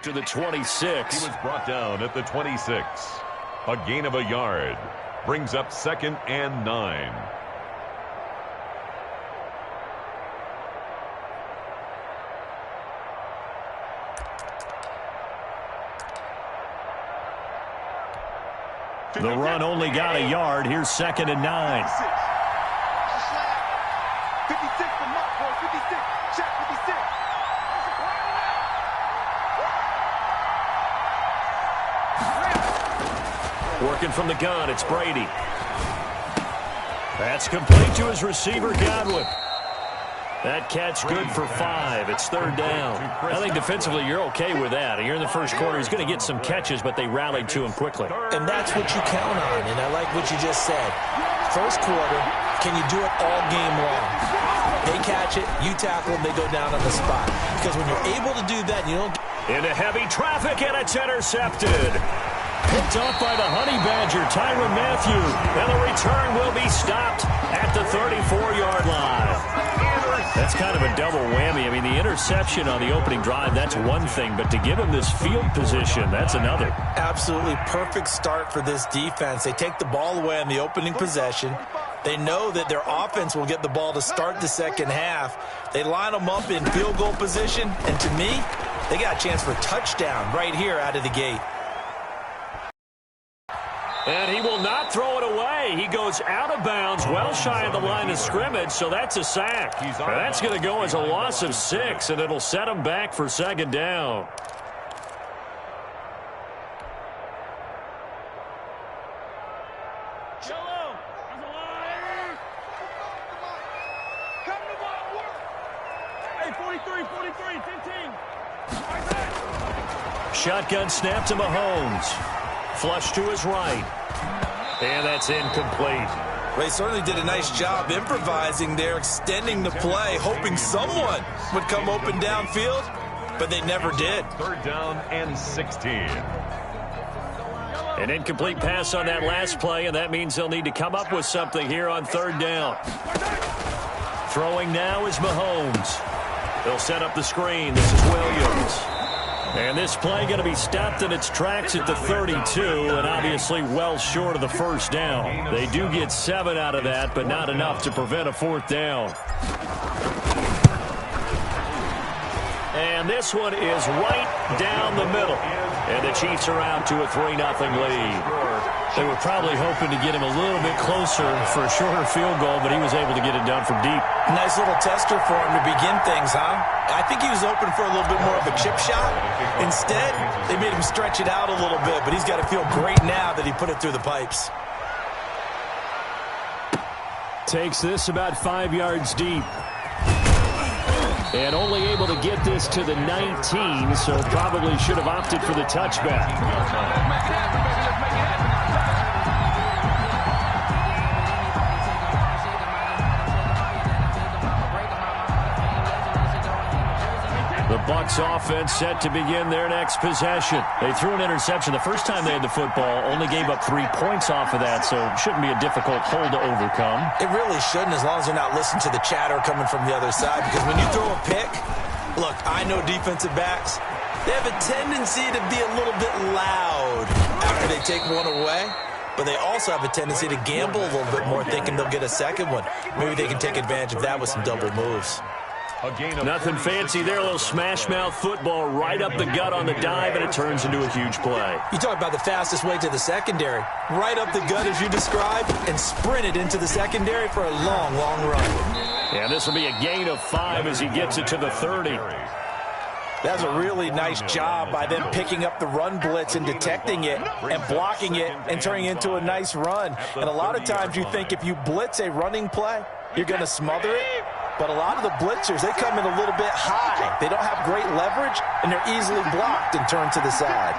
to the 26. He was brought down at the 26. A gain of a yard. Brings up 2nd and 9. The run only got a yard. Here's 2nd and 9. 56 from Mark, 56. Check 56. Working from the gun, it's Brady. That's complete to his receiver, Godwin. That catch good for 5. It's 3rd down. I think defensively you're okay with that. You're in the first quarter. He's going to get some catches, but they rallied to him quickly. And that's what you count on, and I like what you just said. First quarter, can you do it all game long? They catch it, you tackle them, they go down on the spot. Because when you're able to do that, you don't... Into heavy traffic, and it's intercepted. Picked off by the Honey Badger, Tyrann Mathieu. And the return will be stopped at the 34-yard line. That's kind of a double whammy. I mean, the interception on the opening drive, that's one thing. But to give him this field position, that's another. Absolutely perfect start for this defense. They take the ball away on the opening possession. They know that their offense will get the ball to start the second half. They line them up in field goal position. And to me, they got a chance for a touchdown right here out of the gate. And he will not throw it away. He goes out of bounds, well shy of the line of scrimmage, so that's a sack. That's going to go as a loss of 6, and it'll set him back for 2nd down. Hey, 43, 15. Shotgun snap to Mahomes. Flush to his right. And that's incomplete. They certainly did a nice job improvising there, extending the play, hoping someone would come open downfield, but they never did. 3rd down and 16. An incomplete pass on that last play, and that means they'll need to come up with something here on 3rd down. Throwing now is Mahomes. They'll set up the screen. This is Williams. And this play going to be stopped in its tracks at the 32, and obviously well short of the 1st down. They do get 7 out of that, but not enough to prevent a 4th down. And this one is right down the middle. And the Chiefs are out to a 3-0 lead. They were probably hoping to get him a little bit closer for a shorter field goal, but he was able to get it done from deep. Nice little tester for him to begin things, huh? I think he was open for a little bit more of a chip shot. Instead, they made him stretch it out a little bit, but he's got to feel great now that he put it through the pipes. Takes this about 5 yards deep. And only able to get this to the 19, so probably should have opted for the touchback. The Bucs offense set to begin their next possession. They threw an interception the first time they had the football, only gave up 3 points off of that, so it shouldn't be a difficult hole to overcome. It really shouldn't, as long as they're not listening to the chatter coming from the other side, because when you throw a pick, look, I know defensive backs, they have a tendency to be a little bit loud after they take one away, but they also have a tendency to gamble a little bit more, thinking they'll get a second one. Maybe they can take advantage of that with some double moves. Nothing fancy there, a little smash-mouth football right up the gut on the dive, and it turns into a huge play. You talk about the fastest way to the secondary. Right up the gut as you described, and sprinted into the secondary for a long, long run. And this will be a gain of 5 as he gets it to the 30. That's a really nice job by them picking up the run blitz and detecting it and blocking it and turning it into a nice run. And a lot of times you think if you blitz a running play, you're going to smother it. But a lot of the blitzers, they come in a little bit high. They don't have great leverage, and they're easily blocked and turned to the side.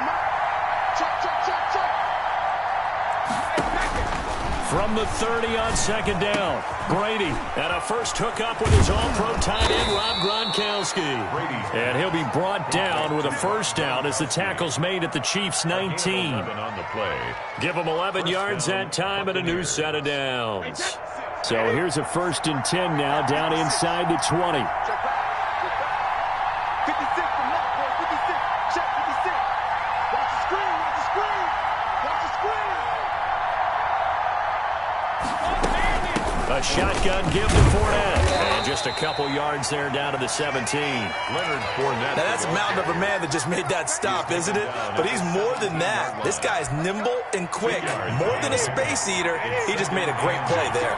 From the 30 on 2nd down, Brady, and a first hookup with his all-pro tight end, Rob Gronkowski. And he'll be brought down with a 1st down as the tackle's made at the Chiefs' 19. Give him 11 yards that time and a new set of downs. So here's a 1st and 10 now, down inside the 20. 56 from Mark, 56. Check 56. A shotgun give to Fournette. And just a couple yards there down to the 17. Leonard Fournette. Now, that's a mountain of a man that just made that stop, isn't it? But he's more than that. This guy's nimble and quick. More than a space eater. He just made a great play there.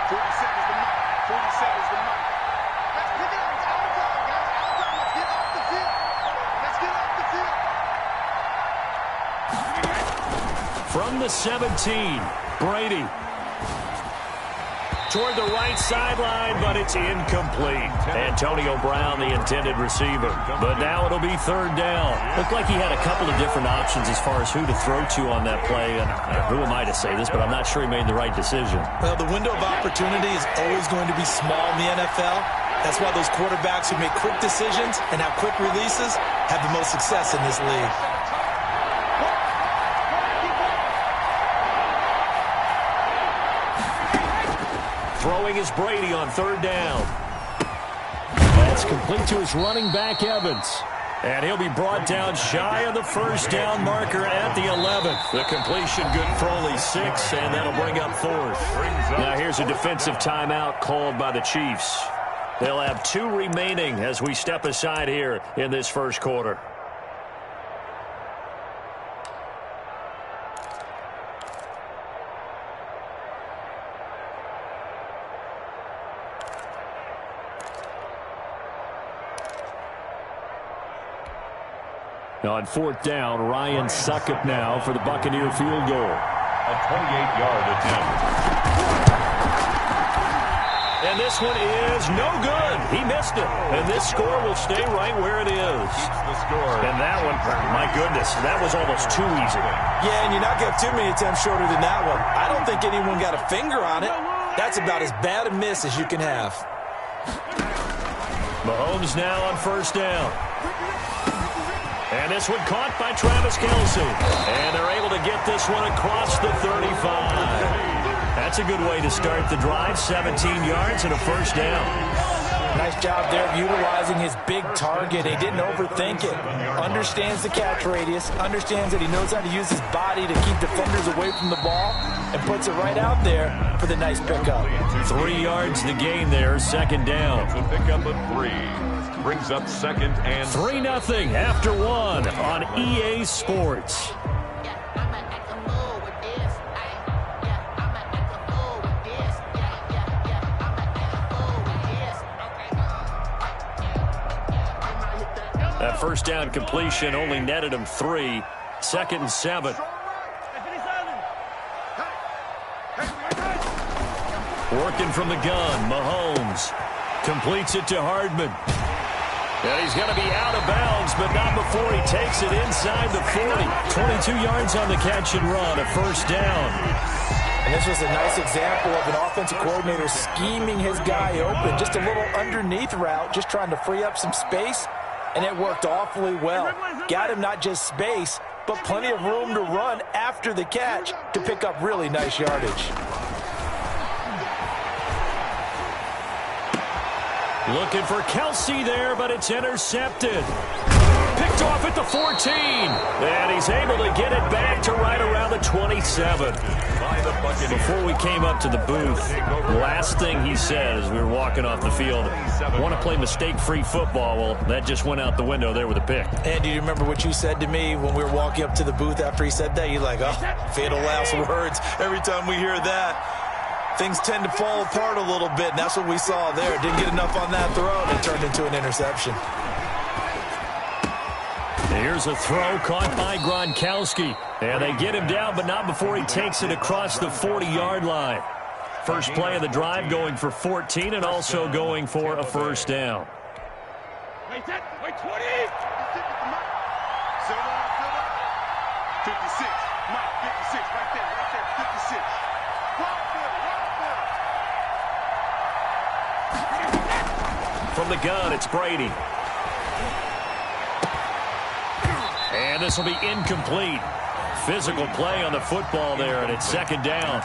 40 seconds to mark. 40 seconds to mark. Let's pick it up. It's our time, guys. Our time. Let's get off the field. Let's get off the field. From the 17, Brady. Toward the right sideline, but it's incomplete. Antonio Brown, the intended receiver. But now it'll be third down. Looked like he had a couple of different options as far as who to throw to on that play. And who am I to say this, but I'm not sure he made the right decision. Well, the window of opportunity is always going to be small in the NFL. That's why those quarterbacks who make quick decisions and have quick releases have the most success in this league. Throwing is Brady on third down. That's complete to his running back, Evans. And he'll be brought down shy of the first down marker at the 11th. The completion good for only 6, and that'll bring up fourth. Now here's a defensive timeout called by the Chiefs. They'll have 2 remaining as we step aside here in this first quarter. On fourth down, Ryan Succop now for the Buccaneer field goal. A 28-yard attempt. And this one is no good. He missed it. And this score will stay right where it is. The score. And that one, my goodness, that was almost too easy. Yeah, and you're not going to have too many attempts shorter than that one. I don't think anyone got a finger on it. That's about as bad a miss as you can have. Mahomes now on first down. And this one caught by Travis Kelce. And they're able to get this one across the 35. That's a good way to start the drive. 17 yards and a first down. Nice job there of utilizing his big target. He didn't overthink it. Understands the catch radius. Understands that he knows how to use his body to keep defenders away from the ball. And puts it right out there for the nice pickup. 3 yards to gain there. Second down. The pickup of 3. Brings up second and 3-0 after 1 on EA Sports. That first down completion only netted him 3. Second and 7. Working from the gun, Mahomes completes it to Hardman. And he's going to be out of bounds, but not before he takes it inside the 40. 22 yards on the catch and run, a first down. And this was a nice example of an offensive coordinator scheming his guy open. Just a little underneath route, just trying to free up some space, and it worked awfully well. Got him not just space, but plenty of room to run after the catch to pick up really nice yardage. Looking for Kelce there, but it's intercepted. Picked off at the 14. And he's able to get it back to right around the 27. Before we came up to the booth, last thing he said as we were walking off the field, want to play mistake-free football. Well, that just went out the window there with a pick. And do you remember what you said to me when we were walking up to the booth after he said that? You're like, oh, fatal last words. Every time we hear that, things tend to fall apart a little bit, and that's what we saw there. Didn't get enough on that throw, and it turned into an interception. Here's a throw caught by Gronkowski. And they get him down, but not before he takes it across the 40-yard line. First play of the drive going for 14 and also going for a first down. Wait, 20. 56. Mike, 56. Right there. 56. From the gun, it's Brady. And this will be incomplete. physical play on the football there, and it's second down.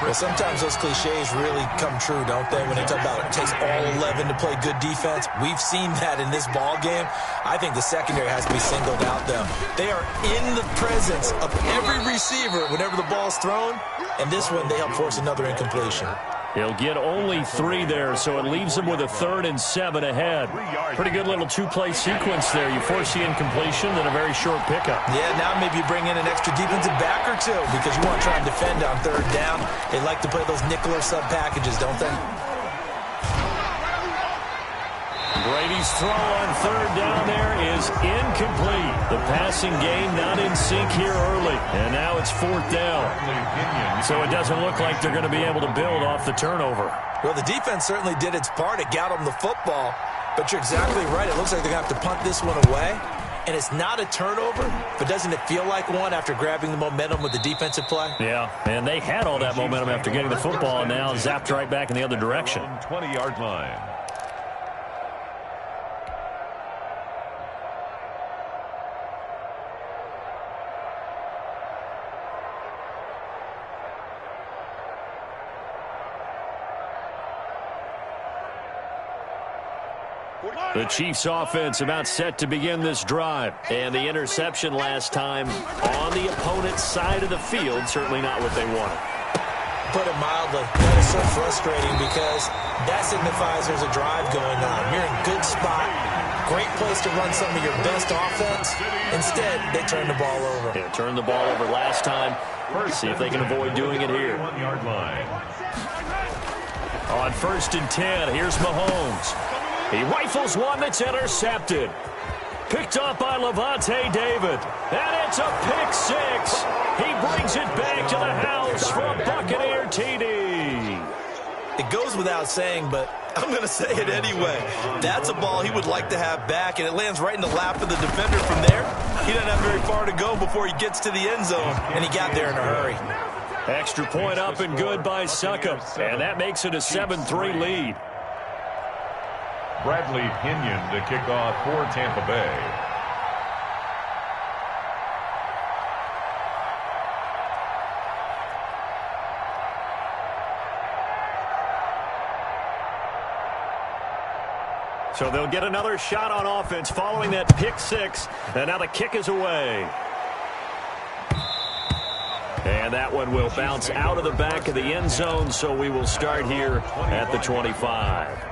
Well, sometimes those cliches really come true, don't they, when they talk about it takes all 11 to play good defense. We've seen that in this ball game. I think the secondary has to be singled out, though. They are in the presence of every receiver whenever the ball's thrown, and this one they help force another incompletion. He'll get only 3 there, so it leaves him with a 3rd and 7 ahead. Pretty good little 2-play sequence there. You force the incompletion, then a very short pickup. Yeah, now maybe you bring in an extra defensive back or two because you want to try and defend on 3rd down. They like to play those nickel or sub packages, don't they? Brady's throw on 3rd down there is incomplete. The passing game not in sync here early. And now it's 4th down. So it doesn't look like they're going to be able to build off the turnover. Well, the defense certainly did its part. It got them the football. But you're exactly right. It looks like they're going to have to punt this one away. And it's not a turnover, but doesn't it feel like one after grabbing the momentum with the defensive play? Yeah, and they had all that momentum after getting the football, and now zapped right back in the other direction. 20-yard line. The Chiefs offense about set to begin this drive. And the interception last time on the opponent's side of the field, certainly not what they wanted. Put it mildly, that is so frustrating because that signifies there's a drive going on. You're in good spot, great place to run some of your best offense. Instead, they turn the ball over. Yeah, turned the ball over last time. See if they can avoid doing it here. 1-yard line. On 1st and 10, here's Mahomes. He rifles one that's intercepted. Picked up by Levante David. And it's a pick 6. He brings it back to the house for a Buccaneer TD. It goes without saying, but I'm going to say it anyway. That's a ball he would like to have back, and it lands right in the lap of the defender from there. He doesn't have very far to go before he gets to the end zone, and he got there in a hurry. Extra point up and good by Succop, and that makes it a 7-3 lead. Bradley Pinion to kick off for Tampa Bay. So they'll get another shot on offense following that pick 6, and now the kick is away. And that one will bounce out of the back of the end zone, so we will start here at the 25.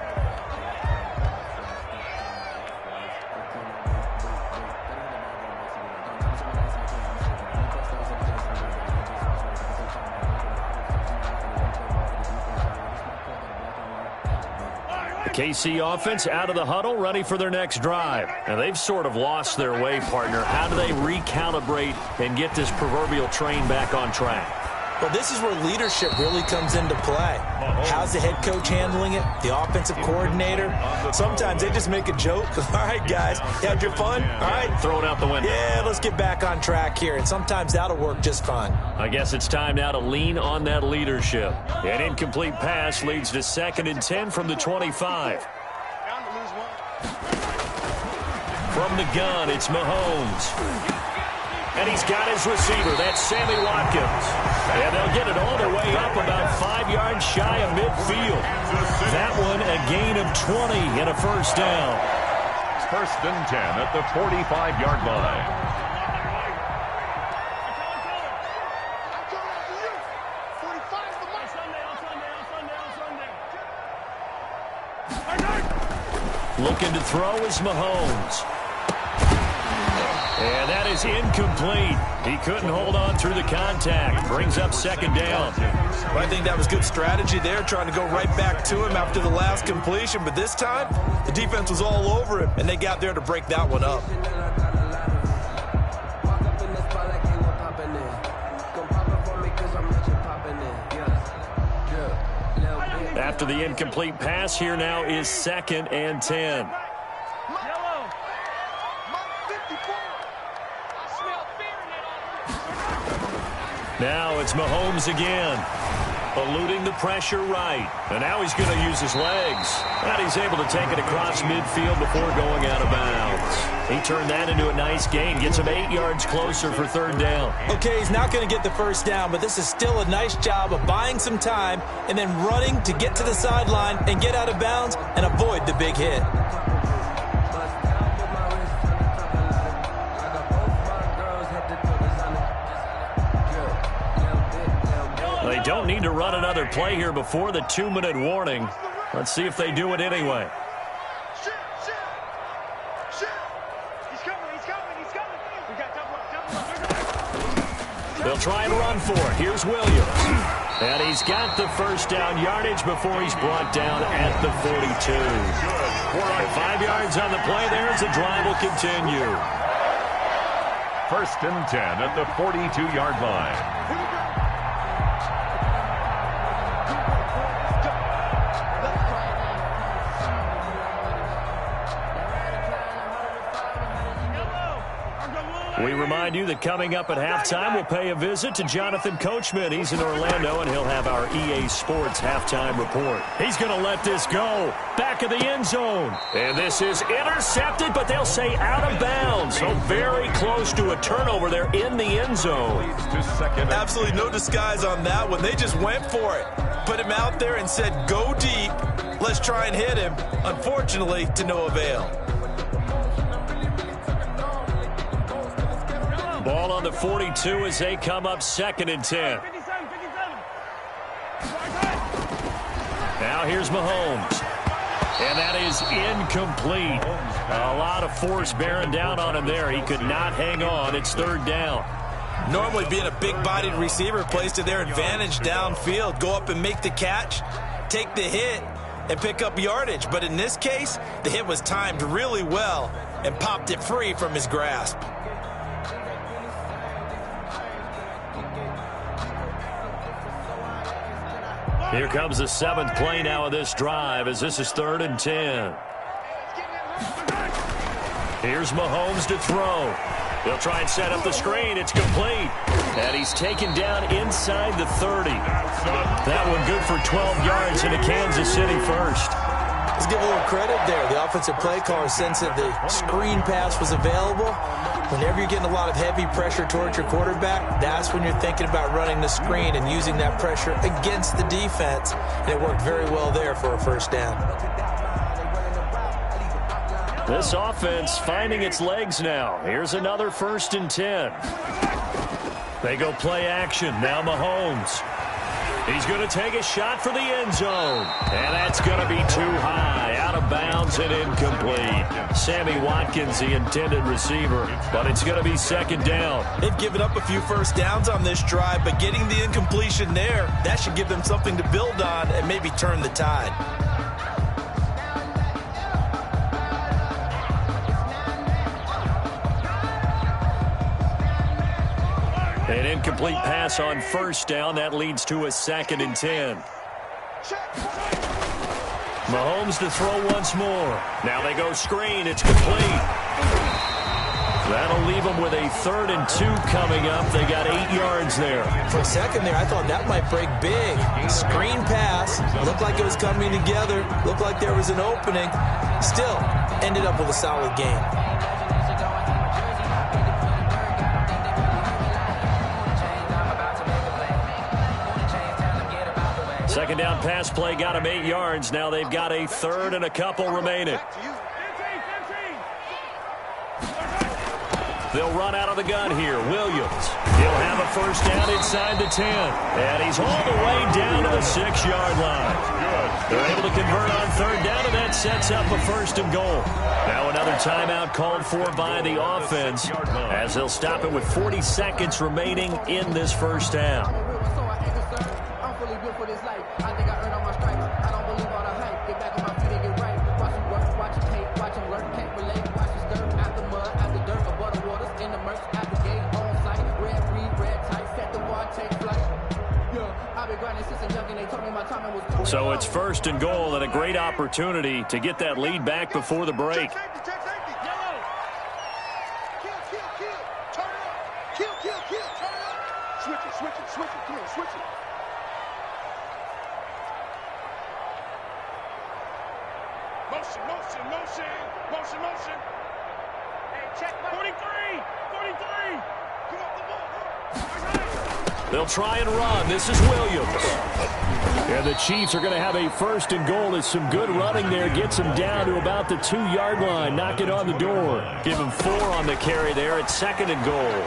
KC offense out of the huddle, ready for their next drive. And they've sort of lost their way, partner. How do they recalibrate and get this proverbial train back on track? Well, this is where leadership really comes into play. How's the head coach handling it? The offensive coordinator? Sometimes they just make a joke. All right, guys, you had your fun? All right. Throw it out the window. Yeah, let's get back on track here. And sometimes that'll work just fine. I guess it's time now to lean on that leadership. An incomplete pass leads to 2nd and 10 from the 25. From the gun, it's Mahomes. And he's got his receiver. That's Sammy Watkins. And they'll get it all the way up about 5 yards shy of midfield. That one a gain of 20 and a 1st down. 1st and 10 at the 45-yard line. Looking to throw is Mahomes. And that is incomplete. He couldn't hold on through the contact. Brings up 2nd down. Well, I think that was good strategy there, trying to go right back to him after the last completion. But this time, the defense was all over him, and they got there to break that one up. After the incomplete pass, here now is 2nd and 10. Now it's Mahomes again. Eluding the pressure right. And now he's going to use his legs. And he's able to take it across midfield before going out of bounds. He turned that into a nice gain. Gets him 8 yards closer for third down. Okay, he's not going to get the first down, but this is still a nice job of buying some time and then running to get to the sideline and get out of bounds and avoid the big hit. They don't need to run another play here before the 2-minute warning. Let's see if they do it anyway. They'll try and run for it. Here's Williams. And he's got the first down yardage before he's brought down at the 42. 5 yards on the play there as the drive will continue. 1st and 10 at the 42-yard line. We remind you that coming up at halftime, we'll pay a visit to Jonathan Coachman. He's in Orlando, and he'll have our EA Sports halftime report. He's going to let this go. Back of the end zone. And this is intercepted, but they'll say out of bounds. So very close to a turnover there in the end zone. Absolutely no disguise on that one. They just went for it. Put him out there and said, go deep. Let's try and hit him. Unfortunately, to no avail. Ball on the 42 as they come up 2nd and 10. Now here's Mahomes. And that is incomplete. A lot of force bearing down on him there. He could not hang on. It's 3rd down. Normally being a big-bodied receiver plays to their advantage downfield. Go up and make the catch, take the hit, and pick up yardage. But in this case, the hit was timed really well and popped it free from his grasp. Here comes the 7th play now of this drive as this is 3rd and 10. Here's Mahomes to throw. He'll try and set up the screen. It's complete. And he's taken down inside the 30. That one good for 12 yards into Kansas City first. Let's give a little credit there. The offensive play caller sensed that the screen pass was available. Whenever you're getting a lot of heavy pressure towards your quarterback, that's when you're thinking about running the screen and using that pressure against the defense. And it worked very well there for a first down. This offense finding its legs now. Here's another 1st and 10. They go play action. Now Mahomes. He's going to take a shot for the end zone. And that's going to be too high. Out of bounds and incomplete. Sammy Watkins, the intended receiver. But it's going to be 2nd down. They've given up a few first downs on this drive, but getting the incompletion there, that should give them something to build on and maybe turn the tide. An incomplete pass on 1st down. That leads to a 2nd and 10. Mahomes to throw once more. Now they go screen. It's complete. That'll leave them with a 3rd and 2 coming up. They got 8 yards there. For a second there, I thought that might break big. Screen pass. Looked like it was coming together. Looked like there was an opening. Still, ended up with a solid game. 2nd down pass play got him 8 yards. Now they've got a 3rd and a couple remaining. They'll run out of the gun here. Williams. He'll have a first down inside the 10. And he's all the way down to the 6-yard line. They're able to convert on 3rd down, and that sets up a 1st and goal. Now another timeout called for by the offense as they'll stop it with 40 seconds remaining in this first half. So it's 1st and goal and a great opportunity to get that lead back before the break. Motion, motion, motion, motion, motion. Hey, check 43, 43. Come off the ball. They'll try and run. This is Williams. And the Chiefs are going to have a first and goal. As some good running there gets them down to about the 2-yard line. Knock it on the door. Give him 4 on the carry there at second and goal.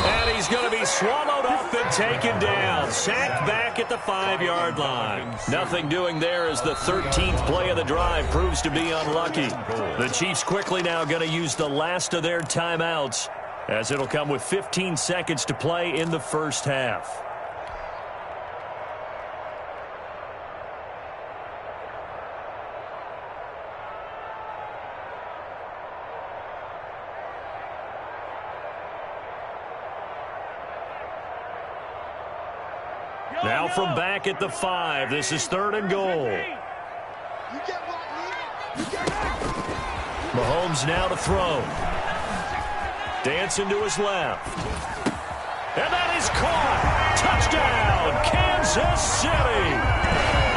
And he's going to be swallowed up and taken down. Sacked back at the 5-yard line. Nothing doing there as the 13th play of the drive proves to be unlucky. The Chiefs quickly now going to use the last of their timeouts, as it'll come with 15 seconds to play in the first half. Now from back at the 5, this is third and goal. Mahomes now to throw. Dancing to his left. And that is caught. Touchdown, Kansas City.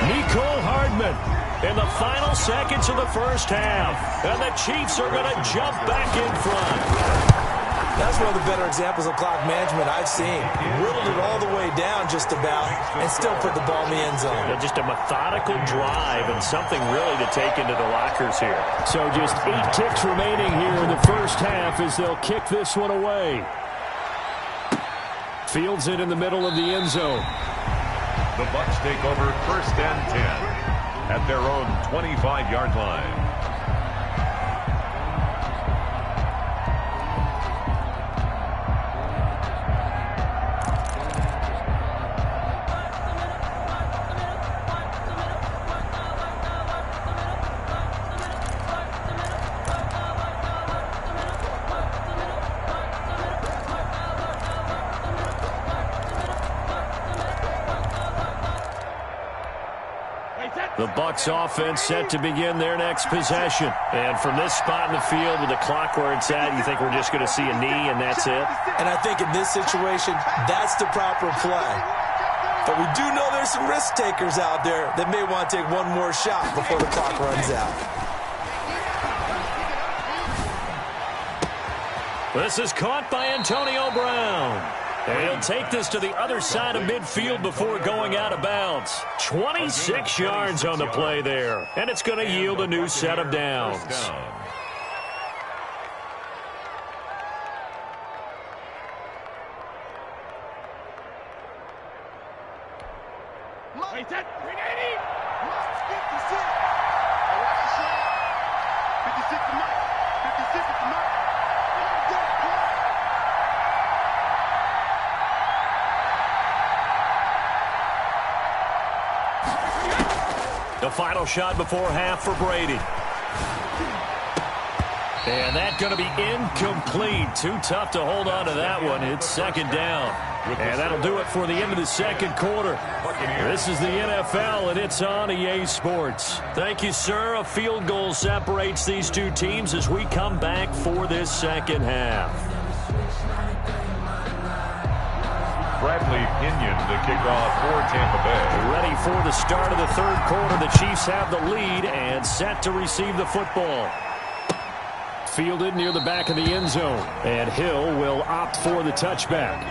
Nicole Hardman in the final seconds of the first half. And the Chiefs are going to jump back in front. That's one of the better examples of clock management I've seen. Whittled it all the way down just about and still put the ball in the end zone. Yeah, just a methodical drive and something really to take into the lockers here. So just 8 ticks remaining here in the first half as they'll kick this one away. Fields it in the middle of the end zone. The Bucs take over first and 10 at their own 25-yard line. The Bucs offense set to begin their next possession. And from this spot in the field with the clock where it's at, you think we're just going to see a knee and that's it? And I think in this situation, that's the proper play. But we do know there's some risk takers out there that may want to take one more shot before the clock runs out. This is caught by Antonio Brown. And he'll take this to the other side of midfield before going out of bounds. 26 yards on the play there. And it's going to yield a new set of downs. The final shot before half for Brady. And that's going to be incomplete. Too tough to hold on to that one. It's second down. And that'll do it for the end of the second quarter. This is the NFL, and it's on EA Sports. Thank you, sir. A field goal separates these two teams as we come back for this second half. Bradley Pinion, the kickoff for Tampa Bay. Ready for the start of the third quarter. The Chiefs have the lead and set to receive the football. Fielded near the back of the end zone. And Hill will opt for the touchback.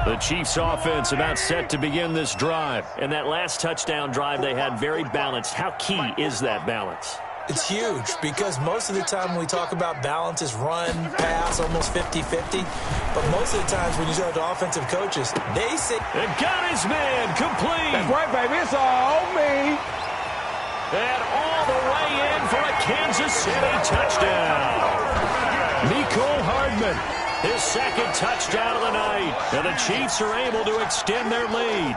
The Chiefs offense about set to begin this drive. And that last touchdown drive they had very balanced. How key is that balance? It's huge because most of the time when we talk about balance is run, pass, almost 50-50. But most of the times when you talk to offensive coaches, they say... And got his man complete. That's right, baby. It's all me. And all the way in for a Kansas City touchdown. Nicole Hardman. His second touchdown of the night. And the Chiefs are able to extend their lead.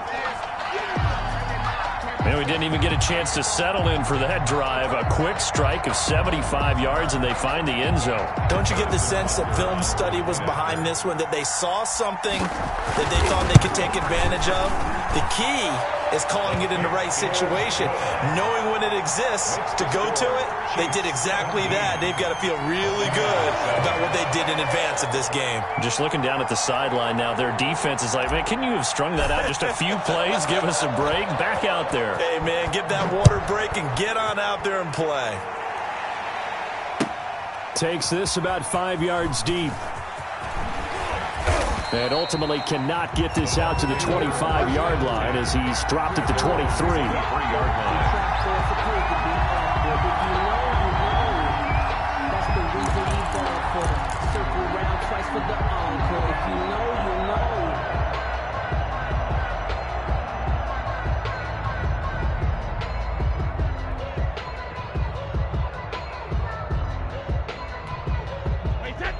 And we didn't even get a chance to settle in for that drive. A quick strike of 75 yards, and they find the end zone. Don't you get the sense that film study was behind this one, that they saw something that they thought they could take advantage of? The key is calling it in the right situation, knowing when it exists to go to it. They did exactly that. They've got to feel really good about what they did in advance of this game. Just looking down at the sideline now, their defense is like, man, can you have strung that out just a few plays? Give us a break. Back out there. Hey, man, give that water break and get on out there and play. Takes this about 5 yards deep. And ultimately cannot get this out to the 25-yard line as he's dropped at the 23. 3-yard line.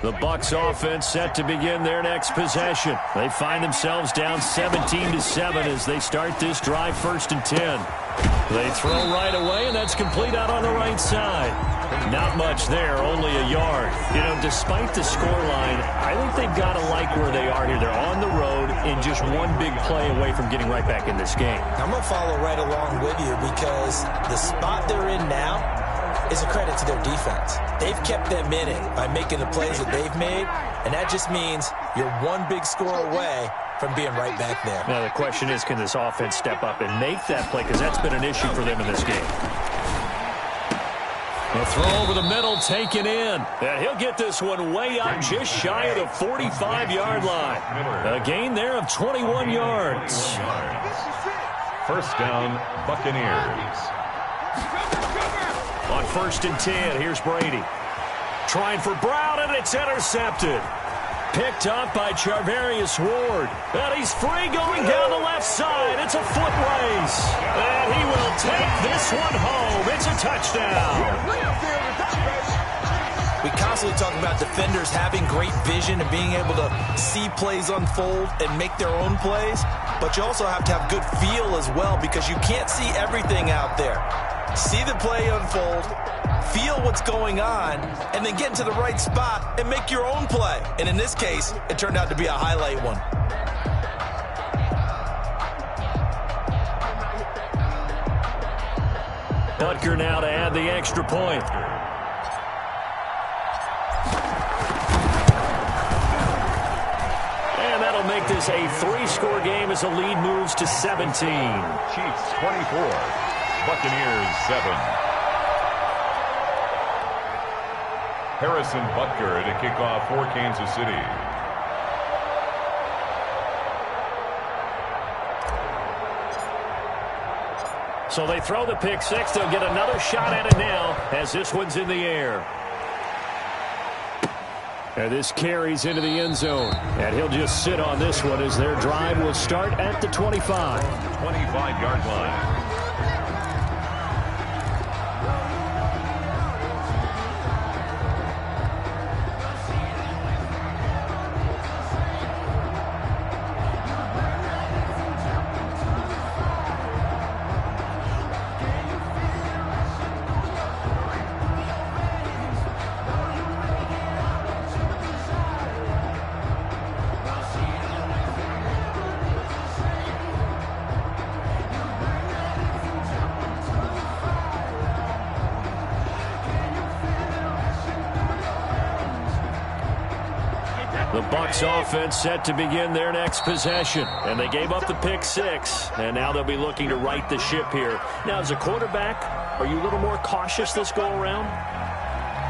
The Bucs offense set to begin their next possession. They find themselves down 17-7 as they start this drive, 1st and 10. They throw right away, and that's complete out on the right side. Not much there, only a yard. You know, despite the scoreline, I think they've got to like where they are here. They're on the road and just one big play away from getting right back in this game. I'm going to follow right along with you because the spot they're in now is a credit to their defense. They've kept them in it by making the plays that they've made, and that just means you're one big score away from being right back there. Now the question is, can this offense step up and make that play? Because that's been an issue for them in this game. A throw over the middle, taken in. And he'll get this one way up, just shy of the 45-yard line. A gain there of 21 yards. 1st down, Buccaneers. On 1st and 10, here's Brady. Trying for Brown, and it's intercepted. Picked up by Charvarius Ward. And he's free going down the left side. It's a foot race. And he will take this one home. It's a touchdown. We constantly talk about defenders having great vision and being able to see plays unfold and make their own plays. But you also have to have good feel as well because you can't see everything out there. See the play unfold, feel what's going on, and then get into the right spot and make your own play. And in this case, it turned out to be a highlight one. Butker now to add the extra point. And that'll make this a 3-score game as the lead moves to 17. Chiefs 24. Buccaneers 7. Harrison Butker to kick off for Kansas City. So they throw the pick six. They'll get another shot at it now as this one's in the air. And this carries into the end zone. And he'll just sit on this one as their drive will start at the 25. 25-yard line. The Bucs offense set to begin their next possession. And they gave up the pick six. And now they'll be looking to right the ship here. Now, as a quarterback, are you a little more cautious this go-around?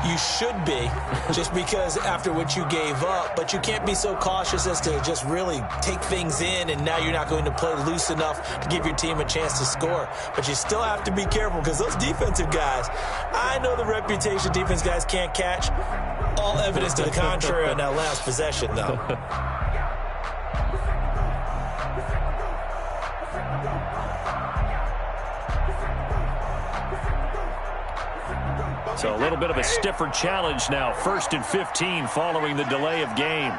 You should be, just because after what you gave up, but you can't be so cautious as to just really take things in, and now you're not going to play loose enough to give your team a chance to score. But you still have to be careful because those defensive guys, I know the reputation defense guys can't catch. All evidence to the contrary on that last possession, though. So a little bit of a stiffer challenge now. 1st and 15 following the delay of game.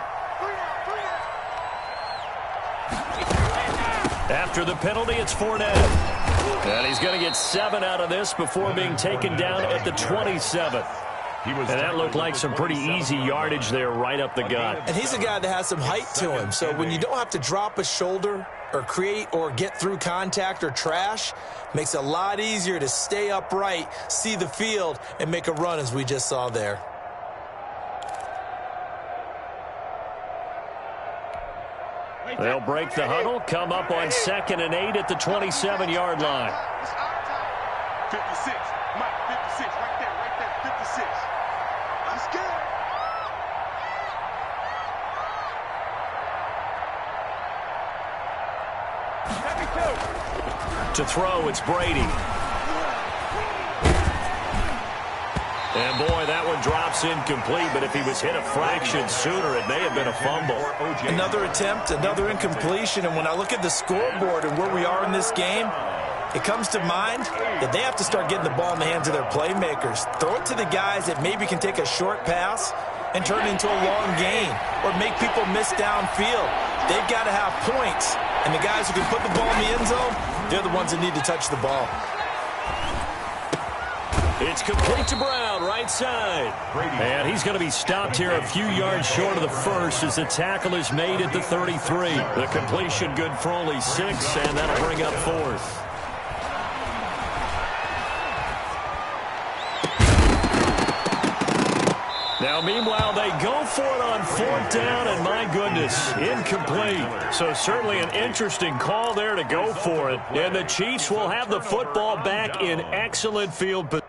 After the penalty, it's Fournette. And he's going to get 7 out of this before being taken down at the 27. And that looked like some pretty easy yardage there right up the gut. And he's a guy that has some height to him. So when you don't have to drop a shoulder or create or get through contact or trash, makes it a lot easier to stay upright, see the field, and make a run as we just saw there. They'll break the huddle, come up on 2nd and 8 at the 27-yard line. 56. Mike, 56. Right there. 56. Let's go. To throw, it's Brady. And, boy, that one drops incomplete, but if he was hit a fraction sooner, it may have been a fumble. Another attempt, another incompletion, and when I look at the scoreboard and where we are in this game, it comes to mind that they have to start getting the ball in the hands of their playmakers. Throw it to the guys that maybe can take a short pass and turn it into a long gain or make people miss downfield. They've got to have points, and the guys who can put the ball in the end zone, they're the ones that need to touch the ball. It's complete to Brown, right side. And he's going to be stopped here a few yards short of the first as the tackle is made at the 33. The completion good for only 6, and that'll bring up 4th. Now, meanwhile, they go for it on 4th down, and my goodness, incomplete. So certainly an interesting call there to go for it. And the Chiefs will have the football back in excellent field position.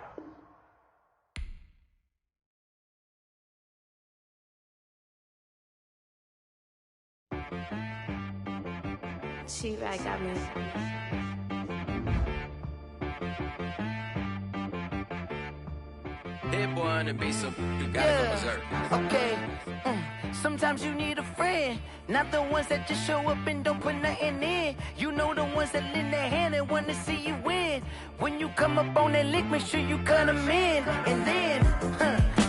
She-Rag got me. That boy on the beat, so you gotta go berserk. Okay. Sometimes you need a friend, not the ones that just show up and don't put nothing in. You know the ones that lend their hand and want to see you win. When you come up on that lick, make sure you cut them in. And then,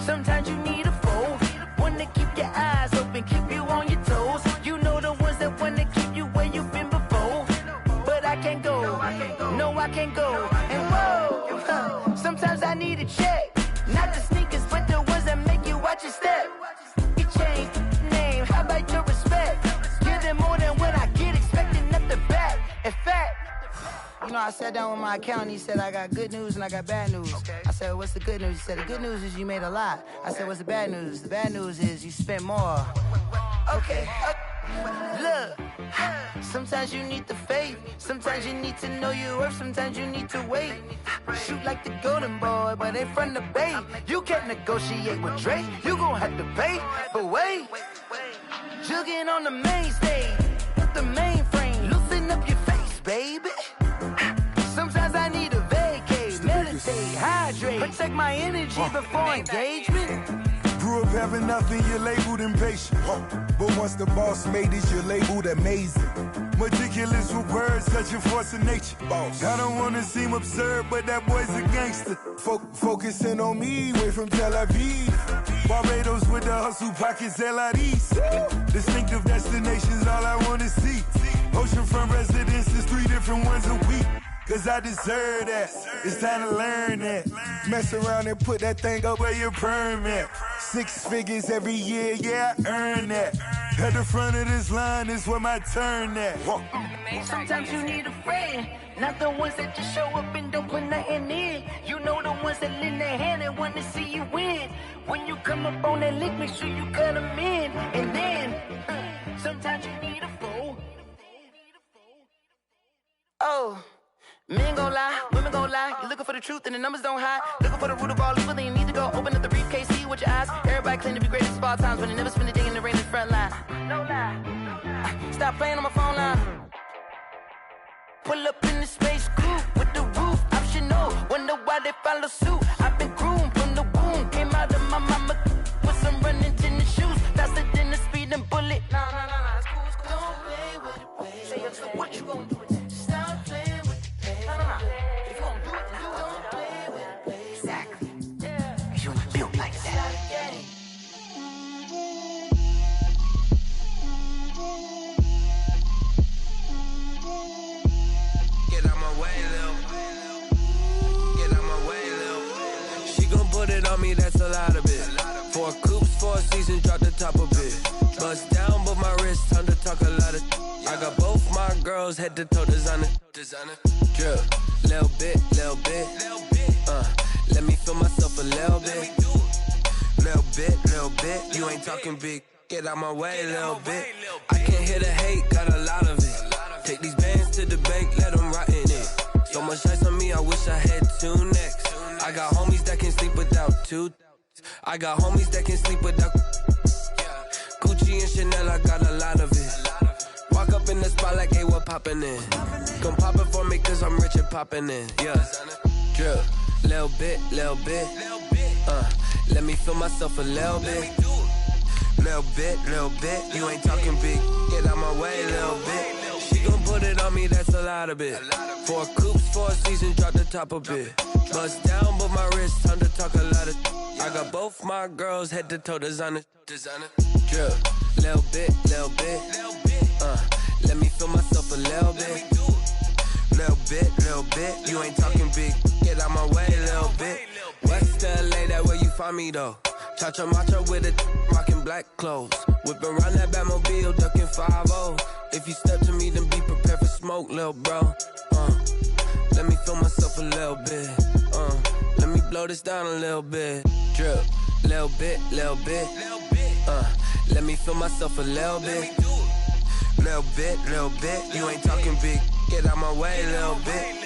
sometimes you need a foe, one to keep your eyes open, keep you on your toes. You know the ones that want to keep you where you've been before. But I can't go, no I can't go. And whoa, sometimes I need a check. Not the sneakers, but the ones that make you watch your step. You change name, how about your respect? Give them more than what I get, expecting nothing back. In fact, you know, I sat down with my accountant, he said I got good news and I got bad news. I said, what's the good news? He said, the good news is you made a lot. I said, what's the bad news? The bad news is you spent more. Okay, look, sometimes you need the faith, sometimes you need to know your worth, sometimes you need to wait. Shoot like the golden boy, but they from the bay. You can't negotiate with Drake, you gon' have to pay. But wait, jugging on the main stage, the mainframe, loosen up your face, baby. Sometimes I need a vacate, meditate, hydrate, protect my energy before engagement. Grew up having nothing, you're labeled impatient. But once the boss made it, you're labeled amazing. Meticulous with words, such a force of nature. I don't want to seem absurd, but that boy's a gangster. Focusing on me, way from Tel Aviv. Barbados with the hustle pockets, LIDs. Distinctive destinations, all I want to see. Oceanfront residences, 3 different ones a week. Cause I deserve that, it's time to learn that. Mess around and put that thing up where your permit. 6 figures every year, yeah, I earn that. At the front of this line is where my turn at. Sometimes you need a friend, not the ones that just show up and don't put nothing in. You know the ones that lend their hand and want to see you win. When you come up on that lick, make sure you cut them in. And then, sometimes you need a foe. Oh. Men gon' lie, women gon' lie. You're looking for the truth and the numbers don't hide. Looking for the root of all evil, then you need to go open up the briefcase, see with your eyes. Everybody claim to be greatest of all times, but they never spend a day in the rain in the front line. No lie. Stop playing on my phone line. Pull up in the space coupe with the roof optional. Wonder why they follow suit. I've been groomed from the womb. Came out of my mama with some running tennis shoes. Faster than the speeding bullet. Nah, it's cool, it's cool. Don't play with it, baby. Say it, so what you gonna do with that? Stop playing with it. If you don't do it, then don't play with it, baby. Exactly. Cause you're not built like that. Get out my way, Lil. Get out my way, Lil. it on me, that's a lot of it. 4 coops, 4 seasons, drop the top of it. Bust down, but my wrist, time to talk a lot of. I got both my girls head to toe designer. Drip, little bit. Let me feel myself a little bit. Little bit. You ain't talking big. Get out my way, little bit. I can't hear the hate, got a lot of it. Take these bands to the bank, let them rot in it. So much ice on me, I wish I had 2 necks. I got homies that can sleep without 2. I got homies that can sleep without Gucci and Chanel, I got a lot of it. Walk up in the spot like, hey, what poppin' in? Come pop it for me, cause I'm rich and poppin' in. Yeah, drip, little bit. Let me feel myself a little bit. Little bit. You ain't talking big. Get out my way, little bit. She gon' put it on me, that's a lot of it. 4 coops, 4 seasons, drop the top of it. Bust down, but my wrist, time to talk a lot of. I got both my girls head to toe designer. Drip, little bit. Let me feel myself a little bit. Little bit. You ain't talking big. Get out my way, little bit. West LA, that where you find me though. Cha-cha macho with it, rockin' black clothes. Whippin' around that Batmobile, duckin' 5-0. If you step to me, then be prepared for smoke, lil' bro. Let me feel myself a little bit. Let me blow this down a little bit. Drip, little bit. Let me feel myself a little bit. Little bit. You ain't talking big. Get out my way, little bit.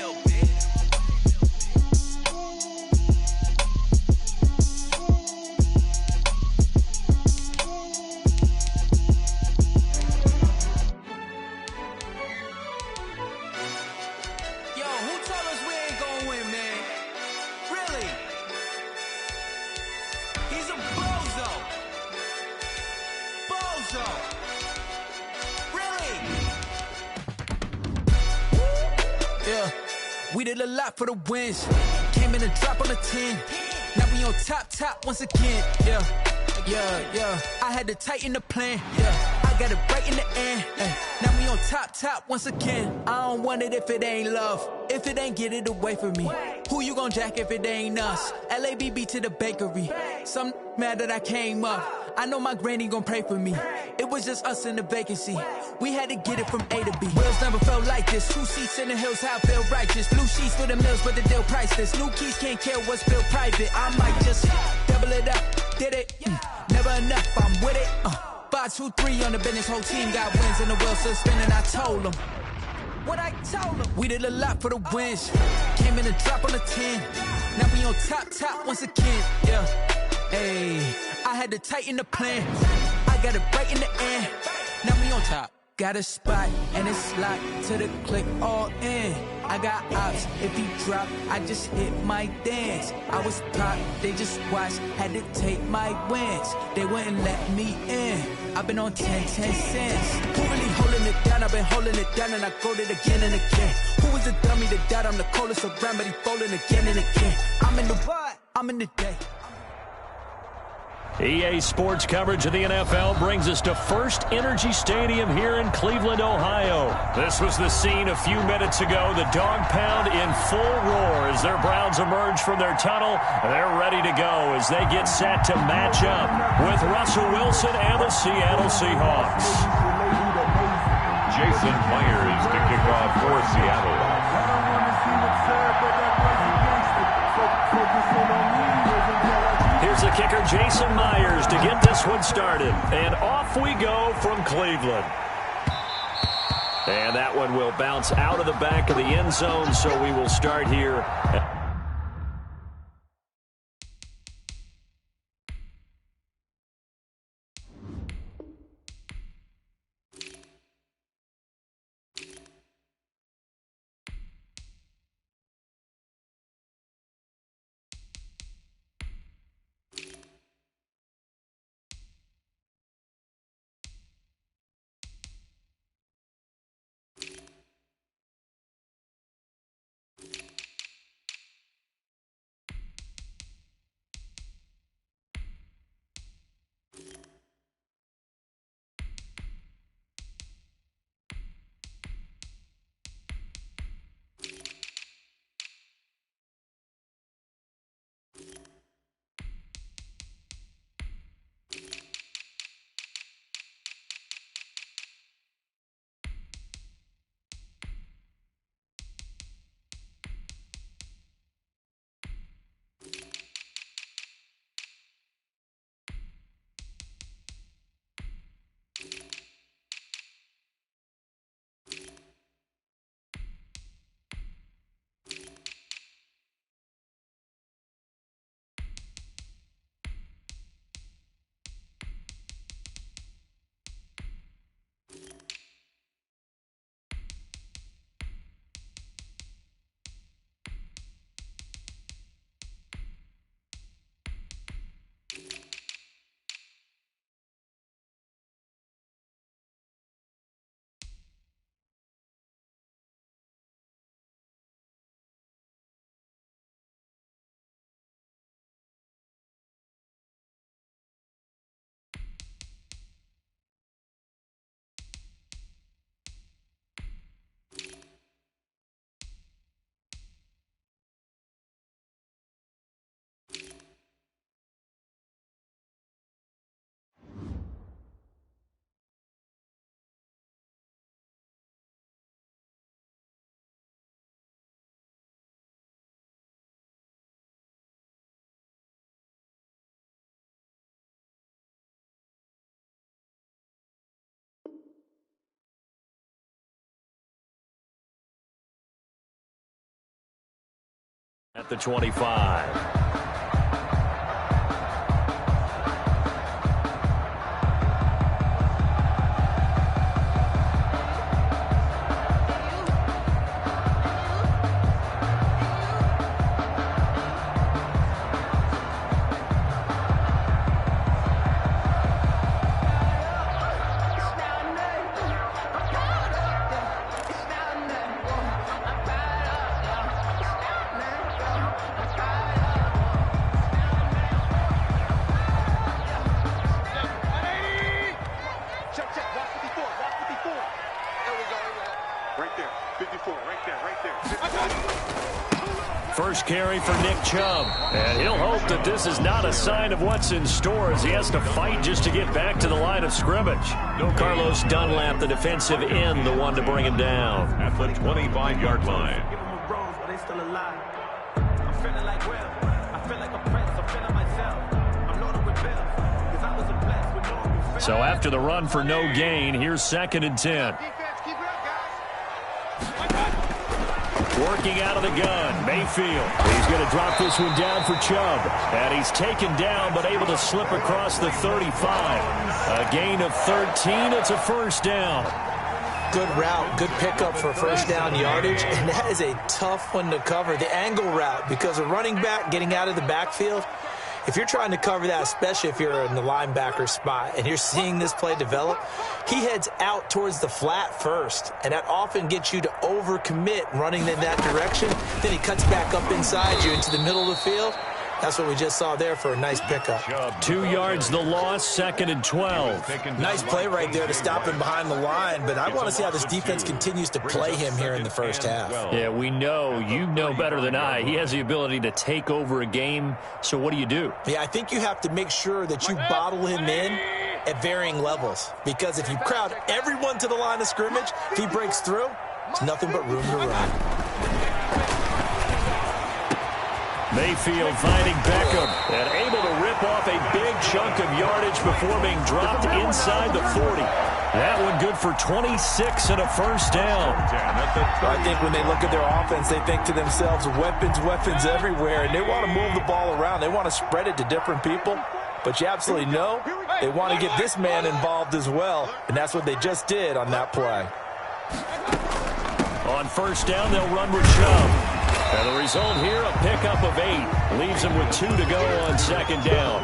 We did a lot for the wins. Came in and drop on the 10. Now we on top once again. Yeah. I had to tighten the plan. Yeah, I got it right in the end. Now we on top once again. I don't want it if it ain't love. If it ain't, get it away from me. Who you gon' jack if it ain't us? LABB to the bakery. Some mad that I came up. I know my granny gon' pray for me. It was just us in the vacancy. We had to get it from A to B. Wheels never felt like this. 2 seats in the hills, how I feel righteous. Blue sheets for the mills, but the deal priceless. New keys can't care what's built private. I might just double it up. Did it? Never enough, I'm with it. 5, 2, 3 on the business. Whole team got wins and the wheels still spinning. I told them what I told them. We did a lot for the wins. Came in and drop on the 10. Now we on top once again. Yeah. Hey, I had to tighten the plan. I got it right in the end. Now we on top. Got a spot and it's locked to the click all in. I got ops, if he drop, I just hit my dance. I was top, they just watched, had to take my wins. They wouldn't let me in. I've been on 10 cents. Who really holding it down? I've been holding it down and I go it again and again. Who was the dummy that died? I'm the coldest around, but he falling again and again. I'm in the what? I'm in the day. EA Sports coverage of the NFL brings us to First Energy Stadium here in Cleveland, Ohio. This was the scene a few minutes ago. The dog pound in full roar as their Browns emerge from their tunnel. They're ready to go as they get set to match up with Russell Wilson and the Seattle Seahawks. Jason Myers to kick off for Seattle. Here's the kicker, Jason Myers, to get this one started. And off we go from Cleveland. And that one will bounce out of the back of the end zone, so we will start here. at the 25. First carry for Nick Chubb. And he'll hope that this is not a sign of what's in store as he has to fight just to get back to the line of scrimmage. Carlos Dunlap, the defensive end, the one to bring him down. At the 25-yard line. Give them a rose, but they still alive. I'm feeling like Will. I feel like a prince. I'm feeling myself. I'm loaded with bills. Because I was a blessed with no. So after the run for no gain, here's 2nd and 10. Working out of the gun, Mayfield. He's going to drop this one down for Chubb. And he's taken down, but able to slip across the 35. A gain of 13. It's a first down. Good route, good pickup for first down yardage, and that is a tough one to cover. The angle route, because a running back getting out of the backfield, if you're trying to cover that, especially if you're in the linebacker spot and you're seeing this play develop, he heads out towards the flat first, and that often gets you to overcommit running in that direction. Then he cuts back up inside you into the middle of the field. That's what we just saw there for a nice pickup. 2 yards the loss, 2nd and 12. Nice play right there to stop him behind the line, but I want to see how this defense continues to play him here in the first half. Yeah, we know, you know better than I, he has the ability to take over a game, so what do you do? Yeah, I think you have to make sure that you bottle him in at varying levels, because if you crowd everyone to the line of scrimmage, if he breaks through, it's nothing but room to run. Mayfield finding Beckham and able to rip off a big chunk of yardage before being dropped inside the 40. That one good for 26 and a first down. I think when they look at their offense, they think to themselves, weapons everywhere, and they want to move the ball around. They want to spread it to different people, but you absolutely know they want to get this man involved as well, and that's what they just did on that play. On first down, they'll run with Chubb. And the result here, a pickup of 8. Leaves him with 2 to go on 2nd down.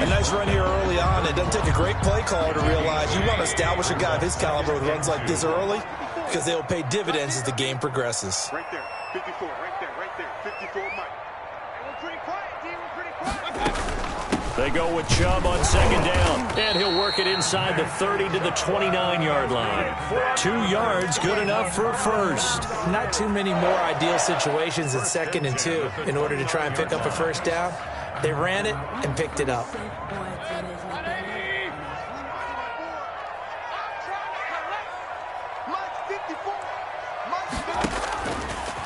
A nice run here early on. It doesn't take a great play caller to realize you want to establish a guy of his caliber with runs like this early, because they will pay dividends as the game progresses. Right there, 54, right there, 54, Mike. We're pretty quiet, D. We're pretty quiet. They go with Chubb on 2nd down, and he'll work it inside the 30 to the 29-yard line. 2 yards, good enough for a first. Not too many more ideal situations at 2nd and 2 in order to try and pick up a first down. They ran it and picked it up.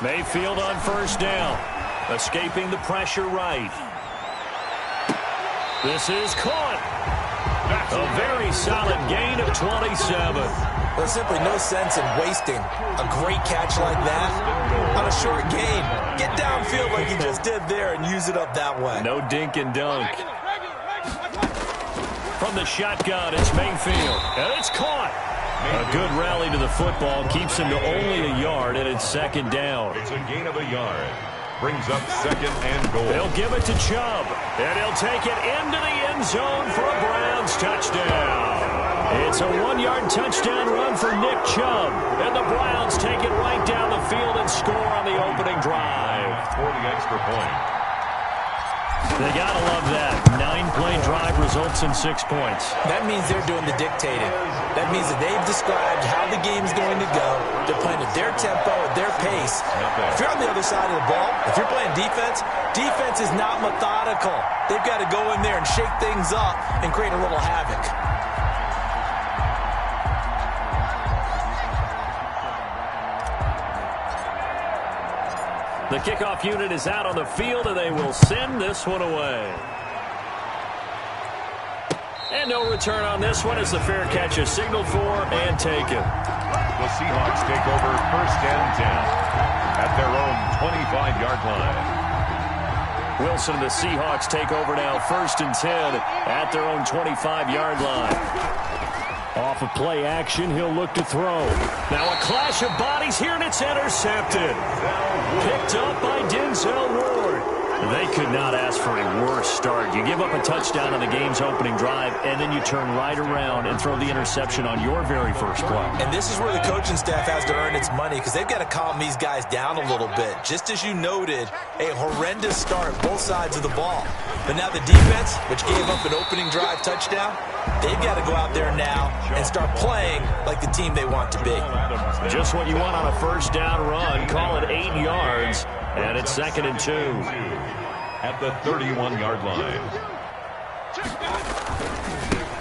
Mayfield on first down, escaping the pressure right. This is caught. A very solid gain of 27. There's simply no sense in wasting a great catch like that on a short gain. Get downfield like you just did there and use it up that way. No dink and dunk. From the shotgun, it's Mayfield, and it's caught. A good rally to the football keeps him to only a yard, and it's 2nd down. It's a gain of a yard. Brings up 2nd and goal. They'll give it to Chubb, and he'll take it into the end zone for a Browns touchdown. It's a 1-yard touchdown run for Nick Chubb, and the Browns take it right down the field and score on the opening drive. For the extra point. They gotta love that. 9-play drive results in 6 points. That means they're doing the dictating. That means that they've described how the game's going to go. They're playing at their tempo, at their pace. If you're on the other side of the ball, if you're playing defense, defense is not methodical. They've got to go in there and shake things up and create a little havoc. The kickoff unit is out on the field, and they will send this one away. And no return on this one as the fair catch is signaled for and taken. The Seahawks take over 1st and 10. at their own 25-yard line. Wilson and the Seahawks take over now, 1st and 10 at their own 25-yard line. Off of play action, he'll look to throw. Now a clash of bodies here, and it's intercepted. Picked up by Denzel Ward. They could not ask for a worse start. You give up a touchdown on the game's opening drive, and then you turn right around and throw the interception on your very first play. And this is where the coaching staff has to earn its money, because they've got to calm these guys down a little bit. Just as you noted, a horrendous start, both sides of the ball. But now the defense, which gave up an opening drive touchdown, they've got to go out there now and start playing like the team they want to be. Just what you want on a first down run. Call it 8 yards, and it's 2nd and 2. At the 31-yard line.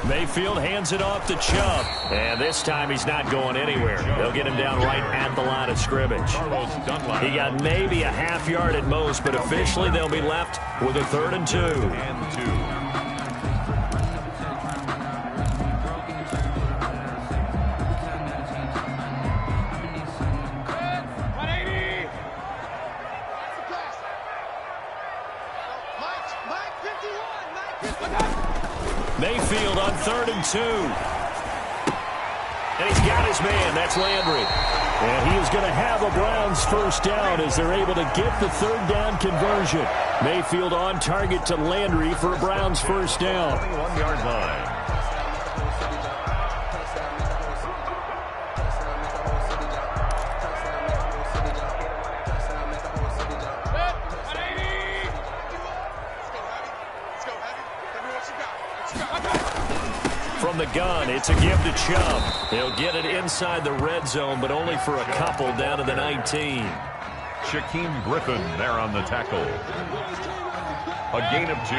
Mayfield hands it off to Chubb. And this time he's not going anywhere. They'll get him down right at the line of scrimmage. He got maybe a half yard at most, but officially they'll be left with a 3rd and 2. Mayfield on 3rd and 2. And he's got his man. That's Landry. And he is going to have a Browns first down as they're able to get the 3rd down conversion. Mayfield on target to Landry for a Browns first down. 21-yard line. From the gun, it's a give to Chubb. He'll get it inside the red zone, but only for a couple down to the 19. Shaquem Griffin there on the tackle. A gain of 2.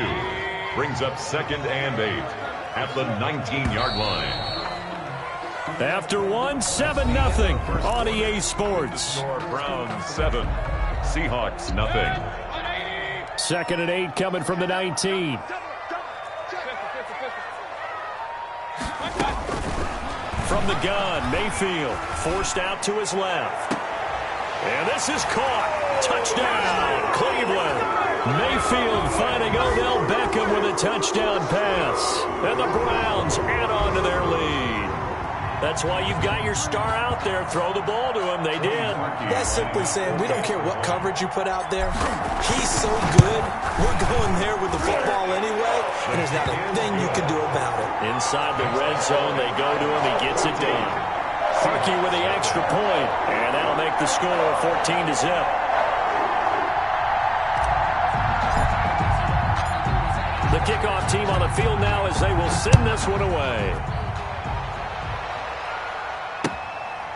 Brings up 2nd and 8 at the 19-yard line. After 7-0 on EA Sports. Browns 7, Seahawks nothing. 2nd and 8 coming from the 19. From the gun, Mayfield forced out to his left. And this is caught. Touchdown, Cleveland. Mayfield finding Odell Beckham with a touchdown pass. And the Browns add on to their lead. That's why you've got your star out there. Throw the ball to him. They did. That's simply saying we don't care what coverage you put out there. He's so good. We're going there with the football anyway, and there's not a thing you can do about it. Inside the red zone, they go to him. He gets it done. Harkey with the extra point, and that'll make the score 14-0. The kickoff team on the field now as they will send this one away.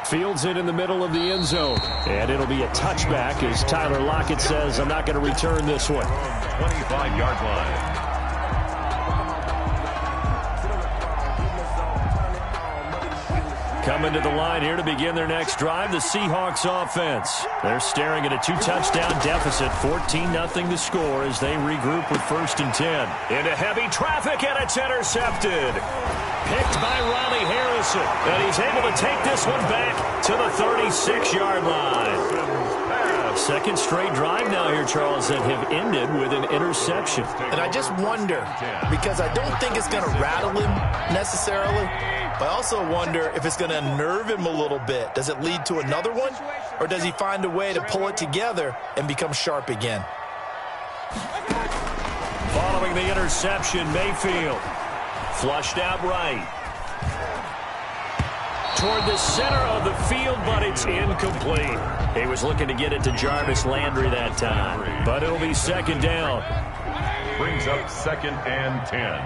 Fields it in the middle of the end zone. And it'll be a touchback as Tyler Lockett says, I'm not going to return this one. 25-yard line. Coming to the line here to begin their next drive, the Seahawks offense. They're staring at a 2-touchdown deficit, 14-0 to score as they regroup with 1st and 10. Into heavy traffic, and it's intercepted. Picked by Ronnie Harrison, and he's able to take this one back to the 36-yard line. Second straight drive now here, Charles, that have ended with an interception. And I just wonder, because I don't think it's going to rattle him necessarily, but I also wonder if it's going to unnerve him a little bit. Does it lead to another one, or does he find a way to pull it together and become sharp again? Following the interception, Mayfield flushed out right. Toward the center of the field, but it's incomplete. He was looking to get it to Jarvis Landry that time, but it'll be 2nd down. Brings up 2nd and 10.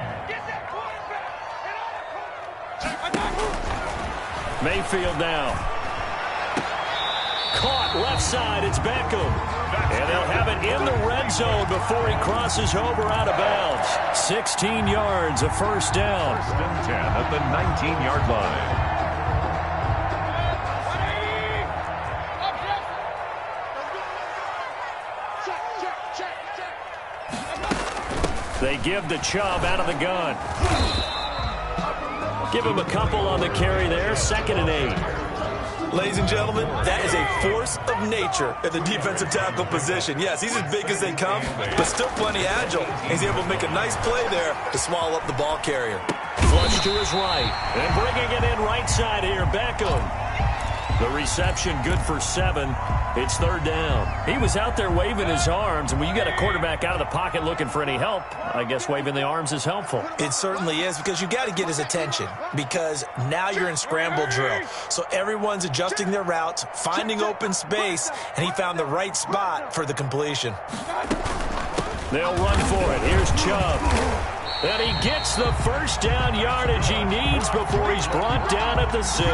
Mayfield now. Caught left side, it's Beckham. And they'll have it in the red zone before he crosses over out of bounds. 16 yards, a first down. 1st and 10 at the 19-yard line. They give the Chubb out of the gun. Give him a couple on the carry there. 2nd and 8. Ladies and gentlemen, that is a force of nature in the defensive tackle position. Yes, he's as big as they come, but still plenty agile. He's able to make a nice play there to swallow up the ball carrier. Flush to his right. And bringing it in right side here, Beckham. The reception good for 7. It's third down. He was out there waving his arms, and when you got a quarterback out of the pocket looking for any help, I guess waving the arms is helpful. It certainly is, because you got to get his attention, because now you're in scramble drill. So everyone's adjusting their routes, finding open space, and he found the right spot for the completion. They'll run for it. Here's Chubb. And he gets the first down yardage he needs before he's brought down at the 6.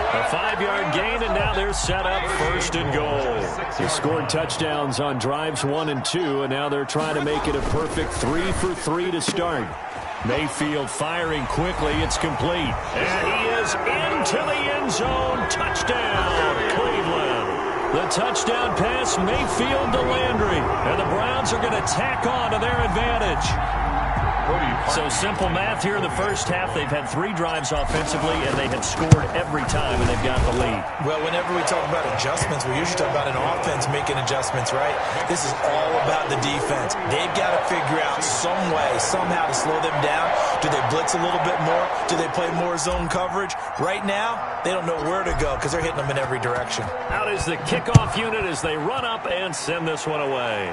A 5-yard gain, and now they're set up 1st and goal. They scored touchdowns on drives 1 and 2, and now they're trying to make it a perfect 3 for 3 to start. Mayfield firing quickly. It's complete. And he is into the end zone. Touchdown, Cleveland. The touchdown pass, Mayfield to Landry. And the Browns are going to tack on to their advantage. So simple math here in the first half. They've had 3 drives offensively, and they have scored every time, and they've got the lead. Well, whenever we talk about adjustments, we usually talk about an offense making adjustments, right? This is all about the defense. They've got to figure out some way, somehow to slow them down. Do they blitz a little bit more? Do they play more zone coverage? Right now, they don't know where to go because they're hitting them in every direction. Out is the kickoff unit as they run up and send this one away.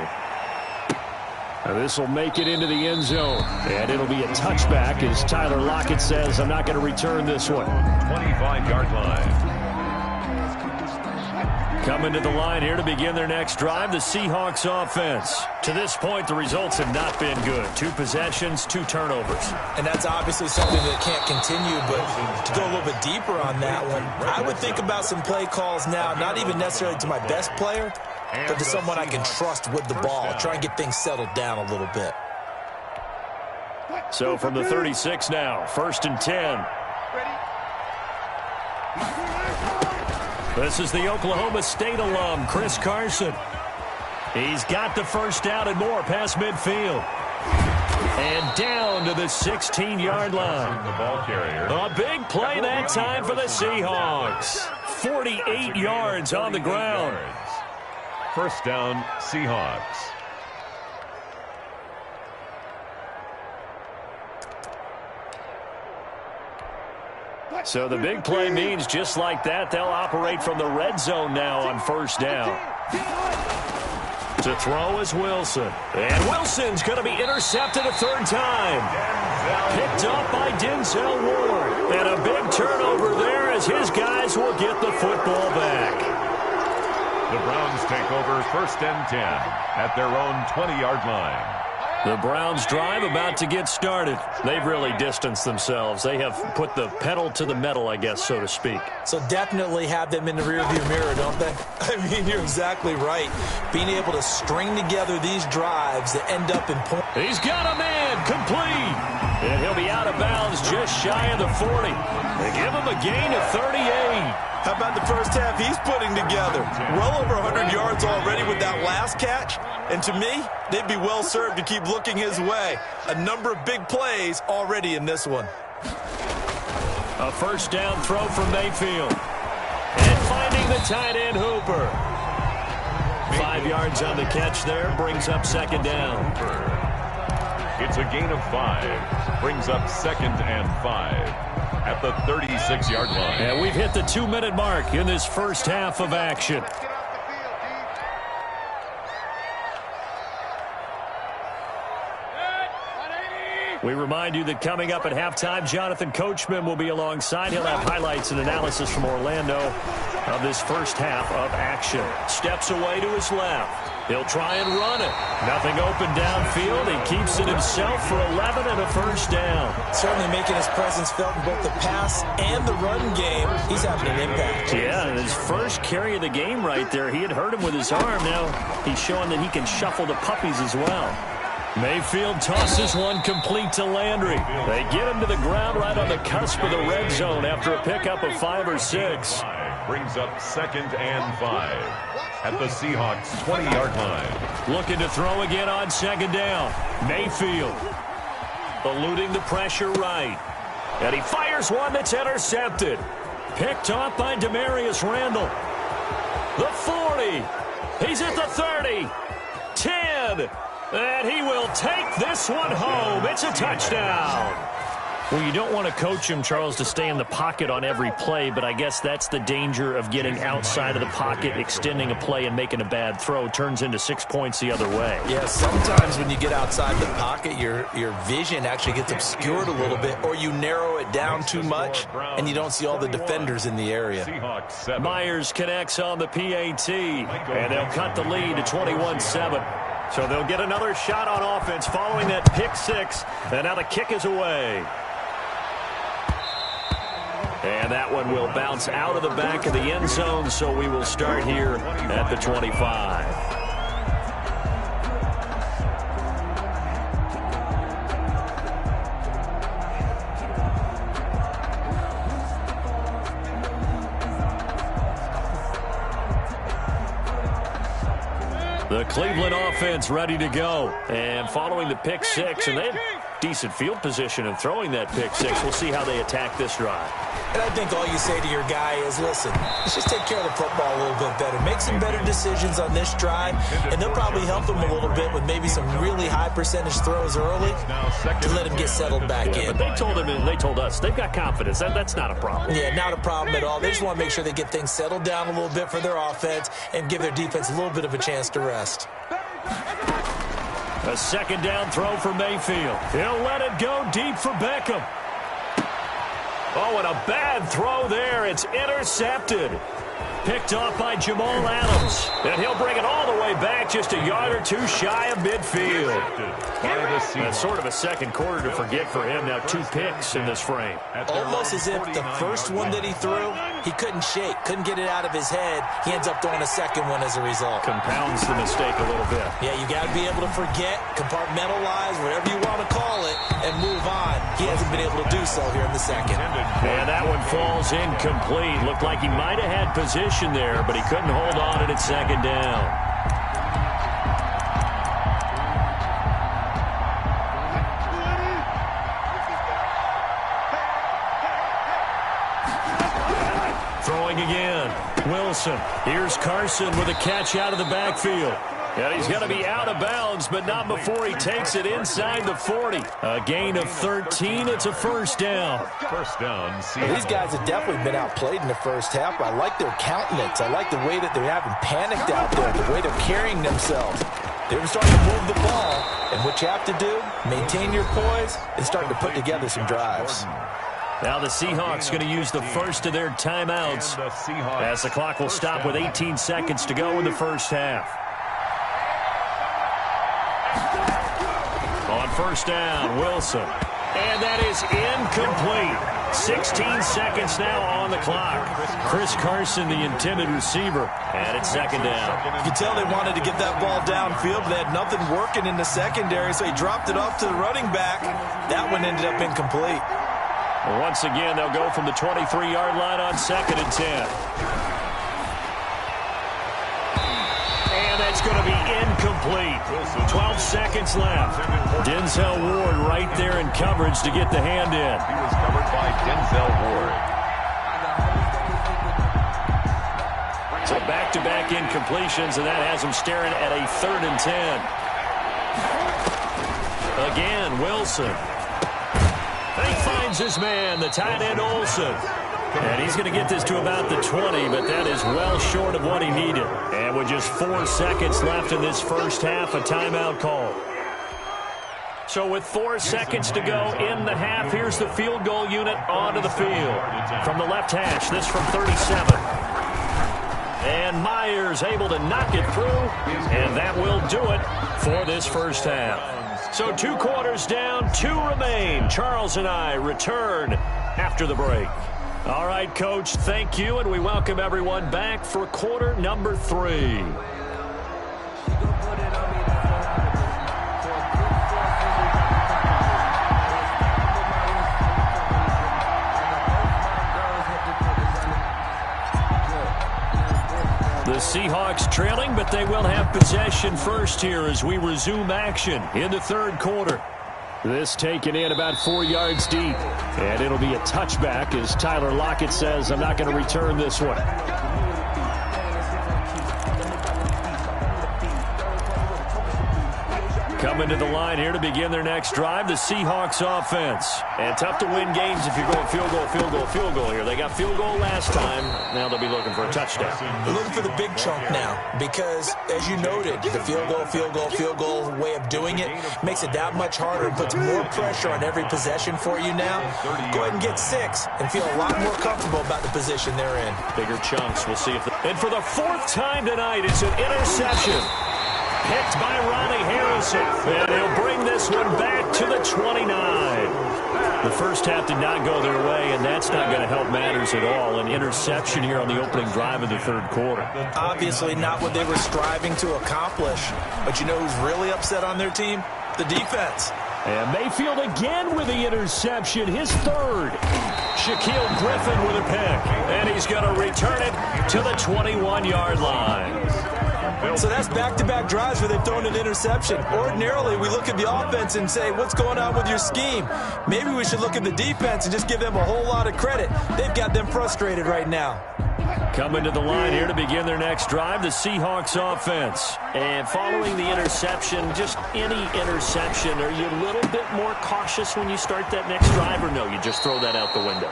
This will make it into the end zone, and it'll be a touchback as Tyler Lockett says, I'm not going to return this one. 25-yard line. Coming to the line here to begin their next drive, the Seahawks offense. To this point, the results have not been good. 2 possessions, 2 turnovers. And that's obviously something that can't continue, but to go a little bit deeper on that one, I would think about some play calls now, not even necessarily to my best player, but to someone I can trust with the ball. Try and get things settled down a little bit. So from the 36 now, 1st and 10. This is the Oklahoma State alum, Chris Carson. He's got the first down and more past midfield. And down to the 16-yard line. The ball carrier. A big play that time for the Seahawks. 48 yards on the ground. First down, Seahawks. So the big play means just like that, they'll operate from the red zone now on 1st down. To throw is Wilson. And Wilson's going to be intercepted a 3rd time. Picked up by Denzel Ward. And a big turnover there as his guys will get the football back. The Browns take over 1st and 10 at their own 20-yard line. The Browns drive about to get started. They've really distanced themselves. They have put the pedal to the metal, I guess, so to speak. So definitely have them in the rearview mirror, don't they? I mean, you're exactly right. Being able to string together these drives that end up in points. He's got a man, complete. And he'll be out of bounds just shy of the 40. They give him a gain of 38. How about the first half he's putting together? Well over 100 yards already with that last catch. And to me, they'd be well served to keep looking his way. A number of big plays already in this one. A first down throw from Mayfield. And finding the tight end Hooper. 5 yards on the catch there, brings up 2nd down. It's a gain of 5. Brings up 2nd and 5. At the 36-yard line. And we've hit the 2-minute mark in this first half of action. We remind you that coming up at halftime, Jonathan Coachman will be alongside. He'll have highlights and analysis from Orlando of this first half of action. Steps away to his left. He'll try and run it. Nothing open downfield. He keeps it himself for 11 and a first down. Certainly making his presence felt in both the pass and the run game. He's having an impact. Yeah, and his first carry of the game right there, he had hurt him with his arm. Now he's showing that he can shuffle the puppies as well. Mayfield tosses one complete to Landry. They get him to the ground right on the cusp of the red zone after a pickup of 5 or 6. Brings up 2nd and 5 at the Seahawks 20-yard line. Looking to throw again on 2nd down. Mayfield eluding the pressure right. And he fires one that's intercepted. Picked off by Demarius Randall. The 40. He's at the 30. 10. And he will take this one home. It's a touchdown. Well, you don't want to coach him, Charles, to stay in the pocket on every play, but I guess that's the danger of getting outside of the pocket, extending a play, and making a bad throw. Turns into 6 points the other way. Yeah, sometimes when you get outside the pocket, your vision actually gets obscured a little bit, or you narrow it down too much, and you don't see all the defenders in the area. Myers connects on the PAT, and they'll cut the lead to 21-7. So they'll get another shot on offense following that pick six, and now the kick is away. And that one will bounce out of the back of the end zone, so we will start here at the 25. The Cleveland offense ready to go. And following the pick six, and they had decent field position in throwing that pick six. We'll see how they attack this drive. And I think all you say to your guy is, listen, let's just take care of the football a little bit better. Make some better decisions on this drive, and they'll probably help him a little bit with maybe some really high percentage throws early to let him get settled back in. But they told him, and they told us, they've got confidence. That's not a problem. Yeah, not a problem at all. They just want to make sure they get things settled down a little bit for their offense and give their defense a little bit of a chance to rest. A second down throw for Mayfield. He'll let it go deep for Beckham. Oh, and a bad throw there. It's intercepted. Picked off by Jamal Adams. And he'll bring it all the way back just a yard or two shy of midfield. That's sort of a second quarter to forget for him. Now 2 picks in this frame. Almost as if the first one that he threw, he couldn't shake, couldn't get it out of his head. He ends up throwing a second one as a result. Compounds the mistake a little bit. Yeah, you got to be able to forget, compartmentalize, whatever you want to call it, and move on. He hasn't been able to do so here in the second. And that one falls incomplete. Looked like he might have had position there, but he couldn't hold on at second down. Throwing again. Wilson. Here's Carson with a catch out of the backfield. And he's going to be out of bounds, but not before he takes it inside the 40. A gain of 13. It's a first down. First down. Well, these guys have definitely been outplayed in the first half. I like their countenance. I like the way that they're having panicked out there, the way they're carrying themselves. They're starting to move the ball, and what you have to do, maintain your poise, and starting to put together some drives. Now the Seahawks going to use the first of their timeouts as the clock will stop with 18 seconds to go in the first half. On first down, Wilson. And that is incomplete. 16 seconds now on the clock. Chris Carson, the intended receiver, and it's second down. You can tell they wanted to get that ball downfield, but they had nothing working in the secondary, so he dropped it off to the running back. That one ended up incomplete. Once again, they'll go from the 23-yard line on second and 10. And that's going to be incomplete. 12 seconds left. Denzel Ward right there in coverage to get the hand in. He was covered by Denzel Ward. So back-to-back incompletions, and that has him staring at a 3rd and 10. Again, Wilson. And he finds his man, the tight end Olsen. And he's going to get this to about the 20, but that is well short of what he needed. And with just 4 seconds left in this first half, a timeout call. So with 4 seconds to go in the half, here's the field goal unit onto the field. From the left hash, this from 37. And Myers able to knock it through, and that will do it for this first half. So 2 quarters down, 2 remain. Charles and I return after the break. All right, Coach, thank you, and we welcome everyone back for quarter number 3. The Seahawks trailing, but they will have possession first here as we resume action in the 3rd quarter. This taken in about 4 yards deep. And it'll be a touchback as Tyler Lockett says, I'm not going to return this one. Coming to the line here to begin their next drive, the Seahawks offense. And tough to win games if you're going field goal, field goal, field goal here. They got field goal last time. Now they'll be looking for a touchdown. They're looking for the big chunk now because, as you noted, the field goal way of doing it makes it that much harder and puts more pressure on every possession for you now. Go ahead and get 6 and feel a lot more comfortable about the position they're in. Bigger chunks. We'll see if... And for the 4th time tonight, it's an interception. Picked by Ronnie Harrison. And he'll bring this one back to the 29. The first half did not go their way, and that's not going to help matters at all. An interception here on the opening drive of the 3rd quarter. Obviously not what they were striving to accomplish. But you know who's really upset on their team? The defense. And Mayfield again with the interception, his 3rd. Shaquille Griffin with a pick. And he's going to return it to the 21-yard line. So that's back-to-back drives where they've thrown an interception. Ordinarily, we look at the offense and say, what's going on with your scheme? Maybe we should look at the defense and just give them a whole lot of credit. They've got them frustrated right now. Coming to the line here to begin their next drive, the Seahawks offense. And following the interception, just any interception, are you a little bit more cautious when you start that next drive, or no, you just throw that out the window?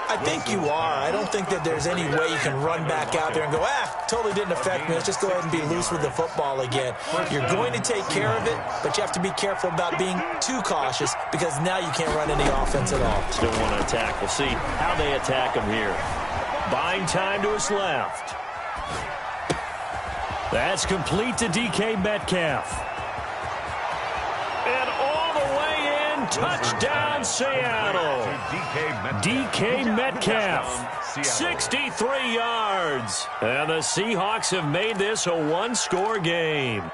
I think you are. I don't think that there's any way you can run back out there and go, totally didn't affect me. Let's just go ahead and be loose with the football again. You're going to take care of it, but you have to be careful about being too cautious because now you can't run any offense at all. Still want to attack. We'll see how they attack him here. Buying time to his left. That's complete to DK Metcalf. And all the way in, touchdown Seattle. DK Metcalf, 63 yards. And the Seahawks have made this a one-score game.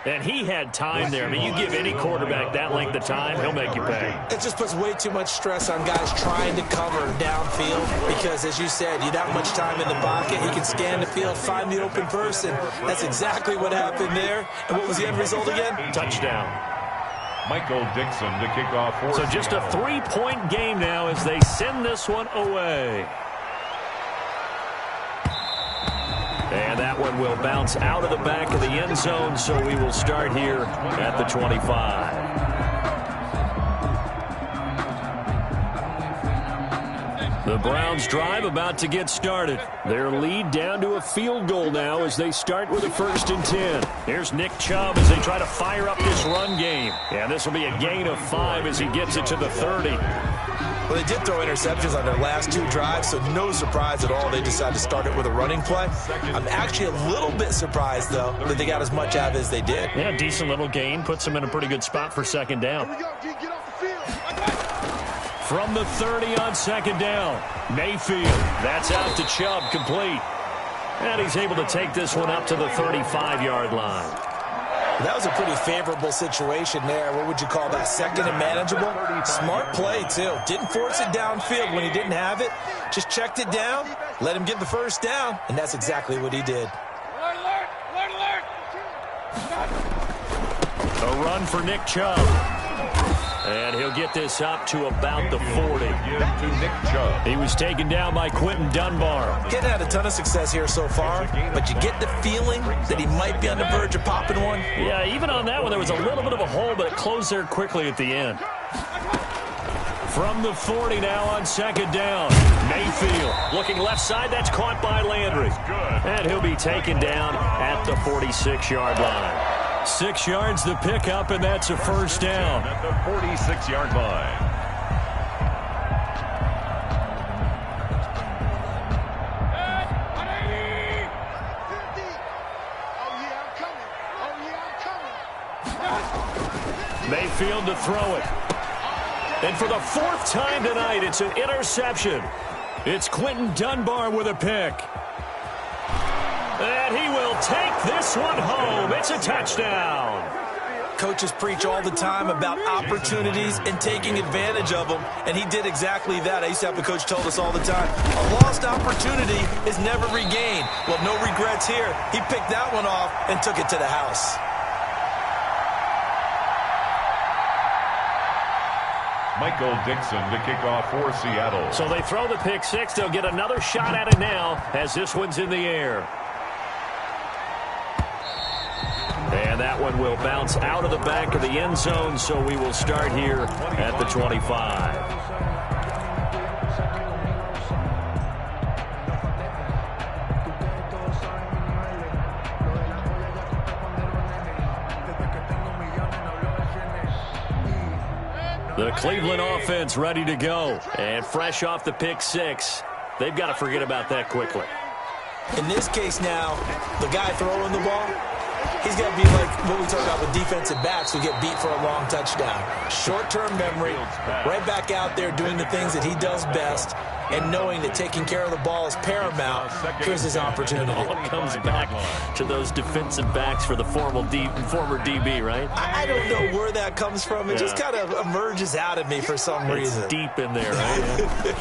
And he had time there. I mean, you give any quarterback that length of time, he'll make you pay. It just puts way too much stress on guys trying to cover downfield because, as you said, you have that much time in the pocket. He can scan the field, find the open person. That's exactly what happened there. And what was the end result again? Touchdown. Michael Dixon to kick off for So just a 3-point game now as they send this one away. And that one will bounce out of the back of the end zone, so we will start here at the 25. The Browns drive about to get started. Their lead down to a field goal now as they start with a 1st and 10. Here's Nick Chubb as they try to fire up this run game. And this will be a gain of 5 as he gets it to the 30. Well, they did throw interceptions on their last 2 drives, so no surprise at all they decided to start it with a running play. I'm actually a little bit surprised, though, that they got as much out of it as they did. Yeah, decent little gain. Puts them in a pretty good spot for 2nd down. From the 30 on 2nd down, Mayfield. That's out to Chubb, complete. And he's able to take this one up to the 35-yard line. That was a pretty favorable situation there. What would you call that? 2nd and manageable? Smart play, too. Didn't force it downfield when he didn't have it. Just checked it down, let him get the 1st down, and that's exactly what he did. A run for Nick Chubb. And he'll get this up to about the 40. He was taken down by Quentin Dunbar. Getting had a ton of success here so far, but you get the feeling that he might be on the verge of popping one. Yeah, even on that one, there was a little bit of a hole, but it closed there quickly at the end. From the 40 now on 2nd down, Mayfield looking left side. That's caught by Landry. And he'll be taken down at the 46-yard line. 6 yards the pickup, and that's a 1st down. At the 46-yard line. Mayfield to throw it. And for the 4th time tonight, it's an interception. It's Quentin Dunbar with a pick. And he will take this one home. It's a touchdown. Coaches preach all the time about opportunities and taking advantage of them, and he did exactly that. I used to have a coach told us all the time, a lost opportunity is never regained. Well, no regrets here. He picked that one off and took it to the house. Michael Dixon to kick off for Seattle. So they throw the pick six. They'll get another shot at it now as this one's in the air. And that one will bounce out of the back of the end zone, so we will start here at the 25. The Cleveland offense ready to go. And fresh off the pick six, they've got to forget about that quickly. In this case now, the guy throwing the ball, he's got to be like what we talk about with defensive backs who get beat for a long touchdown. Short-term memory, right back out there doing the things that he does best, and knowing that taking care of the ball is paramount. Here's his opportunity. It all comes back to those defensive backs for the former DB, right? I don't know where that comes from. It just kind of emerges out of me for some reason. It's deep in there, right?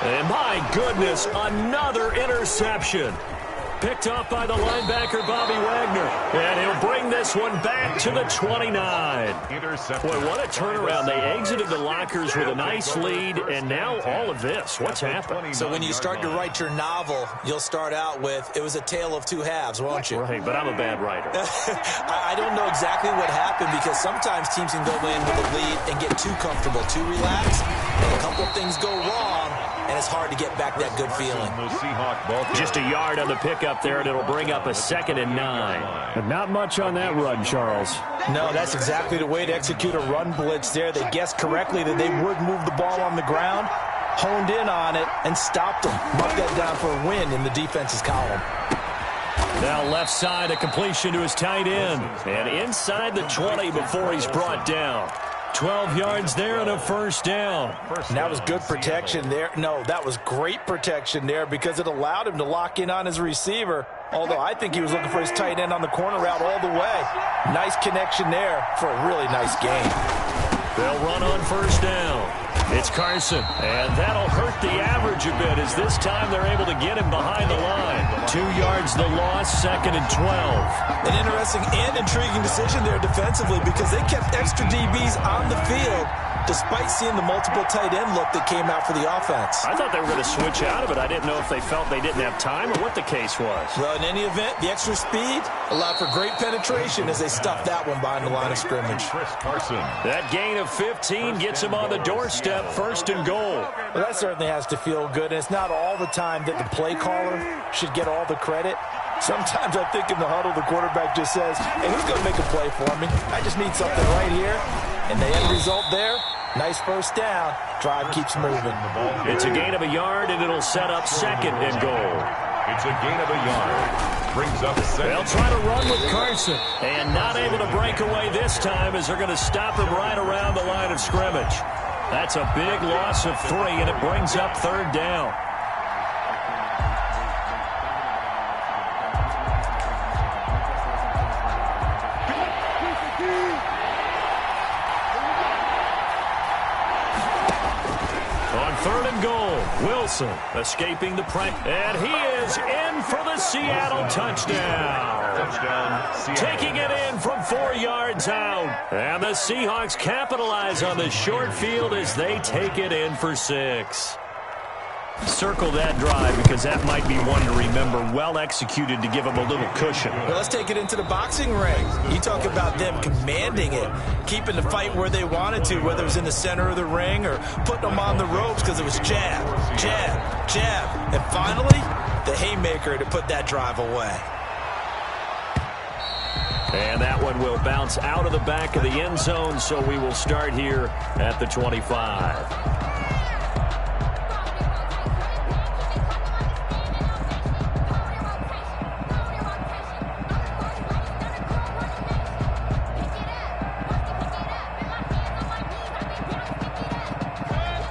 And my goodness, another interception. Picked off by the linebacker, Bobby Wagner. And he'll bring this one back to the 29. Boy, what a turnaround. They exited the lockers with a nice lead, and now all of this. What's happened? So when you start to write your novel, you'll start out with, it was a tale of two halves, won't you? Right, but I'm a bad writer. I don't know exactly what happened, because sometimes teams can go in with a lead and get too comfortable, too relaxed, and a couple of things go wrong, and it's hard to get back that good feeling. Just a yard on the pickup there, and it'll bring up a 2nd and 9. But not much on that run, Charles. No, that's exactly the way to execute a run blitz there. They guessed correctly that they would move the ball on the ground, honed in on it, and stopped them. Mark that down for a win in the defense's column. Now left side, a completion to his tight end. And inside the 20 before he's brought down. 12 yards there and a first down. And that was good protection there. No, that was great protection there because it allowed him to lock in on his receiver. Although I think he was looking for his tight end on the corner route all the way. Nice connection there for a really nice game. They'll run on first down. It's Carson, and that'll hurt the average a bit as this time they're able to get him behind the line. 2 yards the loss, 2nd and 12. An interesting and intriguing decision there defensively because they kept extra DBs on the field despite seeing the multiple tight end look that came out for the offense. I thought they were going to switch out of it. I didn't know if they felt they didn't have time or what the case was. Well, in any event, the extra speed allowed for great penetration as they stuffed that one behind the line of scrimmage. That gain of 15 gets him on the doorstep, 1st and goal. Well, that certainly has to feel good. And it's not all the time that the play caller should get all the credit. Sometimes I think in the huddle, the quarterback just says, hey, who's going to make a play for me? I just need something right here. And the end result there, nice first down. Drive keeps moving. It's a gain of a yard, and it'll set up 2nd and goal. It's a gain of a yard. Brings up 2nd. They'll try to run with Carson. And not able to break away this time as they're going to stop him right around the line of scrimmage. That's a big loss of 3, and it brings up 3rd down. On 3rd and goal, Wilson escaping the pressure. And he is in for the Seattle touchdown. Taking it in from 4 yards out. And the Seahawks capitalize on the short field as they take it in for 6. Circle that drive because that might be one to remember. Well executed to give them a little cushion. Well, let's take it into the boxing ring. You talk about them commanding it, keeping the fight where they wanted to, whether it was in the center of the ring or putting them on the ropes because it was jab, jab, jab. And finally, the haymaker to put that drive away. And that one will bounce out of the back of the end zone, so we will start here at the 25.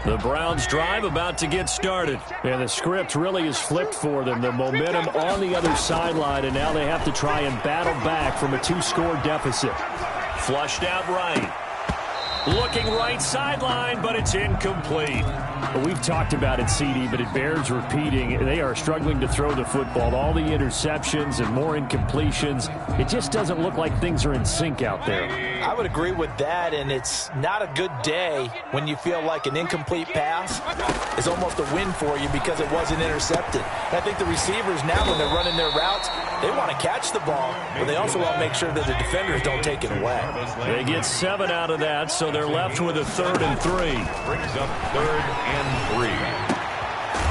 The Browns drive about to get started. And the script really is flipped for them. The momentum on the other sideline, and now they have to try and battle back from a 2-score deficit. Flushed out right. Looking right sideline, but it's incomplete. Well, we've talked about it, CD, but it bears repeating. They are struggling to throw the football. All the interceptions and more incompletions. It just doesn't look like things are in sync out there. I would agree with that, and it's not a good day when you feel like an incomplete pass is almost a win for you because it wasn't intercepted. And I think the receivers now, when they're running their routes, they want to catch the ball, but they also want to make sure that the defenders don't take it away. They get 7 out of that, so they're left with a 3rd and 3. Brings up 3rd and 3.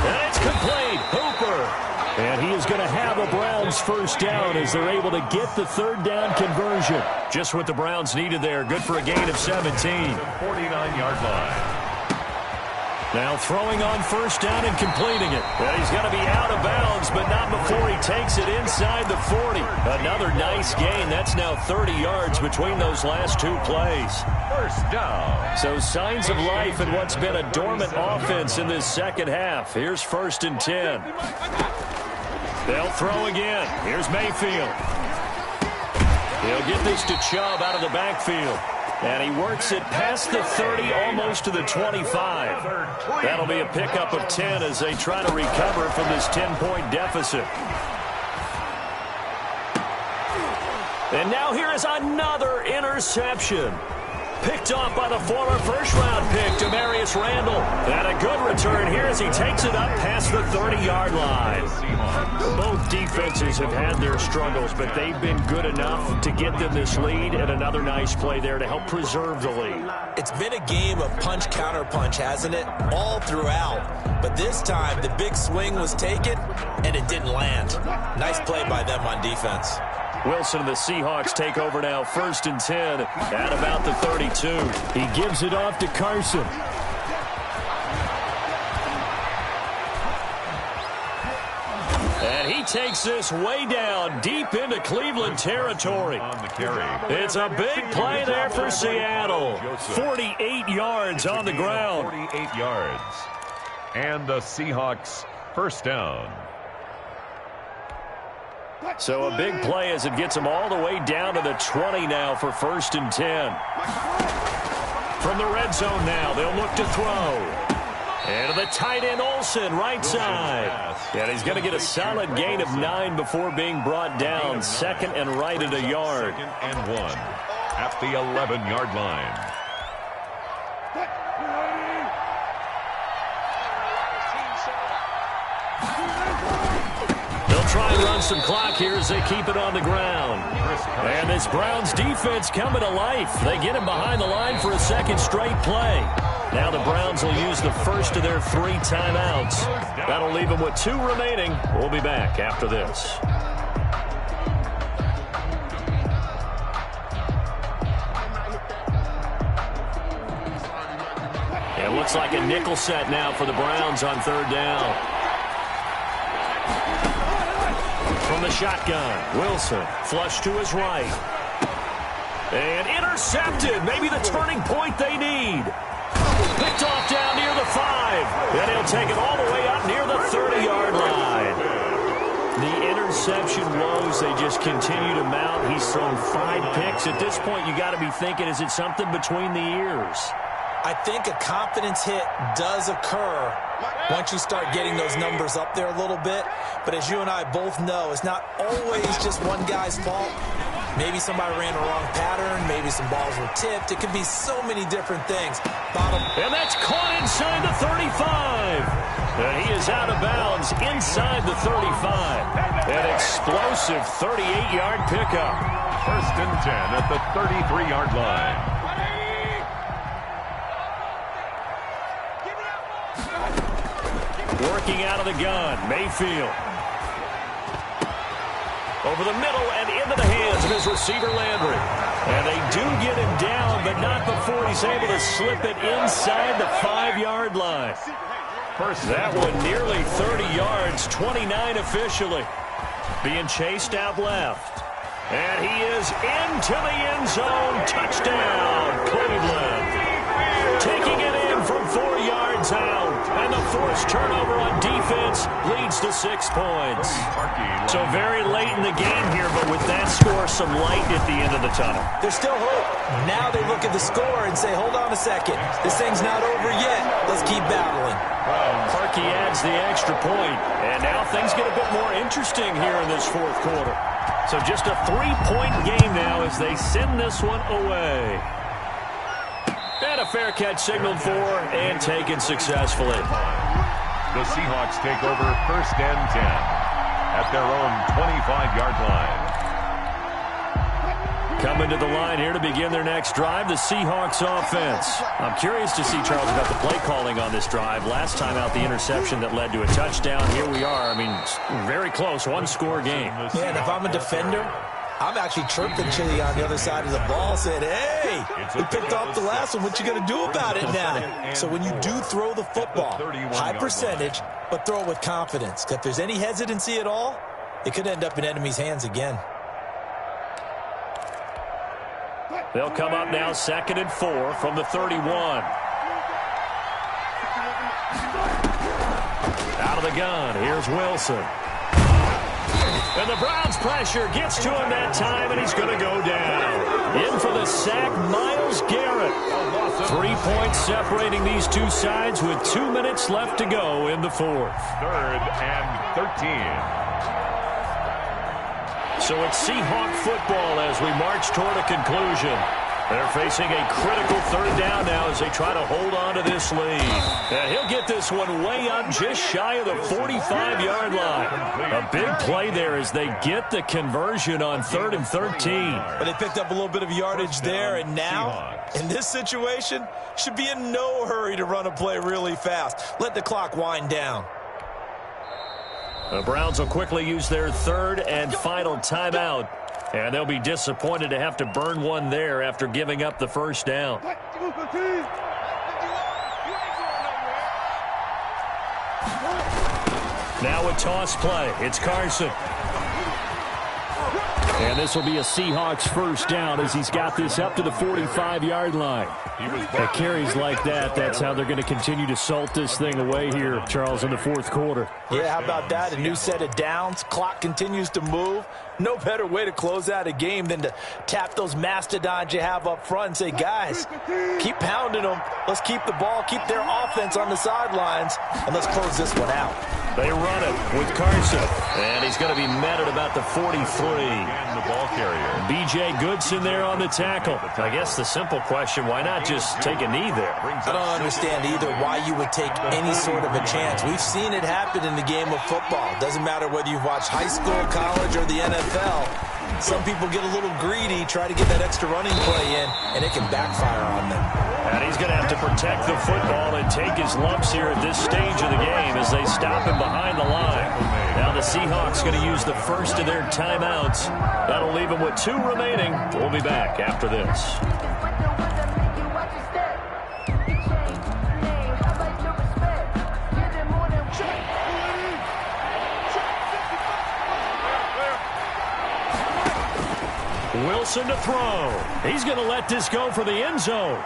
And it's complete. Hooper. And he is going to have a Browns first down as they're able to get the 3rd down conversion. Just what the Browns needed there. Good for a gain of 17. 49-yard line. Now throwing on first down and completing it. Well, he's going to be out of bounds, but not before he takes it inside the 40. Another nice gain. That's now 30 yards between those last 2 plays. First down. So signs of life in what's been a dormant offense in this second half. Here's 1st and 10. They'll throw again. Here's Mayfield. He'll get this to Chubb out of the backfield. And he works it past the 30, almost to the 25. That'll be a pickup of 10 as they try to recover from this 10-point deficit. And now here is another interception. Picked off by the former first-round pick, Demarius Randall. And a good return here as he takes it up past the 30-yard line. Both defenses have had their struggles, but they've been good enough to get them this lead, and another nice play there to help preserve the lead. It's been a game of punch-counter-punch, hasn't it? All throughout. But this time, the big swing was taken, and it didn't land. Nice play by them on defense. Wilson and the Seahawks take over now, 1st and 10 at about the 32. He gives it off to Carson. And he takes this way down, deep into Cleveland territory. On the carry. It's a big play there for Seattle. 48 yards on the ground. 48 yards. And the Seahawks first down. So a big play as it gets them all the way down to the 20 now for 1st and 10. From the red zone now, they'll look to throw. And to the tight end Olsen, right side. And he's going to get a solid gain of 9 before being brought down. 2nd and right at a yard. 2nd and 1 at the 11-yard line. Try and run some clock here as they keep it on the ground. And this Browns defense coming to life. They get him behind the line for a 2nd straight play. Now the Browns will use the first of their 3 timeouts. That'll leave them with 2 remaining. We'll be back after this. It looks like a nickel set now for the Browns on 3rd down. From the shotgun, Wilson, flush to his right. And intercepted, maybe the turning point they need. Picked off down near the 5. Then he'll take it all the way up near the 30-yard line. The interception woes, they just continue to mount. He's thrown 5 picks. At this point, you got to be thinking, is it something between the ears? I think a confidence hit does occur once you start getting those numbers up there a little bit. But as you and I both know, it's not always just one guy's fault. Maybe somebody ran the wrong pattern. Maybe some balls were tipped. It could be so many different things. And that's caught inside the 35. And he is out of bounds inside the 35. An explosive 38-yard pickup. 1st and 10 at the 33-yard line. Working out of the gun, Mayfield. Over the middle and into the hands of his receiver, Landry. And they do get him down, but not before he's able to slip it inside the 5-yard line. That one nearly 30 yards, 29 officially. Being chased out left. And he is into the end zone. Touchdown, Cleveland. Taking it in from 4 yards out. And the forced turnover on defense. offense leads to 6 points. So very late in the game here, but with that score, some light at the end of the tunnel. There's still hope. Now they look at the score and say, hold on a second. This thing's not over yet. Let's keep battling. Harkey adds the extra point, and now things get a bit more interesting here in this fourth quarter. So just a 3-point game now as they send this one away. And a fair catch signaled for and taken successfully. The Seahawks take over 1st and 10 at their own 25-yard line. Coming to the line here to begin their next drive, the Seahawks offense. I'm curious to see, Charles, about the play calling on this drive. Last time out, the interception that led to a touchdown. Here we are. I mean, very close, one-score game. Yeah, and if I'm a defender, I'm actually chirping Chili on the other side of the ball, saying, hey, we picked off the last one. What you going to do about it now? So when you do throw the football, high percentage, but throw it with confidence. If there's any hesitancy at all, it could end up in enemy's hands again. They'll come up now 2nd and 4 from the 31. Out of the gun, here's Wilson. And the Browns' pressure gets to him that time, and he's going to go down. In for the sack, Myles Garrett. 3 points separating these two sides with 2 minutes left to go in the fourth. 3rd and 13. So it's Seahawk football as we march toward a conclusion. They're facing a critical 3rd down now as they try to hold on to this lead. And he'll get this one way up just shy of the 45-yard line. A big play there as they get the conversion on 3rd and 13. But they picked up a little bit of yardage there, and now, in this situation, should be in no hurry to run a play really fast. Let the clock wind down. The Browns will quickly use their 3rd and final timeout. And they'll be disappointed to have to burn one there after giving up the first down. Now a toss play. It's Carson. And this will be a Seahawks first down as he's got this up to the 45-yard line. At carries like that, that's how they're going to continue to salt this thing away here, Charles, in the fourth quarter. Yeah, how about that? A new set of downs. Clock continues to move. No better way to close out a game than to tap those mastodons you have up front and say, guys, keep pounding them. Let's keep the ball, keep their offense on the sidelines, and let's close this one out. They run it with Carson, and he's going to be met at about the 43. And the ball carrier. B.J. Goodson there on the tackle. I guess the simple question, why not just take a knee there? I don't understand either why you would take any sort of a chance. We've seen it happen in the game of football. Doesn't matter whether you've watched high school, college, or the NFL. Some people get a little greedy, try to get that extra running play in, and it can backfire on them. And he's going to have to protect the football and take his lumps here at this stage of the game as they stop him behind the line. Now the Seahawks going to use the first of their timeouts. That'll leave them with 2 remaining. We'll be back after this. Wilson to throw. He's going to let this go for the end zone.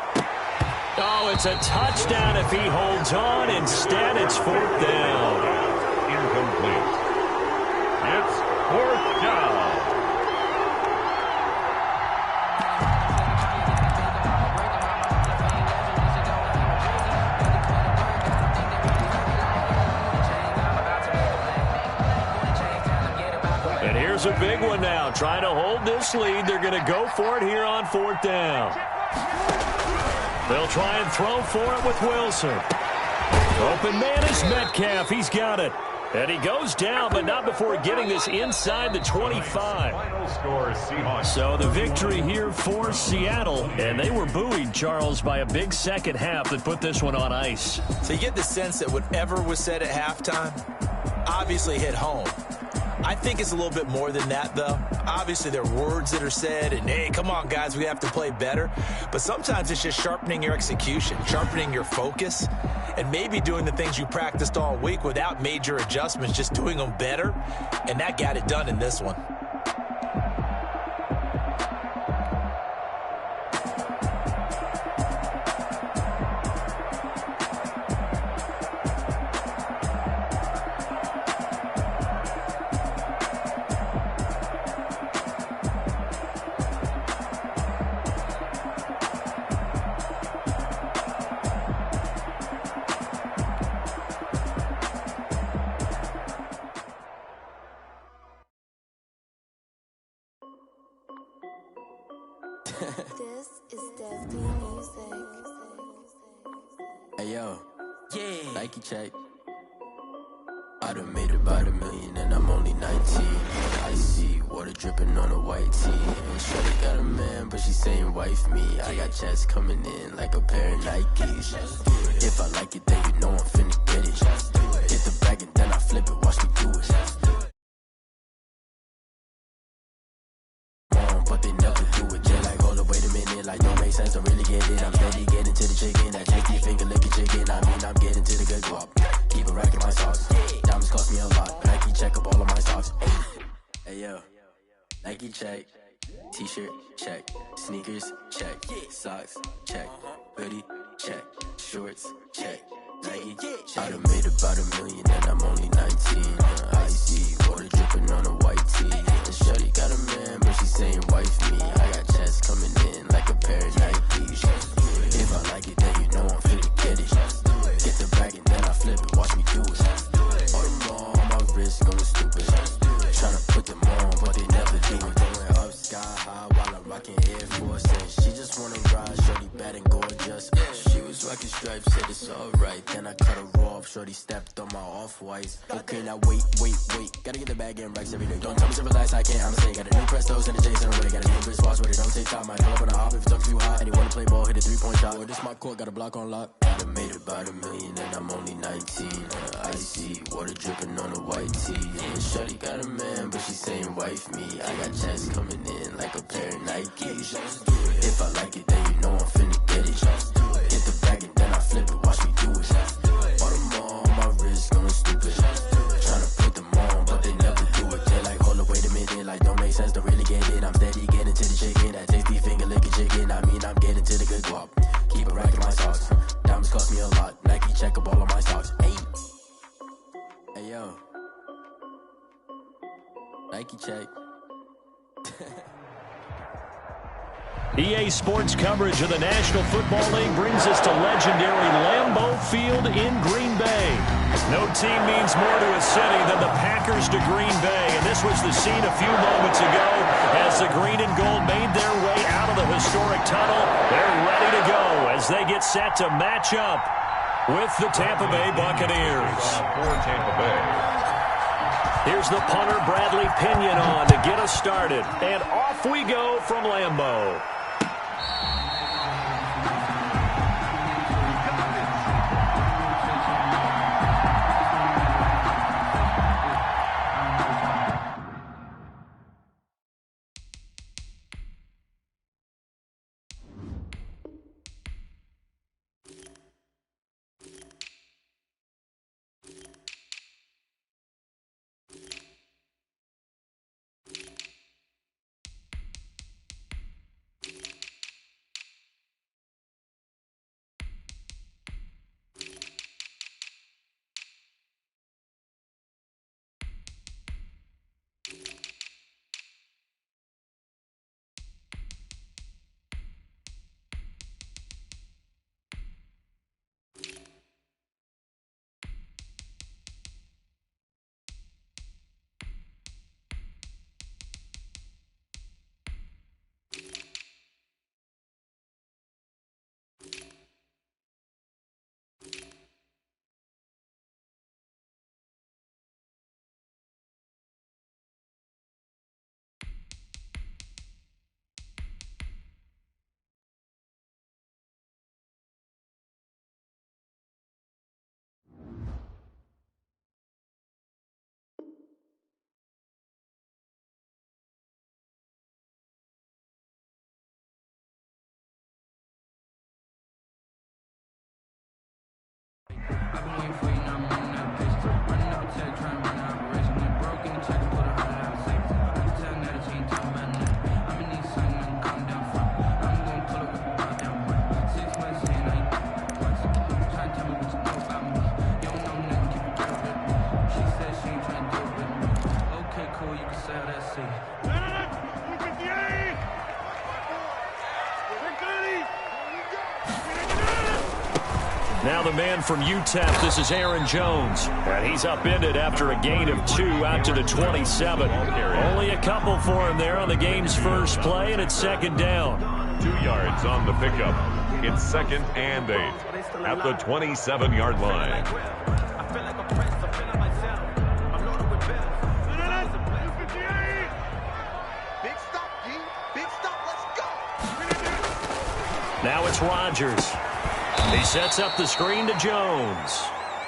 Oh, it's a touchdown if he holds on. Instead, it's 4th down. Incomplete. It's 4th down. And here's a big one now. Trying to hold this lead. They're going to go for it here on 4th down. They'll try and throw for it with Wilson. Open man is Metcalf. He's got it. And he goes down, but not before getting this inside the 25. Final score, Seahawks. So the victory here for Seattle. And they were buoyed, Charles, by a big second half that put this one on ice. So you get the sense that whatever was said at halftime obviously hit home. I think it's a little bit more than that, though. Obviously, there are words that are said, and, hey, come on, guys, we have to play better. But sometimes it's just sharpening your execution, sharpening your focus, and maybe doing the things you practiced all week without major adjustments, just doing them better. And that got it done in this one. This is Destiny Music. Hey yo, yeah, Nike check. I done made about $1 million and I'm only 19. I see water dripping on a white tee. And shorty got a man, but she saying wife me. I got checks coming in like a pair of Nikes. If I like it, then you know I'm finna get it. Hit the bag and then I flip it, watch me do it. But they never do it. They're like, hold up, wait a minute, like don't make sense, don't really get it. I'm steady getting to the chicken, that tasty finger licking chicken. I mean, I'm getting to the good guap. Keep a rack in my socks. Diamonds cost me a lot. Nike check up all of my socks. Hey yo, Nike check. T-shirt check. Sneakers check. Socks check. Hoodie check. Shorts check. Nike. I done made about $1 million and I'm only 19. I see water dripping on a white tee. And shorty got a man, but she saying wife me. I got checks coming in like a pair of Nikes. If I like it, then you know I'm finna get it. Get the bag and then I flip it, watch me do it. All them on my wrist going stupid. Tryna put them on, but they never do it. Going up sky high while I'm rocking Air Force. And she just wanna ride, shorty bad and gorgeous. She was rocking stripes, said it's alright. Then I cut her off, shorty stepped on my off-whites. Okay, now wait. Gotta get the bag and racks every day. Don't tell me to relax, I can't, I'ma say. Got a new Prestos and a J's in a way. Got a new wristwatch with it, don't take time. Might pull up on a hop if it's talking too hot. And you wanna play ball, hit a 3-point shot. Or this my court, got a block on lock. I done made about $1 million and I'm only 19. I see water dripping on a white tee. And shorty got a man, but she saying wife me. I got checks coming in like a pair of Nikes. If I like it, then you know I'm finna get it. Hit the bag and then I flip it, watch me do it. All them on my wrist going stupid. Tryna put them on, but they never do it. They're like, hold up, wait a minute, like don't make sense, don't really get it. I'm steady getting to the chicken, that tasty finger licking chicken. I mean, I'm getting to the good guap. Keep a rack in my socks. Diamonds cost me a lot. Nike check up all of my socks. Hey yo, Nike check. EA Sports coverage of the National Football League brings us to legendary Lambeau Field in Green Bay. No team means more to a city than the Packers to Green Bay, and this was the scene a few moments ago as the green and gold made their way out of the historic tunnel. They're ready to go as they get set to match up with the Tampa Bay Buccaneers. For Tampa Bay. Here's the punter, Bradley Pinion, on to get us started. And off we go from Lambeau. I've been waiting for you, now I'm on that bitch. Running up a check, trying to run an operation. When broke in the check, I put 100 out of savings. I can tell now that she ain't talking about nothing. I'm in need something, I'm calm down front. I'm gonna pull up with the ball down one. 6 months in, I ain't once. Trying to tell me what you know about me. You don't know nothing, keep it real with me. She said she ain't trying to deal with me. Okay, cool, you can sell that seat. Now the man from UTEP, this is Aaron Jones. And he's upended after a gain of 2 out to the 27. Only a couple for him there on the game's first play, and it's second down. 2 yards on the pickup. It's 2nd and 8 at the 27-yard line. I feel like a prince, I'm feeling myself. I'm loaded with bills. Big stop, G. Big stop. Let's go. Now it's Rodgers. He sets up the screen to Jones.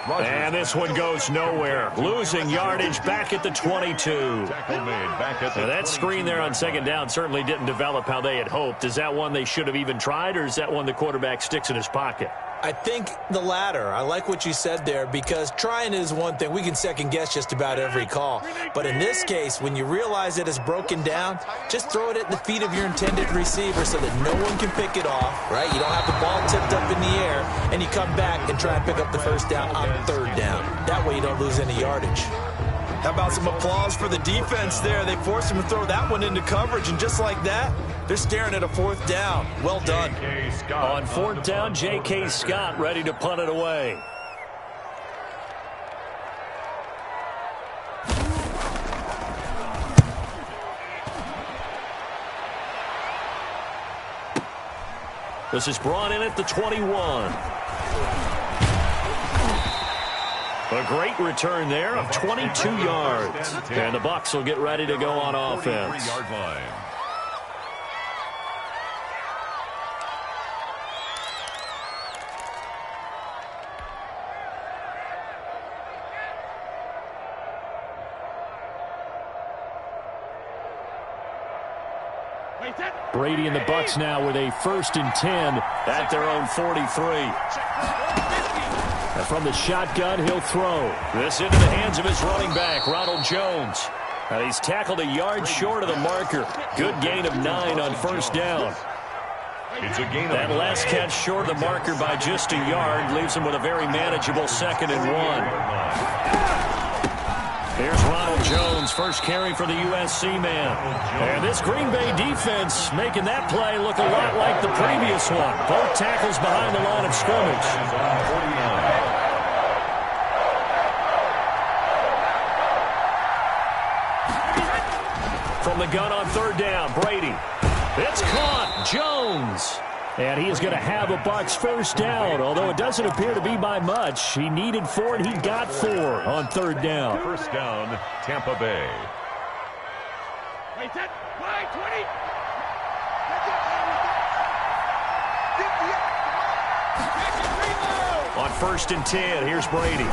And this one goes nowhere. Losing yardage back at the 22. Tackle made back at the Now, that 22. screen there on 2nd down certainly didn't develop how they had hoped. Is that one they should have even tried, or is that one the quarterback sticks in his pocket? I think the latter. I like what you said there, because trying is one thing. We can second-guess just about every call. But in this case, when you realize it is broken down, just throw it at the feet of your intended receiver so that no one can pick it off, right? You don't have the ball tipped up in the air, and you come back and try and pick up the first down on 3rd down. That way you don't lose any yardage. How about some applause for the defense there? They forced him to throw that one into coverage, and just like that, they're staring at a 4th down. Well done. On 4th down, J.K. Scott ready to punt it away. This is brought in at the 21. A great return there of 22 yards. And the Bucs will get ready to go on offense. 43-yard line. Brady and the Bucs now with a 1st and 10 at their own 43. And from the shotgun, he'll throw. This into the hands of his running back, Ronald Jones. And he's tackled a yard short of the marker. Good gain of 9 on 1st down. It's a gain of That last catch short of the marker by just a yard leaves him with a very manageable 2nd and 1. Here's Ronald Jones, first carry for the USC man. And this Green Bay defense making that play look a lot like the previous one. Both tackles behind the line of scrimmage. From the gun on 3rd down, Brady. It's caught. Jones. And he is going to have a Bucs 1st down, although it doesn't appear to be by much. He needed 4, and he got 4 on 3rd down. 1st down, Tampa Bay. On 1st and 10, here's Brady.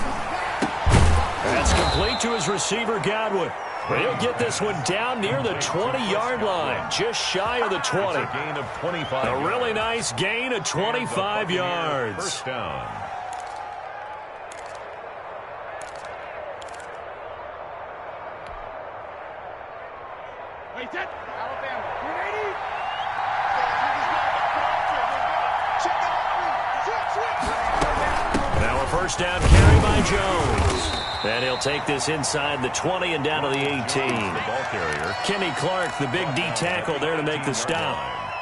That's complete to his receiver, Godwin. But he'll get this one down near the 20-yard line, just shy of the 20. That's a gain of 25. A really nice gain of 25 yards. 1st down. Now a 1st down carry by Jones. And he'll take this inside the 20 and down to the 18. The ball carrier. Kenny Clark, the big D tackle there to make the stop.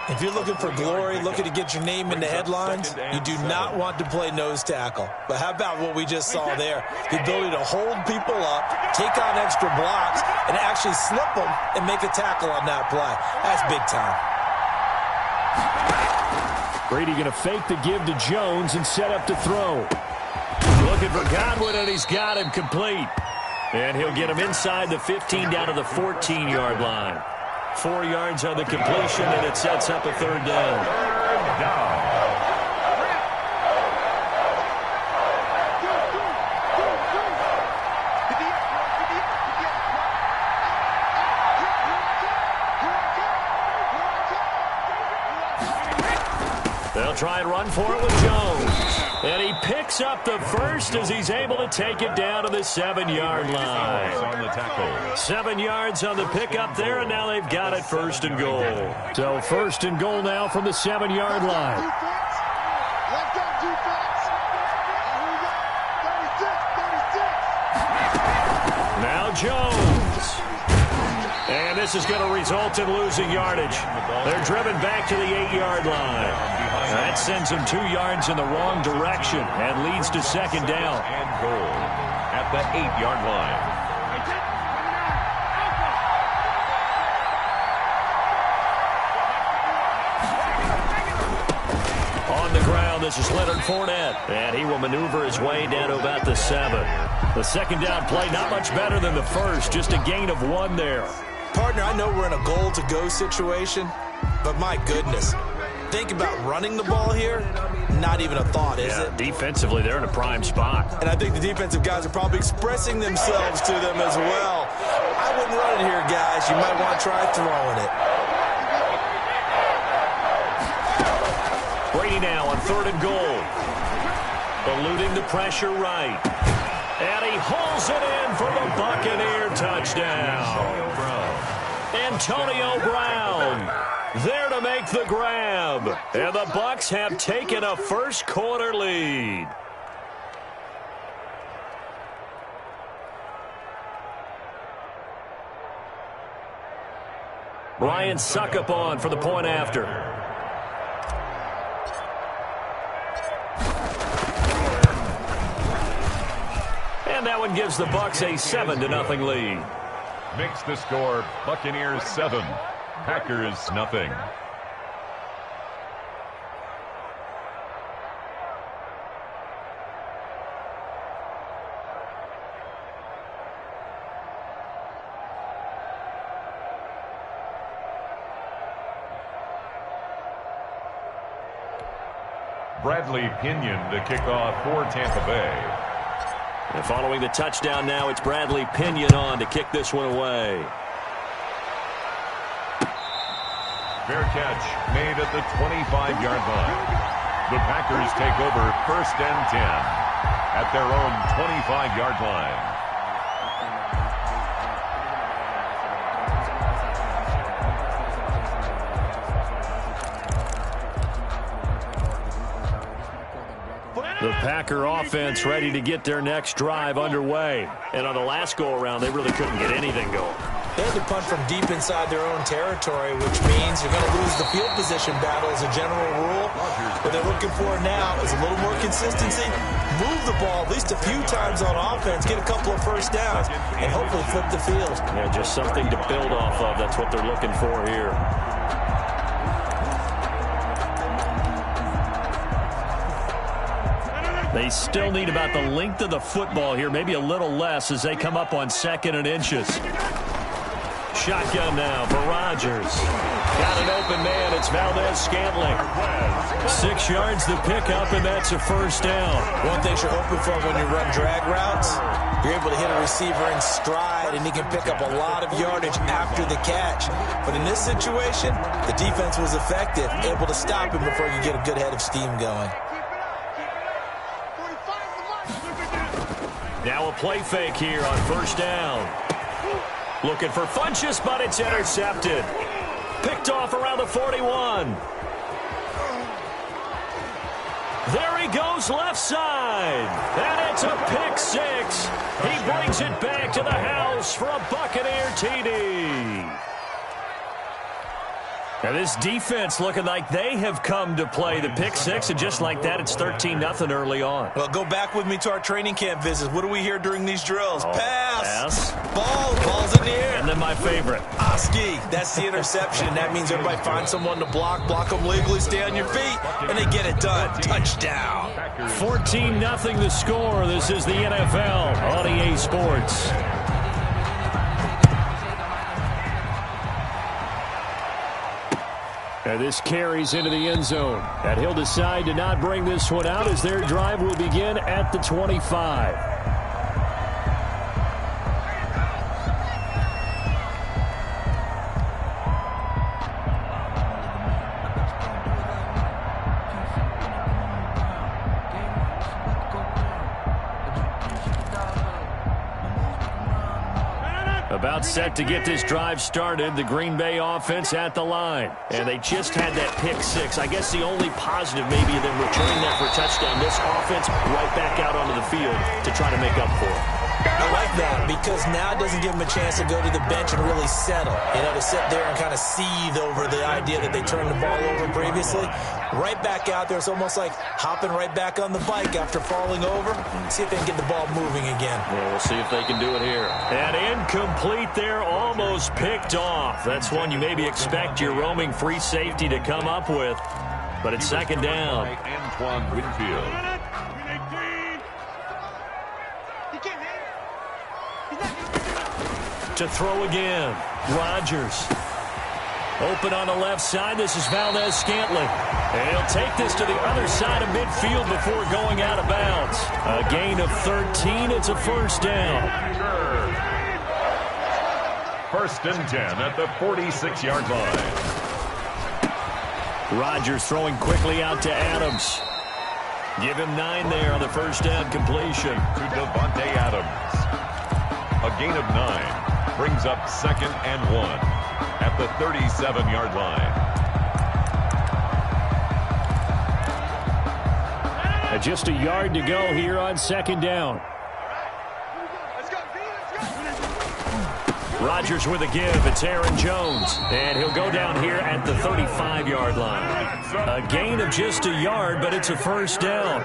If you're looking for glory, looking to get your name in the headlines, you do not want to play nose tackle. But how about what we just saw there? The ability to hold people up, take on extra blocks, and actually slip them and make a tackle on that play. That's big time. Brady going to fake the give to Jones and set up to throw. Looking for Godwin, and he's got him complete. And he'll get him inside the 15 down to the 14-yard line. 4 yards on the completion, and it sets up a 3rd down. 3rd down. They'll try and run for it with Jones. And he picks up the 1st as he's able to take it down to the 7-yard line. On the tackle. 7 yards on the pickup there, and now they've got it 1st and goal. So 1st and goal now from the 7-yard line. Let's go, defense. Here we go. 36, 36. Now Jones. And this is going to result in losing yardage. They're driven back to the 8-yard line. That sends them 2 yards in the wrong direction and leads to 2nd down. And goal at the 8-yard line. on the ground. This is Leonard Fournette. And he will maneuver his way down to about the 7. The second down play, not much better than the first. Just a gain of 1 there. Partner, I know we're in a goal-to-go situation, but my goodness. Think about running the ball here. Not even a thought, is it? Defensively, they're in a prime spot. And I think the defensive guys are probably expressing themselves to them as well. I wouldn't run it here, guys. You might want to try throwing it. Brady now on 3rd and goal. Eluding the pressure right. And he hauls it in for the Buccaneer touchdown. Antonio Brown there to make the grab. And the Bucs have taken a first-quarter lead. Ryan Suckup on for the point after. And that one gives the Bucs a 7-0 lead. Makes the score Buccaneers 7, Packers nothing. Bradley Pinion to kick off for Tampa Bay. And following the touchdown now, it's Bradley Pinion on to kick this one away. Fair catch made at the 25-yard line. The Packers take over 1st and 10 at their own 25-yard line. The Packer offense ready to get their next drive underway. And on the last go-around, they really couldn't get anything going. They had to punt from deep inside their own territory, which means you're going to lose the field position battle as a general rule. What they're looking for now is a little more consistency, move the ball at least a few times on offense, get a couple of first downs, and hopefully flip the field. Yeah, just something to build off of. That's what they're looking for here. They still need about the length of the football here, maybe a little less as they come up on 2nd and inches. Shotgun now for Rodgers. Got an open man. It's Valdez-Scantling. 6 yards to pick up, and that's a first down. One thing you're hoping for when you run drag routes, you're able to hit a receiver in stride, and he can pick up a lot of yardage after the catch. But in this situation, the defense was effective, able to stop him before you get a good head of steam going. Now a play fake here on 1st down. Looking for Funchess, but it's intercepted. Picked off around the 41. There he goes left side. And it's a pick 6. He brings it back to the house for a Buccaneer TD. Now this defense looking like they have come to play the pick 6, and just like that, it's 13-0 early on. Well, go back with me to our training camp visits. What do we hear during these drills? Pass. Ball's in the air. And then my favorite. Oski, that's the interception. That means everybody find someone to block them legally, stay on your feet, and they get it done. Touchdown. 14-0 the score. This is the NFL on EA Sports. And this carries into the end zone. And he'll decide to not bring this one out as their drive will begin at the 25. About set to get this drive started, the Green Bay offense at the line. And they just had that pick 6. I guess the only positive maybe of them returning that for a touchdown. This offense right back out onto the field to try to make up for it. I like that because now it doesn't give them a chance to go to the bench and really settle. You know, to sit there and kind of seethe over the idea that they turned the ball over previously. Right back out there. It's almost like hopping right back on the bike after falling over. See if they can get the ball moving again. Yeah, we'll see if they can do it here. And incomplete there, almost picked off. That's one you maybe expect your roaming free safety to come up with. But it's second down. Antoine Winfield. To throw again. Rodgers. Open on the left side. This is Valdez-Scantling. And he'll take this to the other side of midfield before going out of bounds. A gain of 13. It's a first down. First and 10 at the 46-yard line. Rodgers throwing quickly out to Adams. Give him 9 there on the first down completion. To Devontae Adams. A gain of 9 brings up second and 1 at the 37-yard line. Just a yard to go here on second down. Rodgers with a give. It's Aaron Jones. And he'll go down here at the 35-yard line. A gain of just a yard, but it's a first down.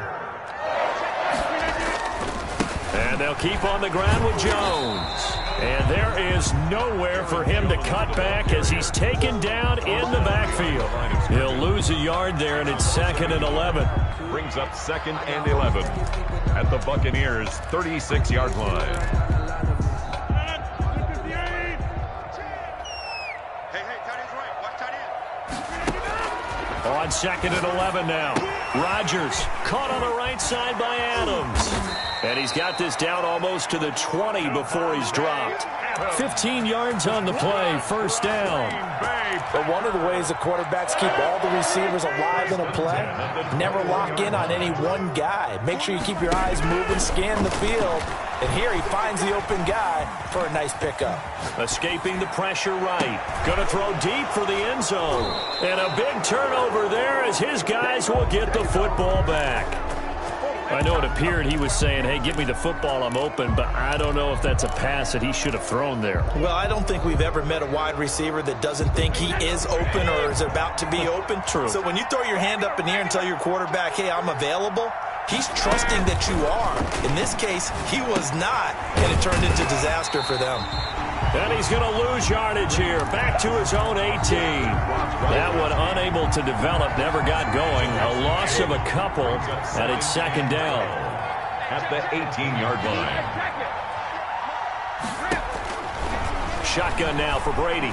And they'll keep on the ground with Jones. And there is nowhere for him to cut back as he's taken down in the backfield. He'll lose a yard there, and it's second and 11. Brings up second and 11 at the Buccaneers' 36-yard line. On second and 11 now. Rodgers caught on the right side by Adams. And he's got this down almost to the 20 before he's dropped. 15 yards on the play, first down. But one of the ways the quarterbacks keep all the receivers alive in a play, never lock in on any one guy. Make sure you keep your eyes moving, scan the field. And here he finds the open guy for a nice pickup. Escaping the pressure right. Going to throw deep for the end zone. And a big turnover there as his guys will get the football back. I know it appeared he was saying, hey, give me the football, I'm open, but I don't know if that's a pass that he should have thrown there. Well, I don't think we've ever met a wide receiver that doesn't think he is open or is about to be open. True. So when you throw your hand up in the air and tell your quarterback, hey, I'm available, he's trusting that you are. In this case, he was not, and it turned into disaster for them. And he's going to lose yardage here. Back to his own 18. That one unable to develop, never got going. A loss of a couple, and it's second down. At the 18-yard line. Shotgun now for Brady.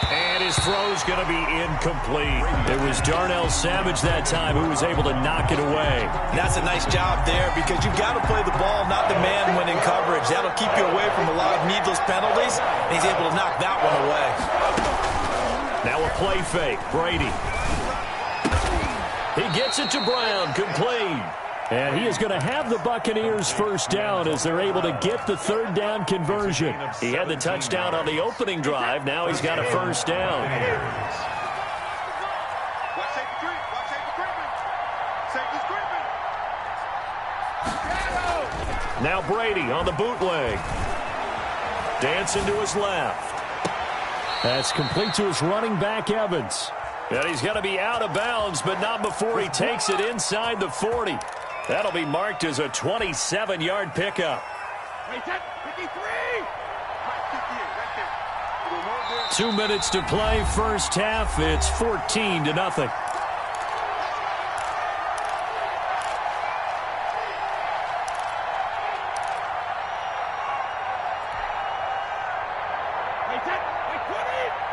And his throw's going to be incomplete. It was Darnell Savage that time who was able to knock it away. That's a nice job there because you've got to play the ball, not the man when in coverage. That'll keep you away from a lot of needless penalties. And he's able to knock that one away. Now a play fake. Brady. He gets it to Brown. Complete. And he is going to have the Buccaneers first down as they're able to get the third down conversion. He had the touchdown on the opening drive. Now he's got a first down. Now Brady on the bootleg. Dancing to his left. That's complete to his running back, Evans. And he's going to be out of bounds, but not before he takes it inside the 40. That'll be marked as a 27-yard pickup. 2 minutes to play, first half. It's 14-0.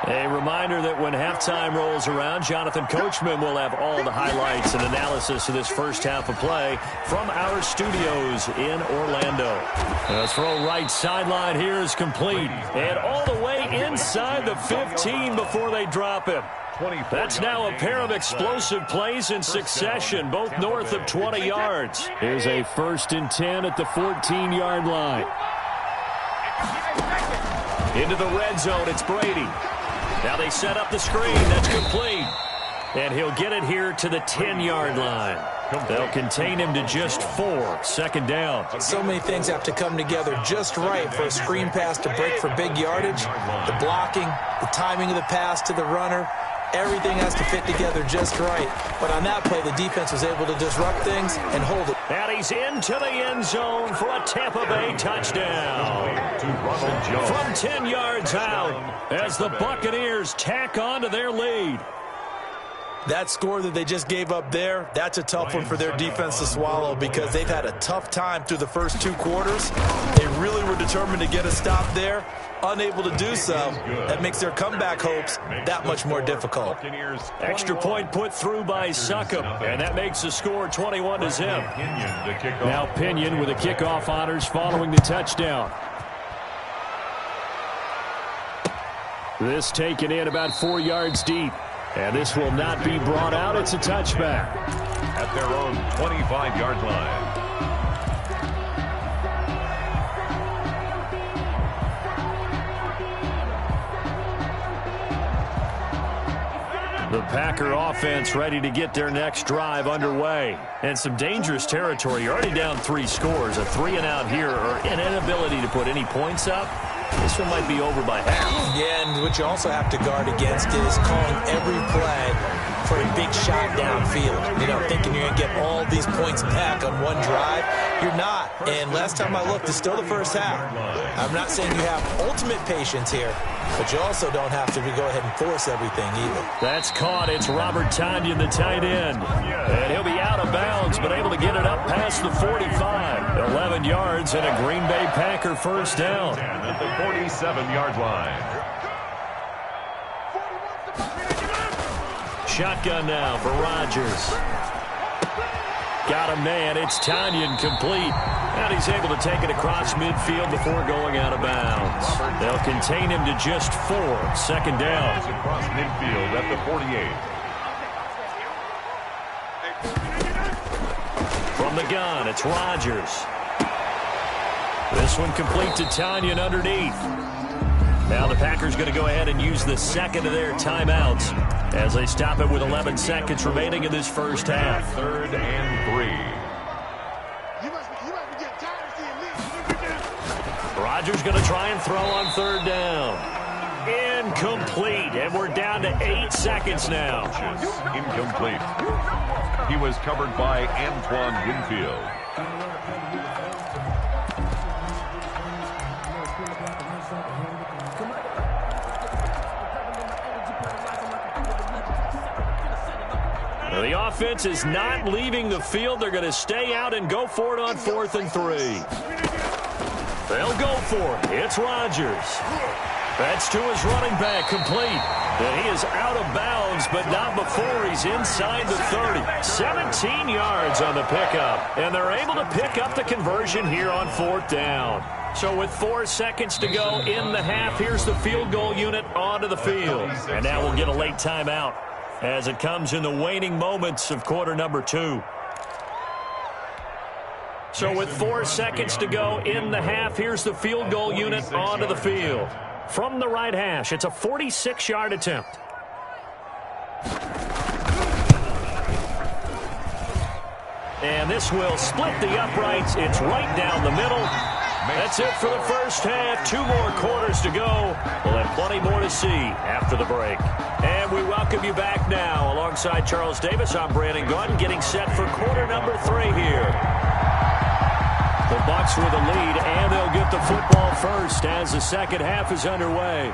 A reminder that when halftime rolls around, Jonathan Coachman will have all the highlights and analysis of this first half of play from our studios in Orlando. The throw right sideline here is complete. And all the way inside the 15 before they drop him. That's now a pair of explosive plays in succession, both north of 20 yards. Here's a 1st and 10 at the 14-yard line. Into the red zone, it's Brady. Now they set up the screen. That's complete. And he'll get it here to the 10-yard line. They'll contain him to just 4. Second down. So many things have to come together just right for a screen pass to break for big yardage. The blocking, the timing of the pass to the runner, everything has to fit together just right. But on that play, the defense was able to disrupt things and hold it. And he's into the end zone for a Tampa Bay touchdown. From 10 yards out as the Buccaneers tack on to their lead. That score that they just gave up there, that's a tough one for their defense to swallow because they've had a tough time through the first 2 quarters. They really were determined to get a stop there, unable to do so. That makes their comeback hopes that much more difficult. Extra point put through by Succop, and that makes the score 21-0. Now Pinion with the kickoff honors following the touchdown. This taken in about 4 yards deep. And this will not be brought out. It's a touchback. At their own 25-yard line. The Packer offense ready to get their next drive underway. And some dangerous territory. You're already down 3 scores. A 3-and-out here or an inability to put any points up. This one might be over by half. Yeah, and what you also have to guard against is calling every play for a big shot downfield. You know, thinking you're going to get all these points back on one drive. You're not. And last time I looked, it's still the first half. I'm not saying you have ultimate patience here, but you also don't have to go ahead and force everything either. That's caught. It's Robert Tonyan, the tight end. And he'll be out of bounds, but able to get it up past the 45. 11 yards and a Green Bay Packer first down. At the 47-yard line. Shotgun now for Rodgers. Got a man. It's Tonyan complete. And he's able to take it across midfield before going out of bounds. They'll contain him to just 4. Second down. Across midfield at the 48. From the gun, it's Rodgers. This one complete to Tonyan underneath. Now the Packers going to go ahead and use the second of their timeouts as they stop it with 11 seconds remaining in this first half. 3rd and 3. Rodgers going to try and throw on 3rd down. Incomplete, and we're down to 8 seconds now. Incomplete. He was covered by Antoine Winfield. The offense is not leaving the field. They're going to stay out and go for it on 4th and 3. They'll go for it. It's Rodgers. That's to his running back, complete. And he is out of bounds, but not before he's inside the 30. 17 yards on the pickup. And they're able to pick up the conversion here on 4th down. So with 4 seconds to go in the half, here's the field goal unit onto the field. And now we'll get a late timeout as it comes in the waning moments of quarter number 2. So with 4 seconds to go in the half, here's the field goal unit onto the field. From the right hash, it's a 46-yard attempt. And this will split the uprights. It's right down the middle. That's it for the first half. 2 more quarters to go. We'll have plenty more to see after the break. And we welcome you back now. Alongside Charles Davis, I'm Brandon Gaudin, getting set for quarter number 3 here. The Bucs with a lead, and they'll get the football first as the second half is underway.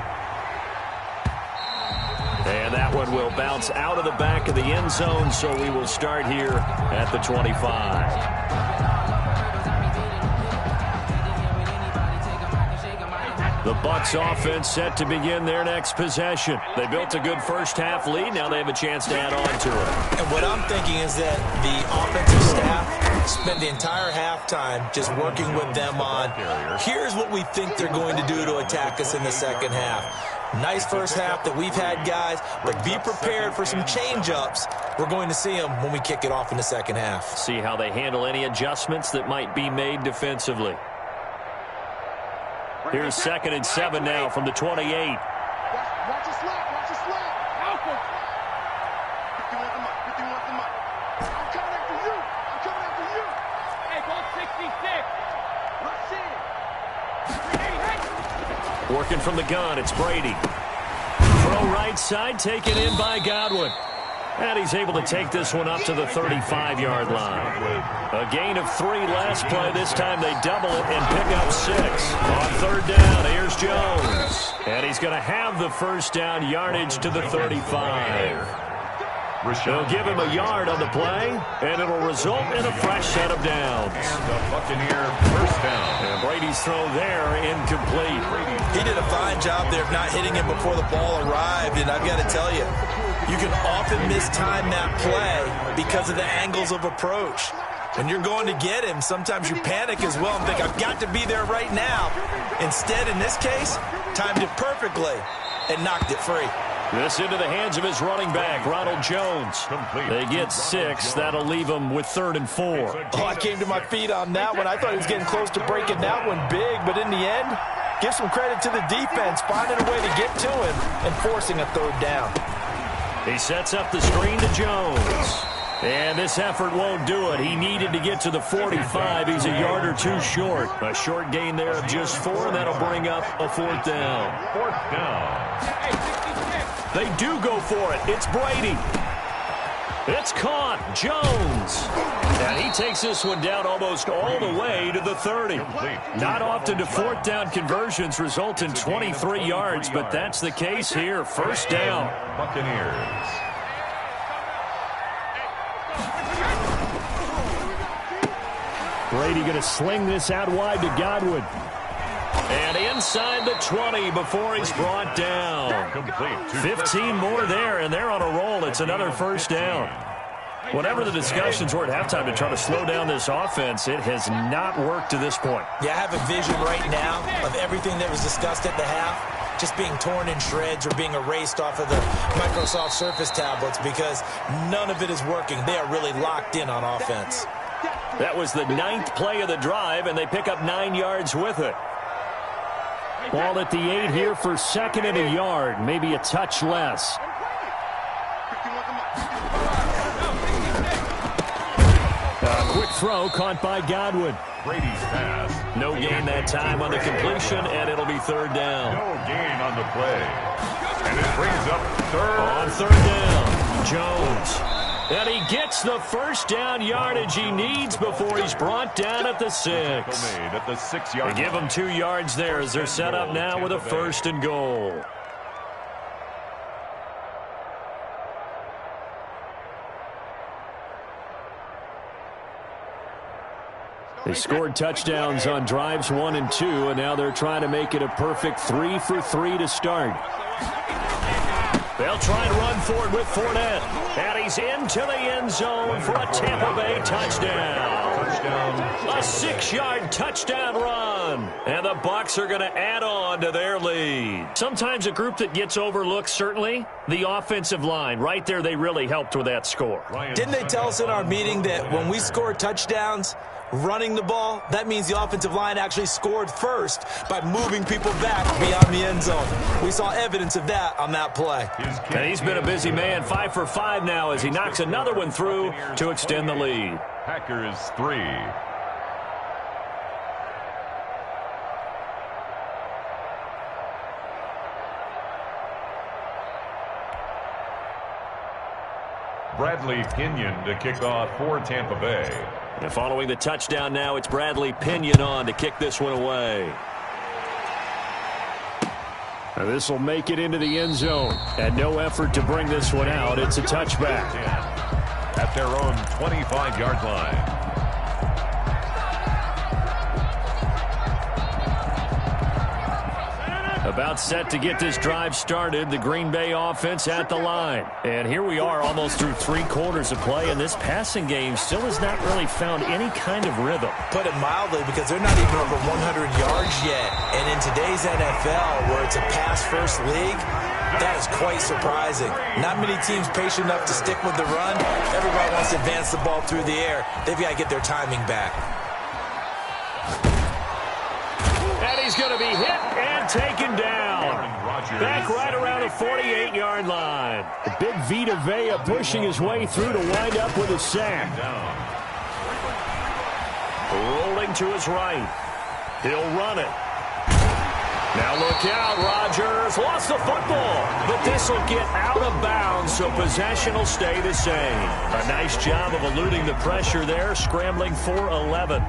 And that one will bounce out of the back of the end zone, so we will start here at the 25. The Bucs offense set to begin their next possession. They built a good first half lead. Now they have a chance to add on to it. And what I'm thinking is that the offensive staff spent the entire halftime just working with them on, here's what we think they're going to do to attack us in the second half. Nice first half that we've had, guys, but be prepared for some change-ups. We're going to see them when we kick it off in the second half. See how they handle any adjustments that might be made defensively. Here's 2nd and 7 now from the 28. Watch your slap. Watch your slap. Help him. 51 the mic. 51 the mic. I'm coming after you. I'm coming after you. Hey, go 66. Rush in. Working from the gun, it's Brady. Throw right side, taken in by Godwin. And he's able to take this one up to the 35-yard line. A gain of 3 last play. This time they double it and pick up 6. On 3rd down, here's Jones. And he's going to have the first down yardage to the 35. They'll give him a yard on the play, and it'll result in a fresh set of downs. And the Buccaneer first down. And Brady's throw there incomplete. He did a fine job there of not hitting him before the ball arrived, and I've got to tell you, you can often mistime that play because of the angles of approach. When you're going to get him, sometimes you panic as well and think, I've got to be there right now. Instead, in this case, timed it perfectly and knocked it free. This into the hands of his running back, Ronald Jones. They get 6. That'll leave him with 3rd and 4. Oh, I came to my feet on that one. I thought he was getting close to breaking that one big, but in the end, give some credit to the defense, finding a way to get to him and forcing a 3rd down. He sets up the screen to Jones. And this effort won't do it. He needed to get to the 45. He's a yard or 2 short. A short gain there of just 4, and that'll bring up a 4th down. 4th down. They do go for it. It's Brady. It's caught. Jones. And he takes this one down almost all the way to the 30. Not often do 4th down conversions result in 23 yards, but that's the case here. 1st down. Buccaneers. Brady going to sling this out wide to Godwin. And inside the 20 before he's brought down. 15 more there, and they're on a roll. It's another 1st down. Whatever the discussions were at halftime to try to slow down this offense, it has not worked to this point. Yeah, I have a vision right now of everything that was discussed at the half just being torn in shreds or being erased off of the Microsoft Surface tablets because none of it is working. They are really locked in on offense. That was the 9th play of the drive, and they pick up 9 yards with it. Ball at the 8 here for 2nd and a yard, maybe a touch less. A quick throw caught by Godwin. Brady's pass. No gain that time on the completion, and it'll be 3rd down. No gain on the play. And it brings up 3rd. On 3rd down, Jones. And he gets the 1st down yardage he needs before he's brought down at the 6. At the 6-yard They give him 2 yards there as they're set up now with a 1st and goal. They scored touchdowns on drives 1 and 2, and now they're trying to make it a perfect 3 for 3 to start. They'll try and run forward with Fournette. And he's into the end zone for a Tampa Bay touchdown. A 6-yard touchdown run. And the Bucs are going to add on to their lead. Sometimes a group that gets overlooked, certainly, the offensive line. Right there, they really helped with that score. Didn't they tell us in our meeting that when we score touchdowns, running the ball, that means the offensive line actually scored first by moving people back beyond the end zone. We saw evidence of that on that play. And he's been a busy man, 5 for 5 now as he knocks another one through to extend the lead. Packers 3. Bradley Pinion to kick off for Tampa Bay. And following the touchdown now, it's Bradley Pinion on to kick this one away. This will make it into the end zone. And no effort to bring this one out. It's a touchback. At their own 25-yard line. About set to get this drive started, the Green Bay offense at the line. And here we are almost through 3 quarters of play, and this passing game still has not really found any kind of rhythm. Put it mildly, because they're not even over 100 yards yet. And in today's NFL, where it's a pass-first league, that is quite surprising. Not many teams patient enough to stick with the run. Everybody wants to advance the ball through the air. They've got to get their timing back. And he's going to be hit and taken down. Back right around the 48-yard line. The big Vita Vea pushing his way through to wind up with a sack. Rolling to his right. He'll run it. Now look out, Rodgers. Lost the football. But this will get out of bounds, so possession will stay the same. A nice job of eluding the pressure there, scrambling for 11.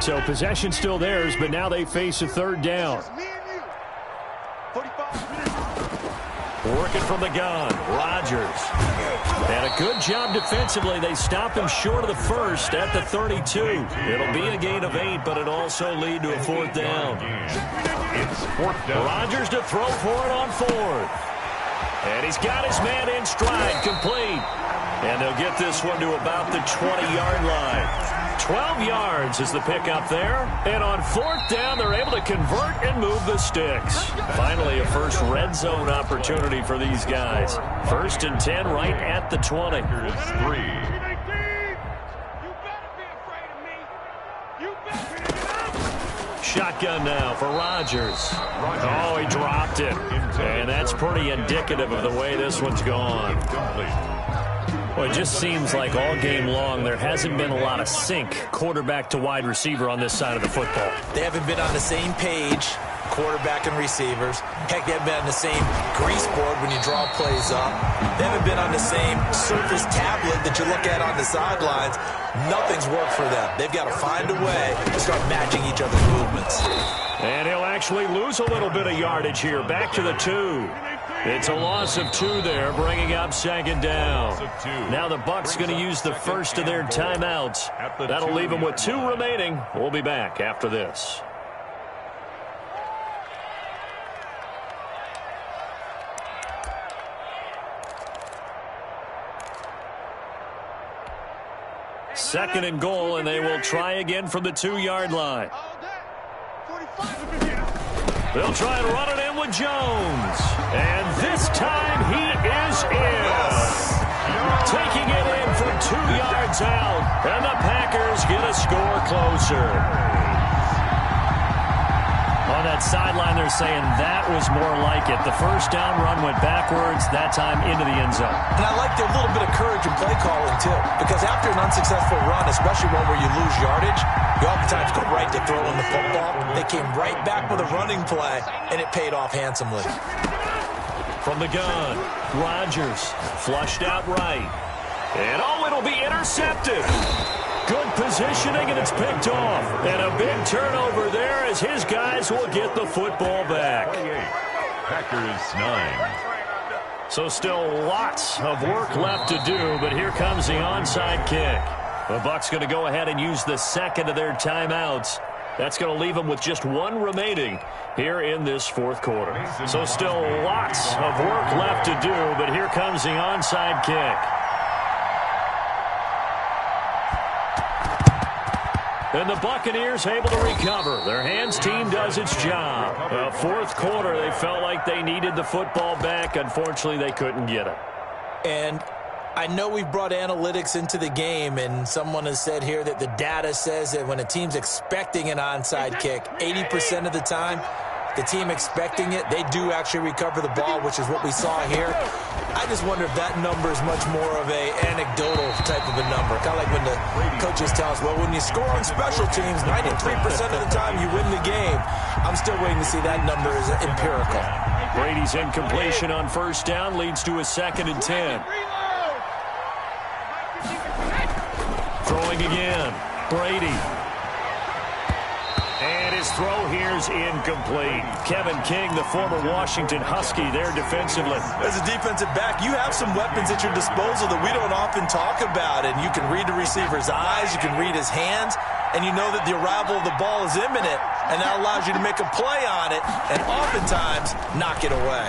So possession still theirs, but now they face a 3rd down. Working from the gun, Rodgers. But good job defensively. They stop him short of the first at the 32. It'll be a gain of 8, but it also lead to a 4th down. It's 4th down. Rodgers to throw for it on 4th. And he's got his man in stride, complete. And they'll get this one to about the 20-yard line. 12 yards is the pickup there. And on 4th down, they're able to convert and move the sticks. Finally, a first red zone opportunity for these guys. 1st and 10 right at the 20. Here's 3. Shotgun now for Rodgers. Oh, he dropped it. And that's pretty indicative of the way this one's gone. Well, it just seems like all game long there hasn't been a lot of sync quarterback to wide receiver on this side of the football. They haven't been on the same page, quarterback and receivers. Heck, they haven't been on the same grease board when you draw plays up. They haven't been on the same Surface tablet that you look at on the sidelines. Nothing's worked for them. They've got to find a way to start matching each other's movements. And he'll actually lose a little bit of yardage here. Back to the 2. It's a loss of 2 there, bringing up 2nd down. Now the Bucs going to use the first of their timeouts. That'll leave them with 2 remaining. We'll be back after this. Second and goal, and they will try again from the 2-yard line. They'll try and run it in with Jones. And this time he is in. Taking it in from 2 yards out. And the Packers get a score closer. On that sideline, they're saying that was more like it. The first down run went backwards, that time into the end zone. And I like their little bit of courage in play calling, too. Because after an unsuccessful run, especially one where you lose yardage, you oftentimes go right to throwing the football. They came right back with a running play, and it paid off handsomely. From the gun, Rodgers flushed out right. And oh, it'll be intercepted. Good positioning, and it's picked off. And a big turnover there as his guys will get the football back. Packers 9. So still lots of work left to do, but here comes the onside kick. The Bucs going to go ahead and use the second of their timeouts. That's going to leave them with just 1 remaining here in this 4th quarter. So still lots of work left to do, but here comes the onside kick. And the Buccaneers able to recover. Their hands team does its job. 4th quarter, they felt like they needed the football back. Unfortunately, they couldn't get it. And I know we've brought analytics into the game, and someone has said here that the data says that when a team's expecting an onside kick, 80% of the time, the team expecting it, they do actually recover the ball, which is what we saw here. I just wonder if that number is much more of a anecdotal type of a number. Kind of like when the coaches tell us, well, when you score on special teams, 93% of the time you win the game. I'm still waiting to see that number is empirical. Brady's incompletion on first down leads to a 2nd and 10. Throwing again, Brady. And his throw here's incomplete. Kevin King, the former Washington Husky, there defensively. As a defensive back, you have some weapons at your disposal that we don't often talk about. And you can read the receiver's eyes, you can read his hands, and you know that the arrival of the ball is imminent. And that allows you to make a play on it and oftentimes knock it away.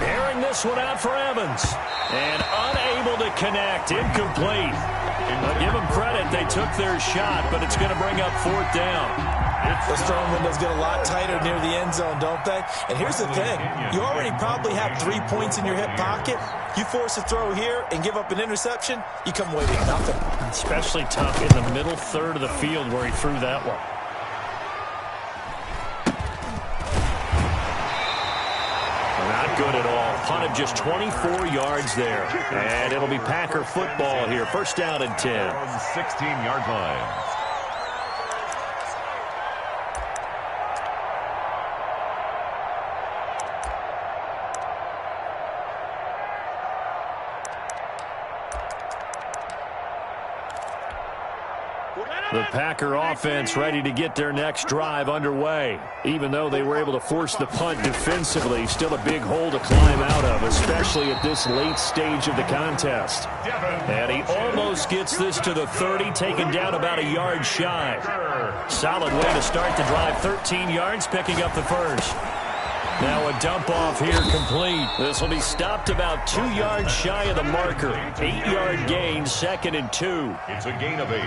Airing this one out for Evans. And unable to connect, incomplete. But give them credit, they took their shot, but it's going to bring up 4th down. Those throwing windows get a lot tighter near the end zone, don't they? And here's the thing. You already probably have 3 points in your hip pocket. You force a throw here and give up an interception, you come away with nothing. Especially tough in the middle third of the field where he threw that one. Not good at all. Punted just 24 yards there. And it'll be Packer football here. First down and 10. On the 16-yard line. The Packer offense ready to get their next drive underway. Even though they were able to force the punt defensively, still a big hole to climb out of, especially at this late stage of the contest. And he almost gets this to the 30, taken down about a yard shy. Solid way to start the drive, 13 yards, picking up the first. Now a dump off here complete. This will be stopped about 2 yards shy of the marker. 8-yard gain, 2nd and 2. It's a gain of 8.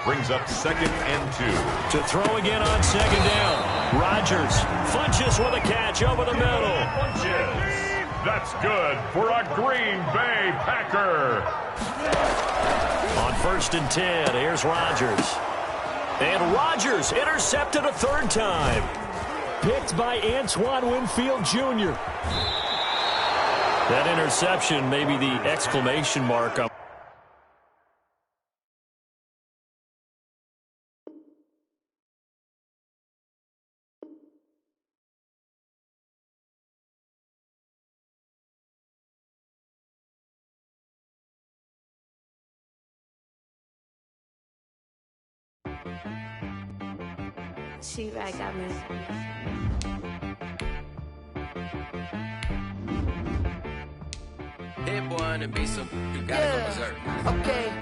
Brings up 2nd and 2. To throw again on 2nd down. Rodgers Funches with a catch over the middle. Funches. That's good for a Green Bay Packer. On 1st and 10, here's Rodgers. And Rodgers intercepted a 3rd time. Picked by Antoine Winfield Jr. That interception may be the exclamation mark on. She right got me. Hit boy on the beat, so you gotta go berserk. Okay.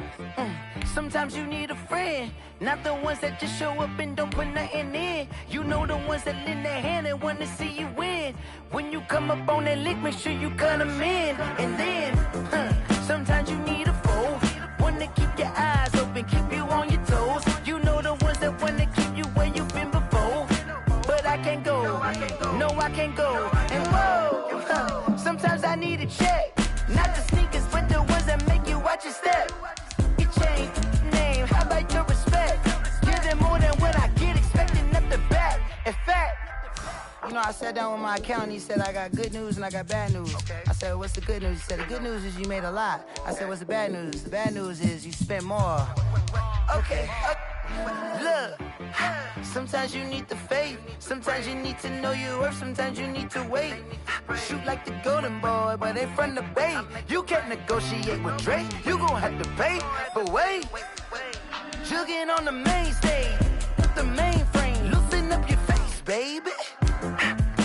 Sometimes you need a friend, not the ones that just show up and don't put nothing in. You know the ones that lend their hand and want to see you win. When you come up on that lick, make sure you cut them in. And then, sometimes you need a foe, one to keep your eyes open, keep you on your toes. You know the ones that want to keep you where you've been before. But I can't go, no I can't go. And whoa, sometimes I need a check. Not the sneakers, but the ones that make you watch your step. Your chain, name, how about your respect? Give them more than what I get, expecting up the back. In fact, you know, I sat down with my accountant, he said I got good news and I got bad news. I said, what's the good news? He said, the good news is you made a lot. I said, what's the bad news? The bad news is you spent more. Okay. Look, sometimes you need the faith, sometimes you need to know your worth, sometimes you need to wait. Shoot like the golden boy, but they from the bay. You can't negotiate with Drake, you gon' have to pay. But wait, jugging on the main stage, the mainframe, loosen up your face, baby.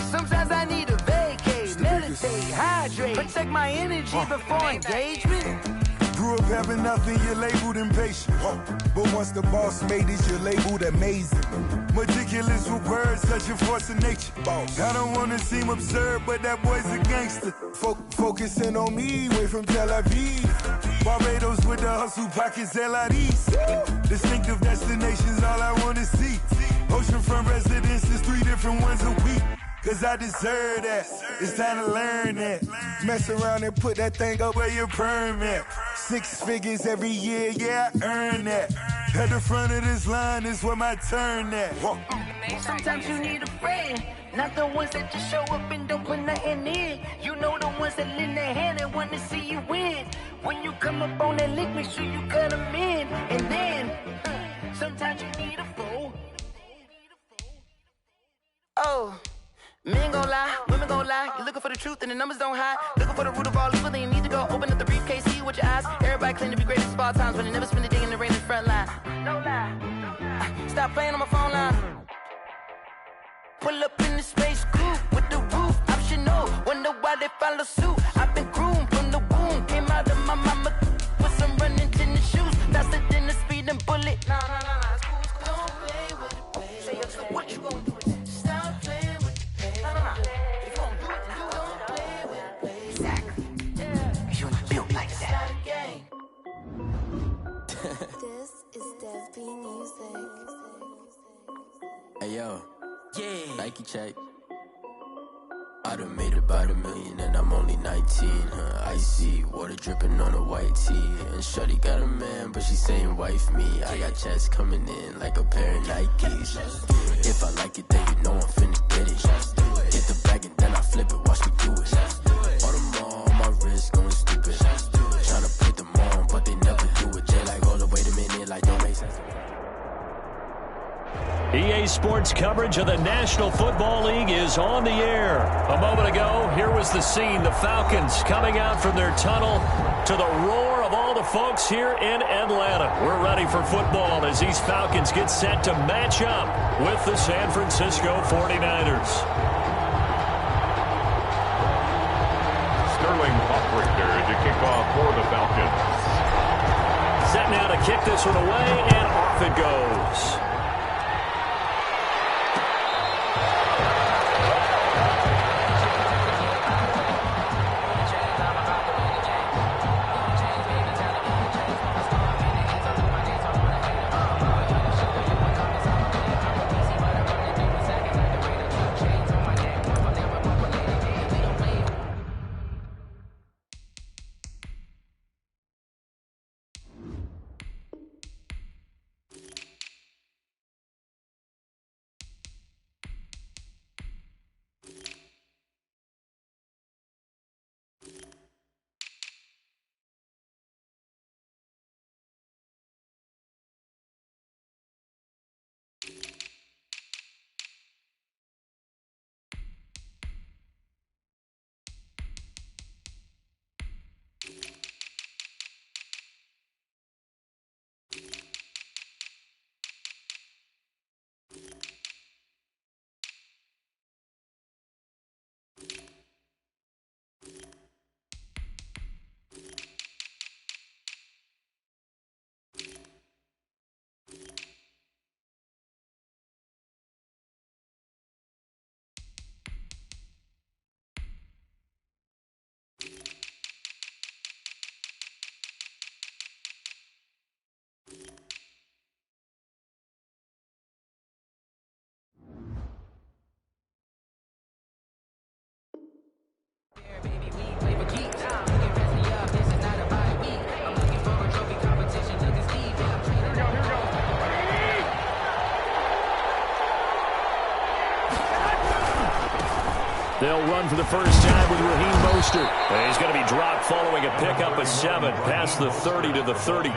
Sometimes I need a vacate, meditate, hydrate, protect my energy before engagement. Grew up having nothing, you're labeled impatient. But once the boss made it, you're labeled amazing. Meticulous with words, such a force of nature. I don't wanna seem absurd, but that boy's a gangster. Focusing on me, way from Tel Aviv. Barbados with the hustle pockets, LIDs. Distinctive destinations, all I wanna see. Oceanfront residences, 3 different ones a week. Cause I deserve that, it's time to learn that. Mess around and put that thing up where your permit. 6 figures every year, yeah, I earn that. At the front of this line is where my turn at. Sometimes you need a friend, not the ones that just show up and don't put nothing in. You know the ones that lend their hand and want to see you win. When you come up on that lick, make sure you cut them in. And then, sometimes you need a foe. Oh. Men gon' lie, women gon' lie. You're looking for the truth and the numbers don't hide. Looking for the root of all evil, then you need to go open up the briefcase, see with your eyes. Everybody claim to be greatest of all times, but they never spend a day in the rain in the front line. No lie. Stop playing on my phone line. Pull up in the space coupe with the roof optional. Wonder why they follow suit. I've been groomed from the womb. Came out of my mama with some running tennis shoes. Faster than a speeding bullet. Nah, it's cool. Don't play with it, baby. Say what you gon' do? This is Dev B Music. Hey yo, Nike check. I done made about $1 million and I'm only 19. Icy water dripping on a white tee. And shorty got a man, but she saying wife me. I got checks coming in like a pair of Nikes. If I like it, then you know I'm finna get it. Get the bag and then I flip it, watch me do it. All them on my wrist going stupid. Tryna put them on, but they never do it. Jay like, hold up, wait a minute, like don't make sense. EA Sports coverage of the National Football League is on the air. A moment ago, here was the scene. The Falcons coming out from their tunnel to the roar of all the folks here in Atlanta. We're ready for football as these Falcons get set to match up with the San Francisco 49ers. Sterling Hoffrichter to kick off for the Falcons. Set now to kick this one away, and off it goes. They'll run for the first time with Raheem Mostert. And he's going to be dropped following a pickup of 7 past the 30 to the 32.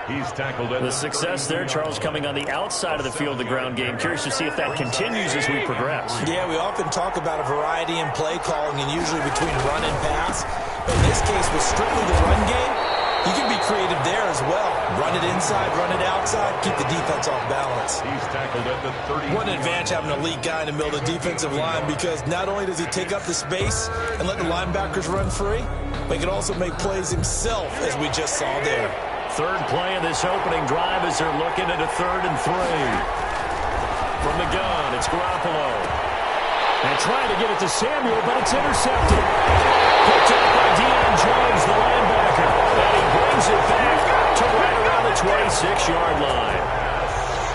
He's tackled it. The success there, Charles, coming on the outside of the field, the ground game. Curious to see if that continues as we progress. Yeah, we often talk about a variety in play calling and usually between run and pass. But in this case, with strictly the run game, you can be creative there as well. Run it inside, run it outside, keep the defense off balance. He's tackled at the 30. What an advantage having an elite guy in the middle of the defensive line, because not only does he take up the space and let the linebackers run free, but he can also make plays himself, as we just saw there. Third play of this opening drive as they're looking at a 3rd and 3. From the gun, it's Garoppolo. And trying to get it to Samuel, but it's intercepted. Picked up by Deion Jones, the linebacker. And he brings it back to right around the 26-yard line.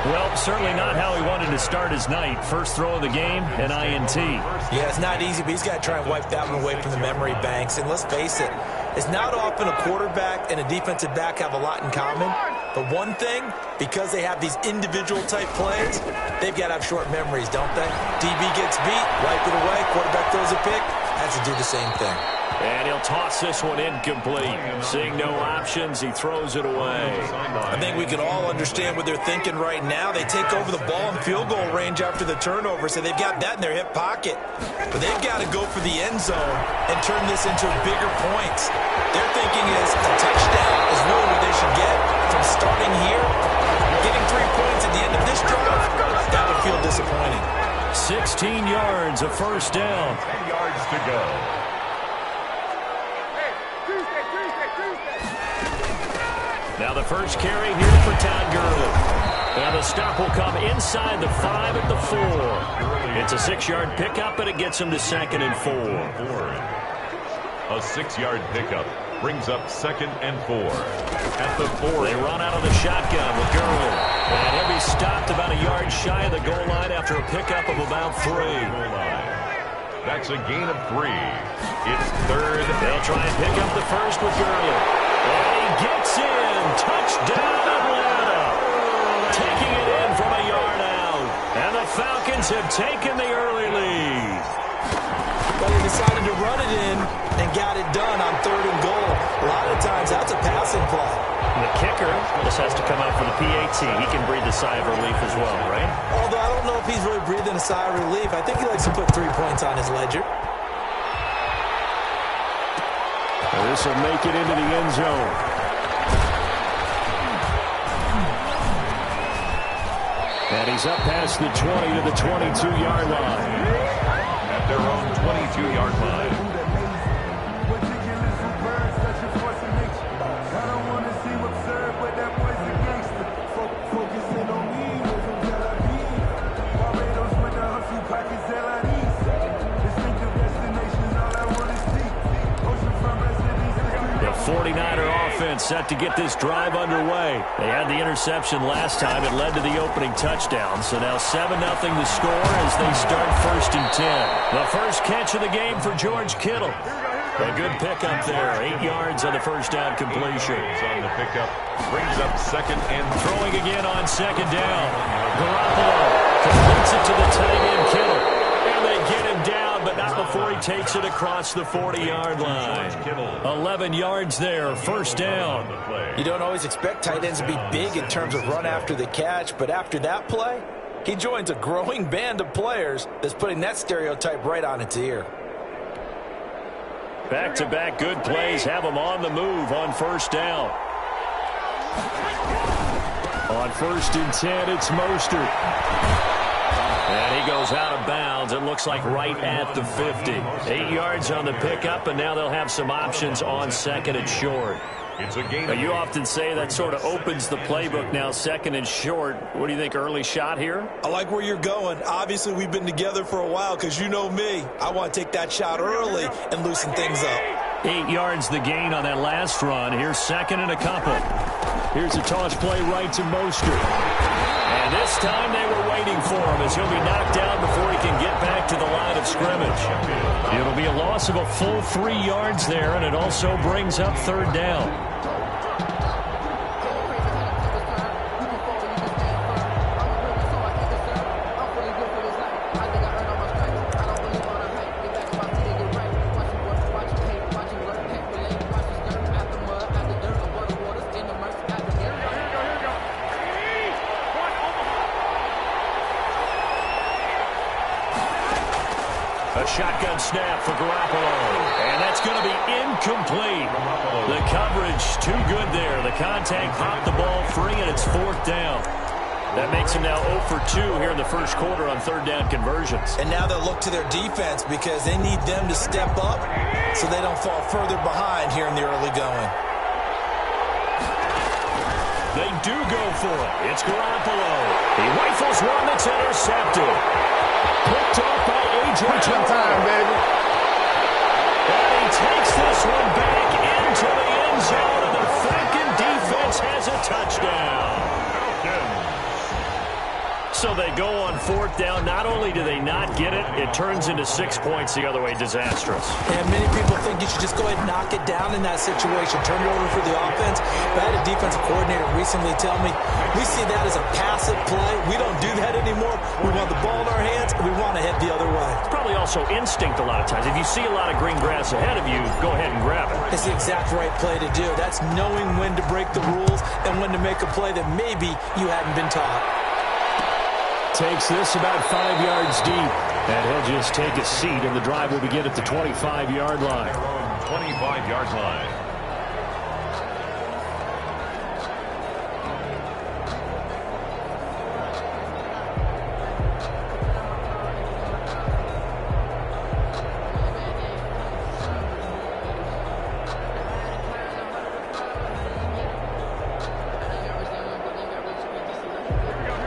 Well, certainly not how he wanted to start his night. First throw of the game, an INT. Yeah, it's not easy, but he's got to try and wipe that one away from the memory banks. And let's face it, it's not often a quarterback and a defensive back have a lot in common. But one thing, because they have these individual type plays, they've got to have short memories, don't they? DB gets beat, wipe it away, quarterback throws a pick, has to do the same thing. And he'll toss this one incomplete. Seeing no options, he throws it away. I think we can all understand what they're thinking right now. They take over the ball in field goal range after the turnover, so they've got that in their hip pocket. But they've got to go for the end zone and turn this into bigger points. Their thinking is a touchdown is really what they should get. From starting here, getting 3 points at the end of this drive, that would feel disappointing. 16 yards, a first down. 10 yards to go. Now the first carry here for Todd Gurley. And the stop will come inside the 5 at the 4. It's a 6-yard pickup, and it gets him to 2nd and 4. A 6-yard pickup brings up 2nd and 4. At the 4. They run out of the shotgun with Gurley. And he'll be stopped about a yard shy of the goal line after a pickup of about 3. That's a gain of 3. It's 3rd. They'll try and pick up the first with Gurley. And he gets in. Touchdown, Atlanta. Taking it in from a yard out. And the Falcons have taken the early lead. But they decided to run it in and got it done on 3rd and goal. A lot of times, that's a passing play. The kicker Tucker just has to come out for the PAT. He can breathe a sigh of relief as well, right? Although I don't know if he's really breathing a sigh of relief. I think he likes to put 3 points on his ledger. This will make it into the end zone. And he's up past the 20 to the 22-yard line. At their own 22-yard line. The 49er offense set to get this drive underway. They had the interception last time. It led to the opening touchdown. So now 7-0 the score as they start 1st and 10. The first catch of the game for George Kittle. A good pickup there. 8 yards on the first down completion. On the pickup, brings up 2nd and throwing again on 2nd down. Garoppolo completes it to the tight end Kittle. And they get him down, but not before he takes it across the 40-yard line. 11 yards there, 1st down. You don't always expect tight ends to be big in terms of run after the catch, but after that play, he joins a growing band of players that's putting that stereotype right on its ear. Back-to-back good plays have him on the move on 1st down. On 1st and 10, it's Mostert. And he goes out of bounds. It looks like right at the 50. 8 yards on the pickup, and now they'll have some options on 2nd and short. It's a game. Now, you often say that sort of opens the playbook now, 2nd and short. What do you think, early shot here? I like where you're going. Obviously, we've been together for a while because you know me. I want to take that shot early and loosen things up. 8 yards the gain on that last run. Here's 2nd and a couple. Here's a toss play right to Mostert. And this time they were waiting for him as he'll be knocked down before he can get back to the line of scrimmage. It'll be a loss of a full 3 yards there, and it also brings up 3rd down. Shotgun snap for Garoppolo. And that's going to be incomplete. The coverage too good there. The contact popped the ball free, and it's 4th down. That makes him now 0 for 2 here in the first quarter on 3rd down conversions. And now they'll look to their defense because they need them to step up so they don't fall further behind here in the early going. They do go for it. It's Garoppolo. He rifles one that's intercepted. Picked off by A.J. time, baby. And he takes this one back into the end zone, and the Falcon defense has a touchdown. So they go on 4th down. Not only do they not get it, it turns into 6 points the other way. Disastrous. And many people think you should just go ahead and knock it down in that situation. Turn it over for the offense. But I had a defensive coordinator recently tell me, we see that as a passive play. We don't do that anymore. We want the ball in our hands, and we want to head the other way. It's probably also instinct a lot of times. If you see a lot of green grass ahead of you, go ahead and grab it. It's the exact right play to do. That's knowing when to break the rules and when to make a play that maybe you hadn't been taught. Takes this about 5 yards deep, and he'll just take a seat, and the drive will begin at the 25-yard line. 25-yard line.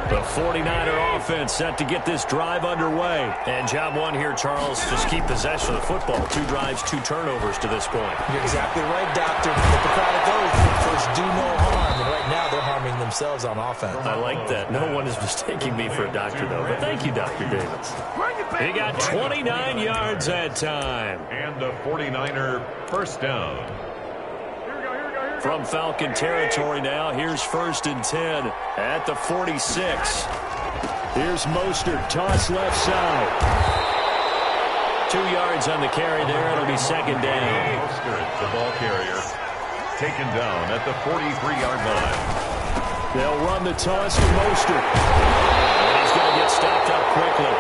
The 49er offense set to get this drive underway. And job one here, Charles, just keep possession of the football. 2 drives, 2 turnovers to this point. You're exactly right, Doctor. Hippocratic oath, first do no harm. And right now they're harming themselves on offense. I like that. No one is mistaking me for a doctor, though. But thank you, Dr. Davis. He got 29 yards that time. And the 49er first down. From Falcon territory now, here's 1st and 10 at the 46. Here's Mostert, toss left side. 2 yards on the carry there. It'll be 2nd down. Mostert, the ball carrier. taken down at the 43-yard line. They'll run the toss to Mostert. And he's going to get stopped up quickly.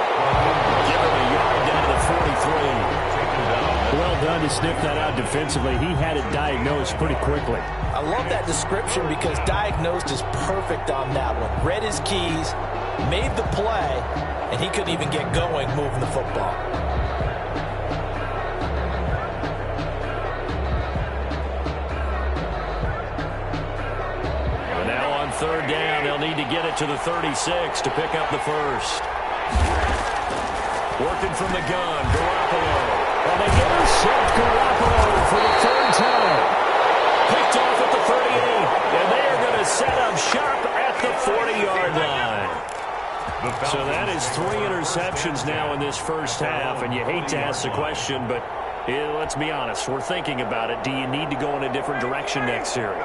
Give him a yard down to the 43. Well done to sniff that out defensively. He had it diagnosed pretty quickly. I love that description because diagnosed is perfect on that one. Read his keys, made the play, and he couldn't even get going moving the football. And now on third down, they'll need to get it to the 36 to pick up the first. Working from the gun, Garoppolo. And they intercept Garoppolo for the third time. Picked off at the 38, and they are going to set up shop at the 40-yard line. So that is 3 interceptions now in this first half, and you hate to ask the question, but let's be honest, we're thinking about it. Do you need to go in a different direction next series?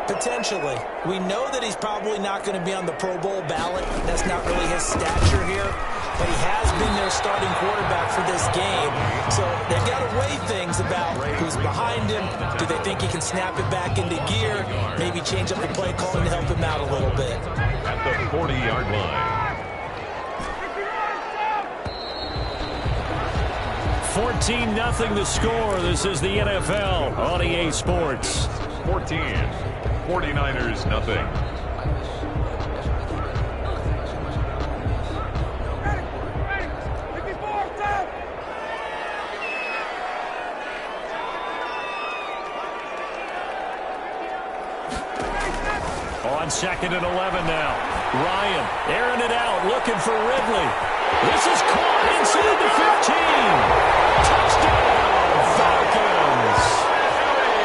Potentially. We know that he's probably not going to be on the Pro Bowl ballot. That's not really his stature here. But he has been their starting quarterback for this game. So they've got to weigh things about who's behind him. Do they think he can snap it back into gear? Maybe change up the play calling to help him out a little bit. At the 40-yard line. 14-0 the score. This is the NFL on EA Sports. 14. 49ers, nothing. On 2nd and 11 now. Ryan airing it out, looking for Ridley. This is caught inside the 15. Touchdown, Falcons.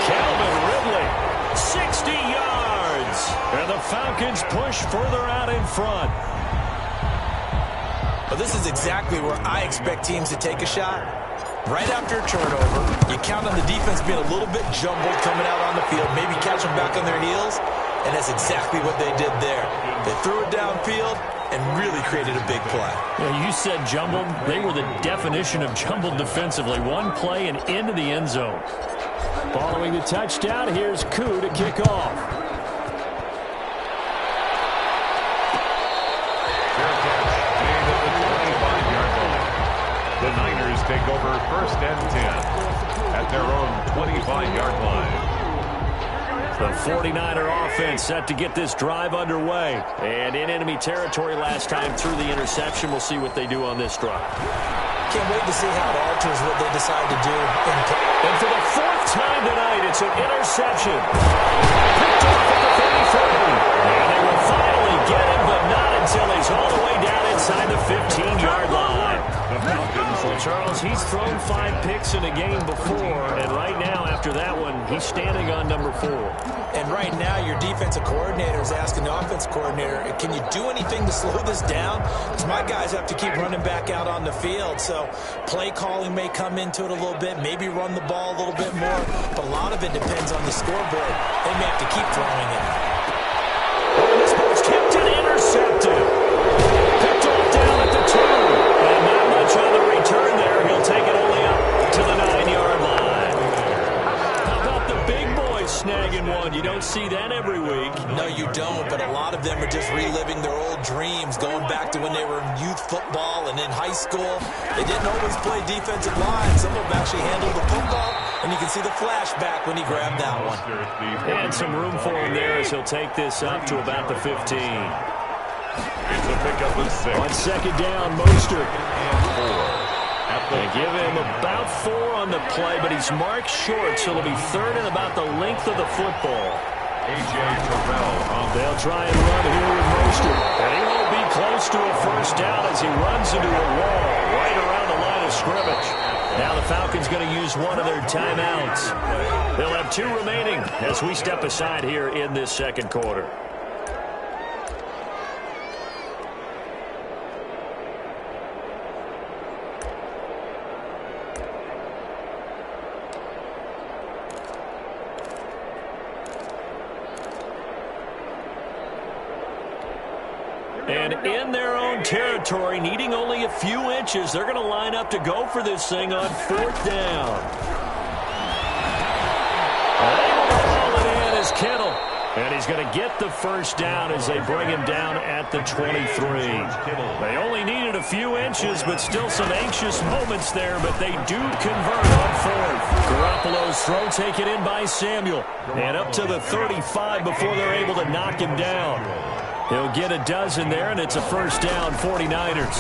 Calvin Ridley, 60 yards. And the Falcons push further out in front. Well, this is exactly where I expect teams to take a shot. Right after a turnover, you count on the defense being a little bit jumbled coming out on the field, maybe catch them back on their heels, and that's exactly what they did there. They threw it downfield and really created a big play. Yeah, you said jumbled. They were the definition of jumbled defensively. One play and into the end zone. Following the touchdown, here's Koo to kick off. Fair catch made at the 25-yard line. The Niners take over 1st and 10 at their own 25-yard line. The 49er offense set to get this drive underway. And in enemy territory last time through the interception. We'll see what they do on this drive. Can't wait to see how it alters what they decide to do. And for the 4th time tonight, it's an interception. Picked off at the 33. And they will finally get him, but not until he's all the way down inside the 15-yard line. Well, Charles, he's thrown 5 picks in a game before, and right now, after that one, he's standing on number 4. And right now, your defensive coordinator is asking the offensive coordinator, can you do anything to slow this down? Because my guys have to keep running back out on the field. So play calling may come into it a little bit, maybe run the ball a little bit more. But a lot of it depends on the scoreboard. They may have to keep throwing it. And this ball's tipped and intercepted. Picked off down at the 2. And not much on the return there. He'll take it only up to the 9-yard line. How about the big boys snagging one? You don't see that every week. No, you don't, but a lot of them are just reliving their old dreams, going back to when they were in youth football and in high school. They didn't always play defensive line. Some of them actually handled the football, and you can see the flashback when he grabbed that one. And some room for him there as he'll take this up to about the 15. It's a pickup of 6. On 2nd down, Mostert. And 4. They give him about 4 on the play, but he's marked short, so it'll be 3rd and about the length of the football. A.J. Terrell. They'll try and run here with Mostert. And he won't be close to a first down as he runs into a wall right around the line of scrimmage. Now the Falcons going to use one of their timeouts. They'll have 2 remaining as we step aside here in this second quarter. And in their own territory, needing only a few inches, they're going to line up to go for this thing on 4th down. Able to haul it in. he's going to get the first down as they bring him down at the 23. They only needed a few inches, but still some anxious moments there, but they do convert on fourth. Garoppolo's throw taken in by Samuel, and up to the 35 before they're able to knock him down. He'll get a dozen there, and it's a first down, 49ers.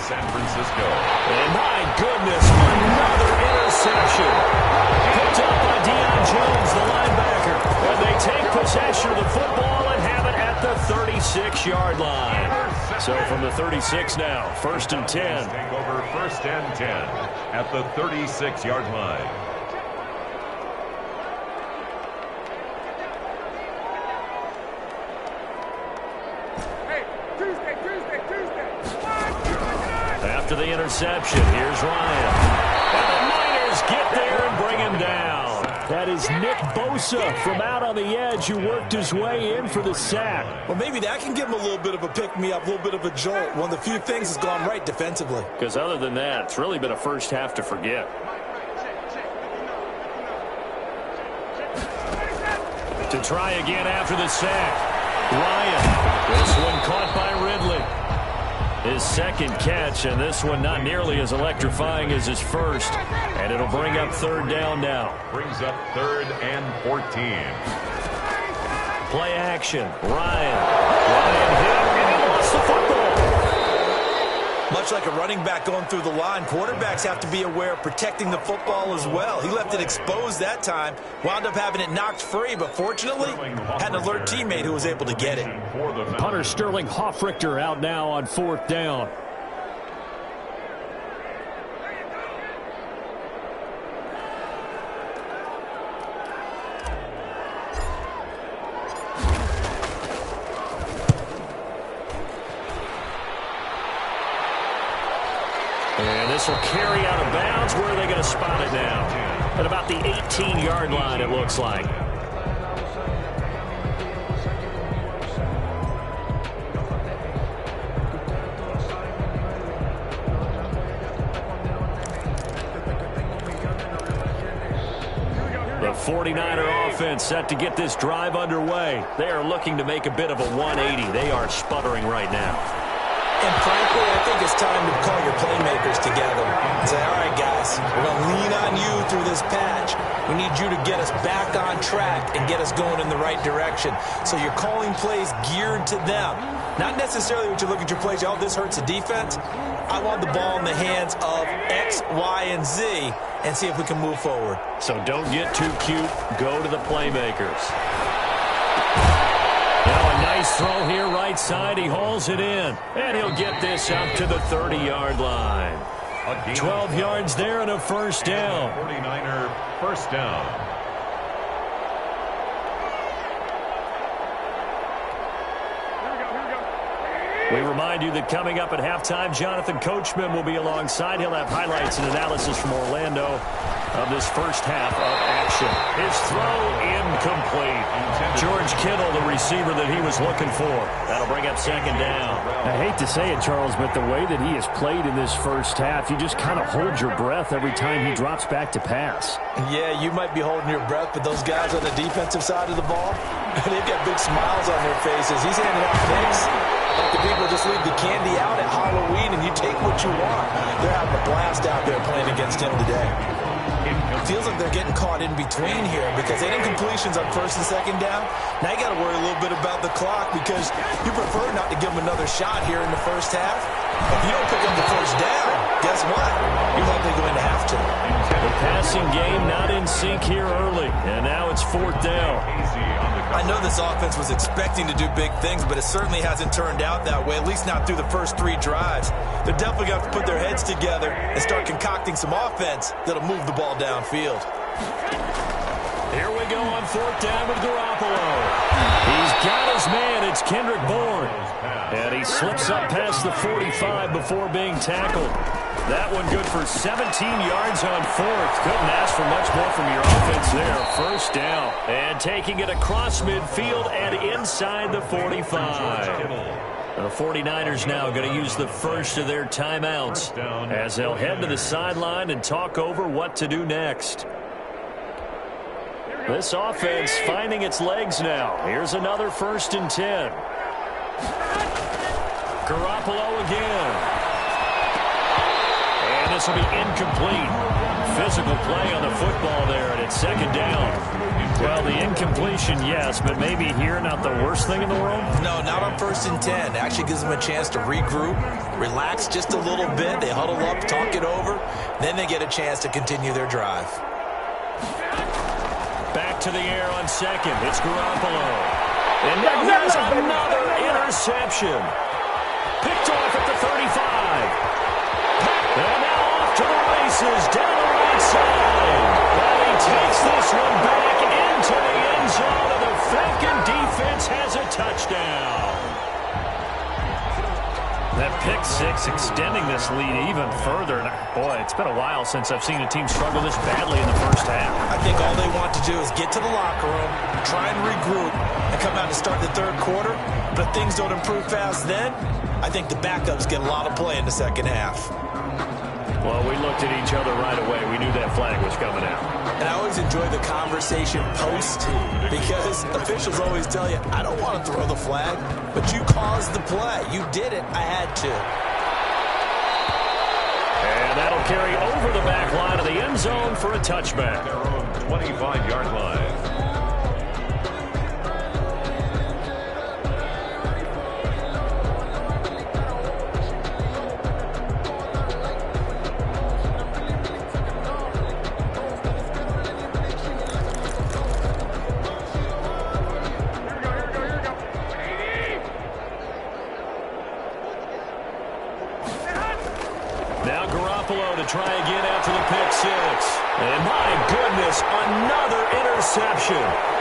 San Francisco. And my goodness, another interception. Picked up by Deion Jones, the linebacker. And they take possession of the football and have it at the 36-yard line. So from the 36 now, first and 10. Take over first and 10 at the 36-yard line. After the interception, here's Ryan. And the Niners get there and bring him down. That is Nick Bosa from out on the edge who worked his way in for the sack. Well, maybe that can give him a little bit of a pick-me-up, a little bit of a jolt. One of the few things has gone right defensively. Because other than that, it's really been a first half to forget. To try again after the sack. Ryan. This one caught by Ridley. His second catch, and this one not nearly as electrifying as his first. And it'll bring up third down now. Brings up third and 14. Play action. Ryan hit, and he lost the football. Much like a running back going through the line, quarterbacks have to be aware of protecting the football as well. He left it exposed that time, wound up having it knocked free, but fortunately had an alert teammate who was able to get it. Punter Sterling Hoffrichter out now on fourth down. And this will carry out of bounds. Where are they going to spot it now? At about the 18-yard line, it looks like. The 49er offense set to get this drive underway. They are looking to make a bit of a 180. They are sputtering right now. And frankly, I think it's time to call your playmakers together and say, all right, guys, we're going to lean on you through this patch. We need you to get us back on track and get us going in the right direction. So you're calling plays geared to them. Not necessarily what you look at your plays, oh, this hurts the defense. I want the ball in the hands of X, Y, and Z and see if we can move forward. So don't get too cute. Go to the playmakers. Now a nice throw here right side. He hauls it in. And he'll get this up to the 30-yard line. 12 yards there and a first down. 49er first down. We remind you that coming up at halftime, Jonathan Coachman will be alongside. He'll have highlights and analysis from Orlando of this first half of action. His throw incomplete. George Kittle, the receiver that he was looking for. That'll bring up second down. I hate to say it, Charles, but the way that he has played in this first half, you just kind of hold your breath every time he drops back to pass. Yeah, you might be holding your breath, but those guys on the defensive side of the ball, they've got big smiles on their faces. He's handing out picks. Like the people just leave the candy out at Halloween and you take what you want. They're having a blast out there playing against him today. It feels like they're getting caught in between here because they didn't completions on first and second down. Now you got to worry a little bit about the clock because you prefer not to give them another shot here in the first half. If you don't pick up the first down, guess what? You're likely going to have to. The passing game not in sync here early, and now it's fourth down. I know this offense was expecting to do big things, but it certainly hasn't turned out that way, at least not through the first three drives. They're definitely going to have to put their heads together and start concocting some offense that'll move the ball downfield. Here we go on fourth down with Garoppolo. He's got his man. It's Kendrick Bourne. And he slips up past the 45 before being tackled. That one good for 17 yards on fourth. Couldn't ask for much more from your offense there. First down. And taking it across midfield and inside the 45. The 49ers now going to use the first of their timeouts as they'll head to the sideline and talk over what to do next. This offense finding its legs now. Here's another 1st and 10. Garoppolo again. And this will be incomplete. Physical play on the football there, and it's 2nd down. Well, the incompletion, yes, but maybe here not the worst thing in the world? No, not on 1st and 10. Actually gives them a chance to regroup, relax just a little bit. They huddle up, talk it over. Then they get a chance to continue their drive. Back to the air on 2nd. It's Garoppolo. And now here's another interception. Picked off at the 35. And now off to the races down the right side. And he takes this one back into the end zone, and the Falcon defense has a touchdown. That pick six extending this lead even further. And boy, it's been a while since I've seen a team struggle this badly in the first half. I think all they want to do is get to the locker room, try and regroup, and come out to start the 3rd quarter. But if things don't improve fast then, I think the backups get a lot of play in the 2nd half. Well, we looked at each other right away. We knew that flag was coming out. And I always enjoy the conversation post because officials always tell you, I don't want to throw the flag, but you caused the play. You did it. I had to. And that'll carry over the back line of the end zone for a touchback. Their own 25-yard line. Now Garoppolo to try again after the pick six. And my goodness, another interception.